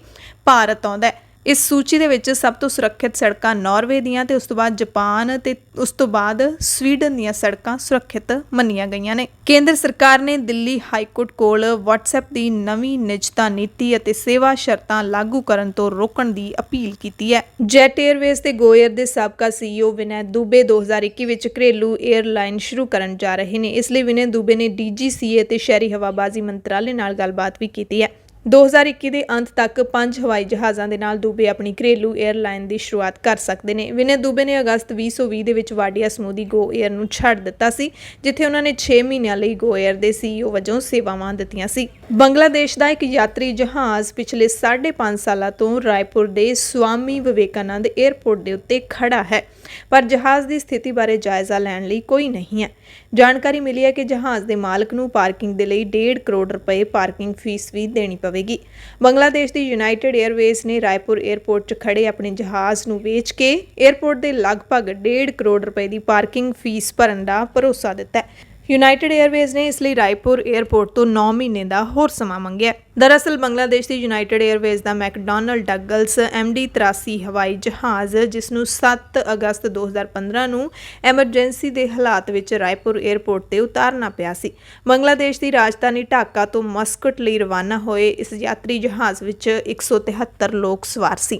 ਭਾਰਤ ਆਉਂਦਾ ਹੈ। ਇਸ ਸੂਚੀ ਦੇ ਵਿੱਚ ਸਭ ਤੋਂ ਸੁਰੱਖਿਅਤ ਸੜਕਾਂ ਨਾਰਵੇ ਦੀਆਂ ਤੇ ਉਸ ਤੋਂ ਬਾਅਦ ਜਾਪਾਨ ਤੇ ਉਸ ਤੋਂ ਬਾਅਦ ਸਵੀਡਨ ਦੀਆਂ ਸੜਕਾਂ ਸੁਰੱਖਿਅਤ ਮੰਨੀਆਂ ਗਈਆਂ ਨੇ। ਕੇਂਦਰ ਸਰਕਾਰ ਨੇ ਦਿੱਲੀ ਹਾਈ ਕੋਰਟ ਕੋਲ WhatsApp ਦੀ ਨਵੀਂ ਨਿਜਤਾ ਨੀਤੀ ਅਤੇ ਸੇਵਾ ਸ਼ਰਤਾਂ ਲਾਗੂ ਕਰਨ ਤੋਂ ਰੋਕਣ ਦੀ ਅਪੀਲ ਕੀਤੀ ਹੈ। ਜੈਟ ਏਅਰਵੇਜ਼ ਤੇ ਗੋ ਏਅਰ ਦੇ ਸਾਬਕਾ CEO ਵਿਨੈ ਦੁਬੇ 2021 ਵਿੱਚ ਘਰੇਲੂ ਏਅਰਲਾਈਨ ਸ਼ੁਰੂ ਕਰਨ ਜਾ ਰਹੇ ਨੇ। ਇਸ ਲਈ ਵਿਨੈ ਦੁਬੇ ਨੇ DGCA ਤੇ ਸ਼ਹਿਰੀ ਹਵਾਬਾਜ਼ੀ ਮੰਤਰਾਲੇ ਨਾਲ ਗੱਲਬਾਤ ਵੀ ਕੀਤੀ ਹੈ। 2021 ਦੇ ਅੰਤ ਤੱਕ 5 ਹਵਾਈ ਜਹਾਜ਼ਾਂ ਦੇ ਨਾਲ ਦੁਬੇ ਆਪਣੀ ਘਰੇਲੂ ਏਅਰਲਾਈਨ ਦੀ ਸ਼ੁਰੂਆਤ ਕਰ ਸਕਦੇ ਨੇ। ਵਿਨੈ ਦੁਬੇ ਨੇ ਅਗਸਤ 2020 ਦੇ ਵਿੱਚ ਵਾਡੀਆ ਸਮੂਹ ਦੀ ਗੋ ਏਅਰ ਨੂੰ ਛੱਡ ਦਿੱਤਾ ਸੀ, ਜਿੱਥੇ ਉਹਨਾਂ ਨੇ 6 ਮਹੀਨਿਆਂ ਲਈ ਗੋ ਏਅਰ ਦੇ CEO ਵਜੋਂ ਸੇਵਾਵਾਂ ਦਿੱਤੀਆਂ ਸੀ। ਬੰਗਲਾਦੇਸ਼ ਦਾ ਇੱਕ ਯਾਤਰੀ ਜਹਾਜ਼ ਪਿਛਲੇ 5.5 ਸਾਲਾਂ ਤੋਂ ਰਾਏਪੁਰ ਦੇ ਸਵਾਮੀ ਵਿਵੇਕਾਨੰਦ ਏਅਰਪੋਰਟ ਦੇ ਉੱਤੇ ਖੜਾ ਹੈ, ਪਰ ਜਹਾਜ਼ ਦੀ ਸਥਿਤੀ ਬਾਰੇ ਜਾਇਜ਼ਾ ਲੈਣ ਲਈ ਕੋਈ ਨਹੀਂ ਹੈ। ਜਾਣਕਾਰੀ ਮਿਲੀ ਹੈ ਕਿ ਜਹਾਜ਼ ਦੇ ਮਾਲਕ ਨੂੰ ਪਾਰਕਿੰਗ ਦੇ ਲਈ 1.5 ਕਰੋੜ ਰੁਪਏ ਪਾਰਕਿੰਗ ਫੀਸ ਵੀ ਦੇਣੀ ਪਵੇਗੀ। ਬੰਗਲਾਦੇਸ਼ ਦੀ ਯੂਨਾਈਟਿਡ ਏਅਰਵੇਜ਼ ਨੇ ਰਾਏਪੁਰ ਏਅਰਪੋਰਟ 'ਚ ਖੜੇ ਆਪਣੇ ਜਹਾਜ਼ ਨੂੰ ਵੇਚ ਕੇ ਏਅਰਪੋਰਟ ਦੇ ਲਗਭਗ 1.5 ਕਰੋੜ ਰੁਪਏ ਦੀ ਪਾਰਕਿੰਗ ਫੀਸ ਭਰਨ ਦਾ ਭਰੋਸਾ ਦਿੱਤਾ ਹੈ। ਯੂਨਾਈਟਿਡ ਏਅਰਵੇਜ਼ ਨੇ ਇਸ ਲਈ ਰਾਏਪੁਰ ਏਅਰਪੋਰਟ ਤੋਂ 9 ਮਹੀਨੇ ਦਾ ਹੋਰ ਸਮਾਂ ਮੰਗਿਆ। ਦਰਅਸਲ ਬੰਗਲਾਦੇਸ਼ ਦੀ ਯੂਨਾਈਟਿਡ ਏਅਰਵੇਜ਼ ਦਾ ਮੈਕਡੋਨਲਡ ਡਗਲਸ MD-83 ਹਵਾਈ ਜਹਾਜ਼, ਜਿਸ ਨੂੰ 7 ਅਗਸਤ 2015 ਨੂੰ ਐਮਰਜੈਂਸੀ ਦੇ ਹਾਲਾਤ ਵਿੱਚ ਰਾਏਪੁਰ ਏਅਰਪੋਰਟ ਤੇ ਉਤਾਰਨਾ ਪਿਆ ਸੀ। ਬੰਗਲਾਦੇਸ਼ ਦੀ ਰਾਜਧਾਨੀ ਢਾਕਾ ਤੋਂ ਮਸਕਟ ਲਈ ਰਵਾਨਾ ਹੋਏ ਇਸ ਯਾਤਰੀ ਜਹਾਜ਼ ਵਿੱਚ 173 ਲੋਕ ਸਵਾਰ ਸੀ।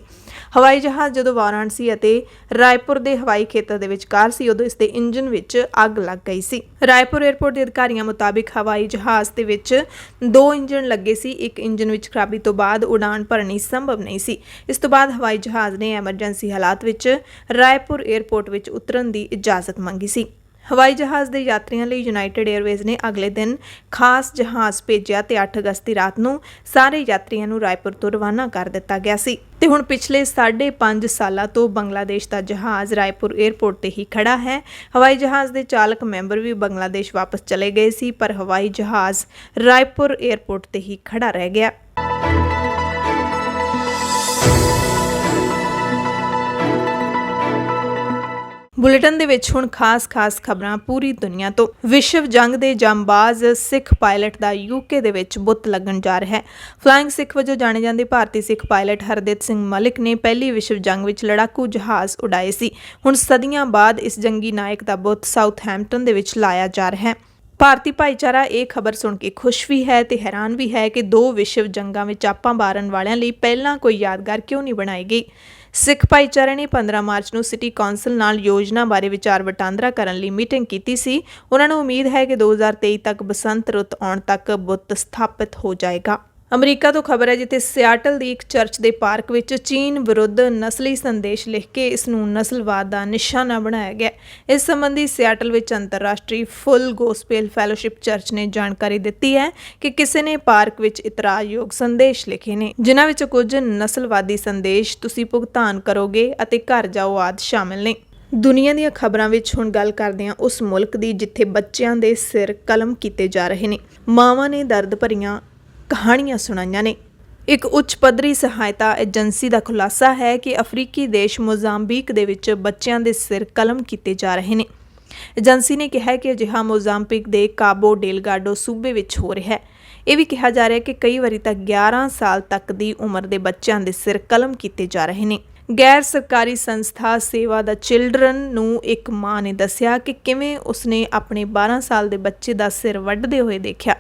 ਹਵਾਈ ਜਹਾਜ਼ ਜਦੋਂ ਵਾਰਾਣਸੀ ਅਤੇ ਰਾਏਪੁਰ ਦੇ ਹਵਾਈ ਖੇਤਰ ਦੇ ਵਿਚਕਾਰ ਸੀ, ਉਦੋਂ ਇਸ ਦੇ ਇੰਜਨ ਵਿੱਚ ਅੱਗ ਲੱਗ ਗਈ ਸੀ। ਰਾਏਪੁਰ ਏਅਰਪੋਰਟ ਦੇ ਅਧਿਕਾਰੀਆਂ ਮੁਤਾਬਿਕ ਹਵਾਈ ਜਹਾਜ਼ ਦੇ ਵਿੱਚ 2 ਇੰਜਨ ਲੱਗੇ ਸੀ। ਇੱਕ ਇੰਜਨ ਵਿੱਚ ਖਰਾਬੀ ਤੋਂ ਬਾਅਦ ਉਡਾਨ ਭਰਨੀ ਸੰਭਵ ਨਹੀਂ ਸੀ। ਇਸ ਤੋਂ ਬਾਅਦ ਹਵਾਈ ਜਹਾਜ਼ ਨੇ ਐਮਰਜੈਂਸੀ ਹਾਲਾਤ ਵਿੱਚ ਰਾਏਪੁਰ ਏਅਰਪੋਰਟ ਵਿੱਚ ਉਤਰਨ ਦੀ ਇਜਾਜ਼ਤ ਮੰਗੀ ਸੀ। ਹਵਾਈ ਜਹਾਜ਼ ਦੇ ਯਾਤਰੀਆਂ ਲਈ ਯੂਨਾਈਟਿਡ ਏਅਰਵੇਜ਼ ਨੇ ਅਗਲੇ ਦਿਨ ਖਾਸ ਜਹਾਜ਼ ਭੇਜਿਆ ਤੇ 8 ਅਗਸਤ ਦੀ ਰਾਤ ਨੂੰ ਸਾਰੇ ਯਾਤਰੀਆਂ ਨੂੰ ਰਾਏਪੁਰ ਤੋਂ ਰਵਾਨਾ ਕਰ ਦਿੱਤਾ ਗਿਆ ਸੀ। ਤੇ ਹੁਣ ਪਿਛਲੇ 5.5 ਸਾਲਾਂ ਤੋਂ ਬੰਗਲਾਦੇਸ਼ ਦਾ ਜਹਾਜ਼ ਰਾਏਪੁਰ ਏਅਰਪੋਰਟ ਤੇ ਹੀ ਖੜਾ ਹੈ। ਹਵਾਈ ਜਹਾਜ਼ ਦੇ ਚਾਲਕ ਮੈਂਬਰ ਵੀ ਬੰਗਲਾਦੇਸ਼ ਵਾਪਸ ਚਲੇ ਗਏ ਸੀ, ਪਰ ਹਵਾਈ ਜਹਾਜ਼ ਰਾਏਪੁਰ ਏਅਰਪੋਰਟ ਤੇ ਹੀ ਖੜਾ ਰਹਿ ਗਿਆ। ਬੁਲੇਟਿਨ ਦੇ ਵਿੱਚ ਹੁਣ ਖਾਸ ਖਬਰਾਂ ਪੂਰੀ ਦੁਨੀਆ ਤੋਂ। ਵਿਸ਼ਵ ਜੰਗ ਦੇ ਜਾਂਬਾਜ਼ ਸਿੱਖ ਪਾਇਲਟ ਦਾ UK ਦੇ ਵਿੱਚ ਬੁੱਤ ਲੱਗਣ ਜਾ ਰਿਹਾ ਹੈ। ਫਲਾਇੰਗ ਸਿੱਖ ਵਜੋਂ ਜਾਣੇ ਜਾਂਦੇ ਭਾਰਤੀ ਸਿੱਖ ਪਾਇਲਟ ਹਰਦੀਪ ਸਿੰਘ ਮਲਿਕ ਨੇ ਪਹਿਲੀ ਵਿਸ਼ਵ ਜੰਗ ਵਿੱਚ ਲੜਾਕੂ ਜਹਾਜ਼ ਉਡਾਏ ਸੀ। ਹੁਣ ਸਦੀਆਂ ਬਾਅਦ ਇਸ ਜੰਗੀ ਨਾਇਕ ਦਾ ਬੁੱਤ ਸਾਊਥਹੈਂਪਟਨ ਦੇ ਵਿੱਚ ਲਾਇਆ ਜਾ ਰਿਹਾ ਹੈ। ਭਾਰਤੀ ਭਾਈਚਾਰਾ ਇਹ ਖਬਰ ਸੁਣ ਕੇ ਖੁਸ਼ ਵੀ ਹੈ ਤੇ ਹੈਰਾਨ ਵੀ ਹੈ ਕਿ 2 ਵਿਸ਼ਵ ਜੰਗਾਂ ਵਿੱਚ ਆਪਾ ਮਾਰਨ ਵਾਲਿਆਂ ਲਈ ਪਹਿਲਾਂ ਕੋਈ ਯਾਦਗਾਰ ਕਿਉਂ ਨਹੀਂ ਬਣਾਈ ਗਈ। ਸਿੱਖ ਭਾਈਚਾਰੇ ਨੇ 15 ਮਾਰਚ ਨੂੰ ਸਿਟੀ ਕੌਂਸਲ ਨਾਲ ਯੋਜਨਾ ਬਾਰੇ ਵਿਚਾਰ ਵਟਾਂਦਰਾ ਕਰਨ ਲਈ ਮੀਟਿੰਗ ਕੀਤੀ ਸੀ। ਉਹਨਾਂ ਨੂੰ ਉਮੀਦ ਹੈ ਕਿ 2023 ਤੱਕ ਬਸੰਤ ਰੁੱਤ ਆਉਣ ਤੱਕ ਬੁੱਤ ਸਥਾਪਿਤ ਹੋ ਜਾਏਗਾ। ਅਮਰੀਕਾ ਤੋਂ ਖਬਰ ਹੈ, ਜਿੱਥੇ ਸਿਆਟਲ ਦੀ ਇੱਕ ਚਰਚ ਦੇ ਪਾਰਕ ਵਿੱਚ ਚੀਨ ਵਿਰੁੱਧ ਨਸਲੀ ਸੰਦੇਸ਼ ਲਿਖ ਕੇ ਇਸ ਨੂੰ ਨਸਲਵਾਦ ਦਾ ਨਿਸ਼ਾਨਾ ਬਣਾਇਆ ਗਿਆ। ਇਸ ਸੰਬੰਧੀ ਸਿਆਟਲ ਵਿੱਚ ਅੰਤਰਰਾਸ਼ਟਰੀ ਫੁੱਲ ਗੋਸਪੇਲ ਫੈਲੋਸ਼ਿਪ ਚਰਚ ਨੇ ਜਾਣਕਾਰੀ ਦਿੱਤੀ ਹੈ ਕਿ ਕਿਸੇ ਨੇ ਪਾਰਕ ਵਿੱਚ ਇਤਰਾਜ਼ਯੋਗ ਸੰਦੇਸ਼ ਲਿਖੇ ਨੇ, ਜਿਨ੍ਹਾਂ ਵਿੱਚ ਕੁਝ ਨਸਲਵਾਦੀ ਸੰਦੇਸ਼, ਤੁਸੀਂ ਭੁਗਤਾਨ ਕਰੋਗੇ ਅਤੇ ਘਰ ਜਾਓ ਆਦਿ ਸ਼ਾਮਿਲ ਨੇ। ਦੁਨੀਆ ਦੀਆਂ ਖਬਰਾਂ ਵਿੱਚ ਹੁਣ ਗੱਲ ਕਰਦੇ ਹਾਂ ਉਸ ਮੁਲਕ ਦੀ ਜਿੱਥੇ ਬੱਚਿਆਂ ਦੇ ਸਿਰ ਕਲਮ ਕੀਤੇ ਜਾ ਰਹੇ ਨੇ। ਮਾਵਾਂ ਨੇ ਦਰਦ ਭਰੀਆਂ ਕਹਾਣੀਆਂ ਸੁਣਾਈਆਂ ਨੇ। ਇੱਕ ਉੱਚ ਪੱਧਰੀ ਸਹਾਇਤਾ ਏਜੰਸੀ ਦਾ ਖੁਲਾਸਾ ਹੈ ਕਿ ਅਫਰੀਕੀ ਦੇਸ਼ ਮੋਜ਼ਾਂਬੀਕ ਦੇ ਵਿੱਚ ਬੱਚਿਆਂ ਦੇ ਸਿਰ ਕਲਮ ਕੀਤੇ ਜਾ ਰਹੇ ਨੇ। ਏਜੰਸੀ ਨੇ ਕਿਹਾ ਕਿ ਅਜਿਹਾ ਮੋਜ਼ਾਂਬੀਕ ਦੇ ਕਾਬੋ ਡੇਲਗਾਡੋ ਸੂਬੇ ਵਿੱਚ ਹੋ ਰਿਹਾ ਹੈ। ਇਹ ਵੀ ਕਿਹਾ ਜਾ ਰਿਹਾ ਕਿ ਕਈ ਵਾਰੀ ਤਾਂ 11 ਸਾਲ ਤੱਕ ਦੀ ਉਮਰ ਦੇ ਬੱਚਿਆਂ ਦੇ ਸਿਰ ਕਲਮ ਕੀਤੇ ਜਾ ਰਹੇ ਨੇ। ਗੈਰ ਸਰਕਾਰੀ ਸੰਸਥਾ ਸੇਵਾ ਦਾ ਚਿਲਡਰਨ ਨੂੰ ਇੱਕ ਮਾਂ ਨੇ ਦੱਸਿਆ ਕਿ ਕਿਵੇਂ ਉਸਨੇ ਆਪਣੇ 12 ਸਾਲ ਦੇ ਬੱਚੇ ਦਾ ਸਿਰ ਵੱਢਦੇ ਹੋਏ ਦੇਖਿਆ।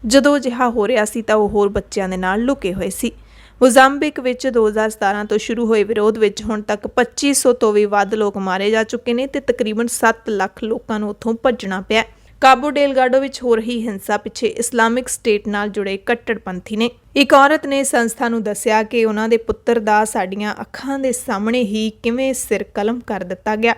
ਜਦੋਂ ਅਜਿਹਾ ਹੋ ਰਿਹਾ ਸੀ ਤਾਂ ਉਹ ਹੋਰ ਬੱਚਿਆਂ ਦੇ ਨਾਲ ਲੁਕੇ ਹੋਏ ਸੀ। ਮੋਜ਼ਾਂਬੀਕ ਵਿੱਚ 2017 ਤੋਂ ਸ਼ੁਰੂ ਹੋਏ ਵਿਰੋਧ ਵਿੱਚ ਹੁਣ ਤੱਕ 2500 ਤੋਂ ਵੀ ਵੱਧ ਲੋਕ ਮਾਰੇ ਜਾ ਚੁੱਕੇ ਨੇ ਤੇ ਤਕਰੀਬਨ 7 ਲੱਖ ਲੋਕਾਂ ਨੂੰ ਉੱਥੋਂ ਭੱਜਣਾ ਪਿਆ। ਕਾਬੋ ਡੇਲਗਾਡੋ ਵਿੱਚ ਹੋ ਰਹੀ ਹਿੰਸਾ ਪਿੱਛੇ ਇਸਲਾਮਿਕ ਸਟੇਟ ਨਾਲ ਜੁੜੇ ਕੱਟੜਪੰਥੀ ਨੇ। ਇੱਕ ਔਰਤ ਨੇ ਸੰਸਥਾ ਨੂੰ ਦੱਸਿਆ ਕਿ ਉਹਨਾਂ ਦੇ ਪੁੱਤਰ ਦਾ ਸਾਡੀਆਂ ਅੱਖਾਂ ਦੇ ਸਾਹਮਣੇ ਹੀ ਕਿਵੇਂ ਸਿਰ ਕਲਮ ਕਰ ਦਿੱਤਾ ਗਿਆ।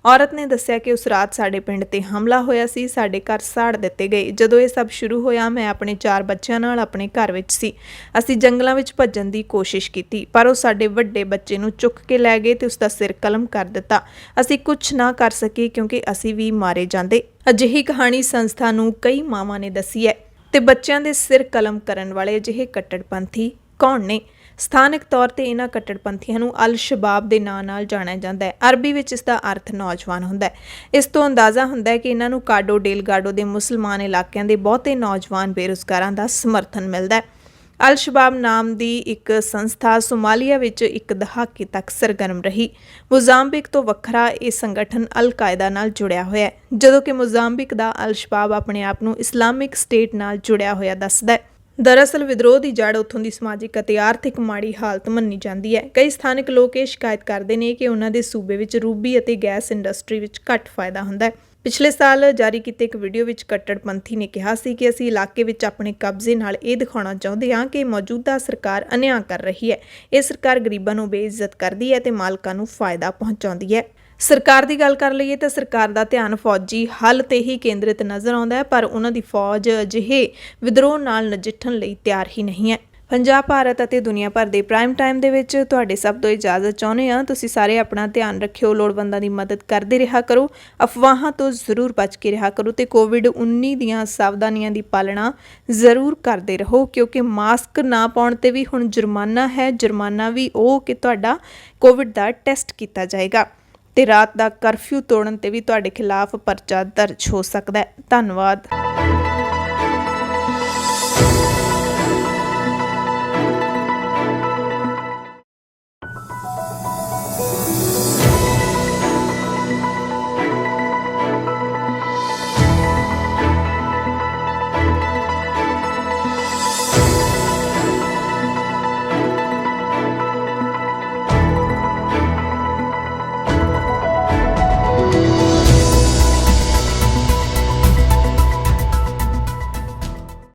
ਔਰਤ ਨੇ ਦੱਸਿਆ ਕਿ ਉਸ ਰਾਤ ਸਾਡੇ ਪਿੰਡ ਤੇ ਹਮਲਾ ਹੋਇਆ ਸੀ, ਸਾਡੇ ਘਰ ਸਾੜ ਦਿੱਤੇ ਗਏ। ਜਦੋਂ ਇਹ ਸਭ ਸ਼ੁਰੂ ਹੋਇਆ ਮੈਂ ਆਪਣੇ 4 ਬੱਚਿਆਂ ਨਾਲ ਆਪਣੇ ਘਰ ਵਿੱਚ ਸੀ। ਅਸੀਂ ਜੰਗਲਾਂ ਵਿੱਚ ਭੱਜਣ ਦੀ ਕੋਸ਼ਿਸ਼ ਕੀਤੀ ਪਰ ਉਹ ਸਾਡੇ ਵੱਡੇ ਬੱਚੇ ਨੂੰ ਚੁੱਕ ਕੇ ਲੈ ਗਏ ਤੇ ਉਸ ਦਾ ਸਿਰ ਕਲਮ ਕਰ ਦਿੱਤਾ। ਅਸੀਂ ਕੁਝ ਨਾ ਕਰ ਸਕੇ ਕਿਉਂਕਿ ਅਸੀਂ ਵੀ ਮਾਰੇ ਜਾਂਦੇ। ਅਜਿਹੀ ਕਹਾਣੀ ਸੰਸਥਾ ਨੂੰ ਕਈ ਮਾਵਾਂ ਨੇ ਦੱਸੀ ਹੈ ਤੇ ਬੱਚਿਆਂ ਦੇ ਸਿਰ ਕਲਮ ਕਰਨ ਵਾਲੇ ਅਜਿਹੇ ਕੱਟੜਪੰਥੀ ਕੌਣ ਨੇ? ਸਥਾਨਕ ਤੌਰ ਤੇ ਇਹਨਾਂ ਕੱਟੜਪੰਥੀਆਂ ਨੂੰ ਅਲ-ਸ਼ਬਾਬ ਦੇ ਨਾਂ ਨਾਲ ਜਾਣਿਆ ਜਾਂਦਾ ਹੈ। ਅਰਬੀ ਵਿੱਚ ਇਸ ਦਾ ਅਰਥ ਨੌਜਵਾਨ ਹੁੰਦਾ ਹੈ। ਇਸ ਤੋਂ ਅੰਦਾਜ਼ਾ ਹੁੰਦਾ ਹੈ ਕਿ ਇਹਨਾਂ ਨੂੰ ਕਾਡੋ ਡੇਲਗਾਡੋ ਦੇ ਮੁਸਲਮਾਨ ਇਲਾਕਿਆਂ ਦੇ ਬਹੁਤੇ ਨੌਜਵਾਨ ਬੇਰੁਜ਼ਗਾਰਾਂ ਦਾ ਸਮਰਥਨ ਮਿਲਦਾ ਹੈ। ਅਲ-ਸ਼ਬਾਬ ਨਾਮ ਦੀ ਇੱਕ ਸੰਸਥਾ ਸੋਮਾਲੀਆ ਵਿੱਚ ਇੱਕ ਦਹਾਕੇ ਤੱਕ ਸਰਗਰਮ ਰਹੀ। ਮੋਜ਼ਾਂਬਿਕ ਤੋਂ ਵੱਖਰਾ ਇਹ ਸੰਗਠਨ ਅਲ-ਕਾਇਦਾ ਨਾਲ ਜੁੜਿਆ ਹੋਇਆ ਹੈ, ਜਦੋਂ ਕਿ ਮੋਜ਼ਾਂਬਿਕ ਦਾ ਅਲ-ਸ਼ਬਾਬ ਆਪਣੇ ਆਪ ਨੂੰ ਇਸਲਾਮਿਕ ਸਟੇਟ ਨਾਲ ਜੁੜਿਆ ਹੋਇਆ ਦੱਸਦਾ ਹੈ। ਦਰਅਸਲ ਵਿਦਰੋਹ ਦੀ ਜੜ ਉੱਥੋਂ ਦੀ ਸਮਾਜਿਕ ਅਤੇ ਆਰਥਿਕ ਮਾੜੀ ਹਾਲਤ ਮੰਨੀ ਜਾਂਦੀ ਹੈ। ਕਈ ਸਥਾਨਕ ਲੋਕ ਇਹ ਸ਼ਿਕਾਇਤ ਕਰਦੇ ਨੇ ਕਿ ਉਹਨਾਂ ਦੇ ਸੂਬੇ ਵਿੱਚ ਰੂਬੀ ਅਤੇ ਗੈਸ ਇੰਡਸਟਰੀ ਵਿੱਚ ਘੱਟ ਫਾਇਦਾ ਹੁੰਦਾ ਹੈ। ਪਿਛਲੇ ਸਾਲ ਜਾਰੀ ਕੀਤੇ ਇੱਕ ਵੀਡੀਓ ਵਿੱਚ ਕੱਟੜਪੰਥੀ ਨੇ ਕਿਹਾ ਸੀ ਕਿ ਅਸੀਂ ਇਲਾਕੇ ਵਿੱਚ ਆਪਣੇ ਕਬਜ਼ੇ ਨਾਲ ਇਹ ਦਿਖਾਉਣਾ ਚਾਹੁੰਦੇ ਹਾਂ ਕਿ ਮੌਜੂਦਾ ਸਰਕਾਰ ਅਨਿਆਂ ਕਰ ਰਹੀ ਹੈ। ਇਹ ਸਰਕਾਰ ਗਰੀਬਾਂ ਨੂੰ ਬੇਇੱਜ਼ਤ ਕਰਦੀ ਹੈ ਤੇ ਮਾਲਕਾਂ ਨੂੰ ਫਾਇਦਾ ਪਹੁੰਚਾਉਂਦੀ ਹੈ। ਸਰਕਾਰ ਦੀ ਗੱਲ ਕਰ ਲਈਏ ਤਾਂ ਸਰਕਾਰ ਦਾ ਧਿਆਨ ਫੌਜੀ ਹੱਲ ਤੇ ਹੀ ਕੇਂਦਰਿਤ ਨਜ਼ਰ ਆਉਂਦਾ ਹੈ, ਪਰ ਉਹਨਾਂ ਦੀ ਫੌਜ ਅਜਿਹੇ ਵਿਦਰੋਹ ਨਾਲ ਨਜਿੱਠਣ ਲਈ ਤਿਆਰ ਹੀ ਨਹੀਂ ਹੈ। ਪੰਜਾਬ, ਭਾਰਤ ਅਤੇ ਦੁਨੀਆ ਭਰ ਦੇ ਪ੍ਰਾਈਮ ਟਾਈਮ ਦੇ ਵਿੱਚ ਤੁਹਾਡੇ ਸਭ ਤੋਂ ਇਜਾਜ਼ਤ ਚਾਹੁੰਦੇ ਹਾਂ। ਤੁਸੀਂ ਸਾਰੇ ਆਪਣਾ ਧਿਆਨ ਰੱਖਿਓ, ਲੋੜਵੰਦਾਂ ਦੀ ਮਦਦ ਕਰਦੇ ਰਿਹਾ ਕਰੋ, ਅਫਵਾਹਾਂ ਤੋਂ ਜ਼ਰੂਰ ਬਚ ਕੇ ਰਿਹਾ ਕਰੋ ਤੇ ਕੋਵਿਡ-19 ਦੀਆਂ ਸਾਵਧਾਨੀਆਂ ਦੀ ਪਾਲਣਾ ਜ਼ਰੂਰ ਕਰਦੇ ਰਹੋ, ਕਿਉਂਕਿ ਮਾਸਕ ਨਾ ਪਾਉਣ ਤੇ ਵੀ ਹੁਣ ਜੁਰਮਾਨਾ ਹੈ। ਜੁਰਮਾਨਾ ਵੀ ਉਹ ਕਿ ਤੁਹਾਡਾ ਕੋਵਿਡ ਦਾ ਟੈਸਟ ਕੀਤਾ ਜਾਏਗਾ ਤੇ ਰਾਤ ਦਾ ਕਰਫਿਊ ਤੋੜਨ ਤੇ ਵੀ ਤੁਹਾਡੇ ਖਿਲਾਫ ਪਰਚਾ ਦਰਜ ਹੋ ਸਕਦਾ ਹੈ। ਧੰਨਵਾਦ।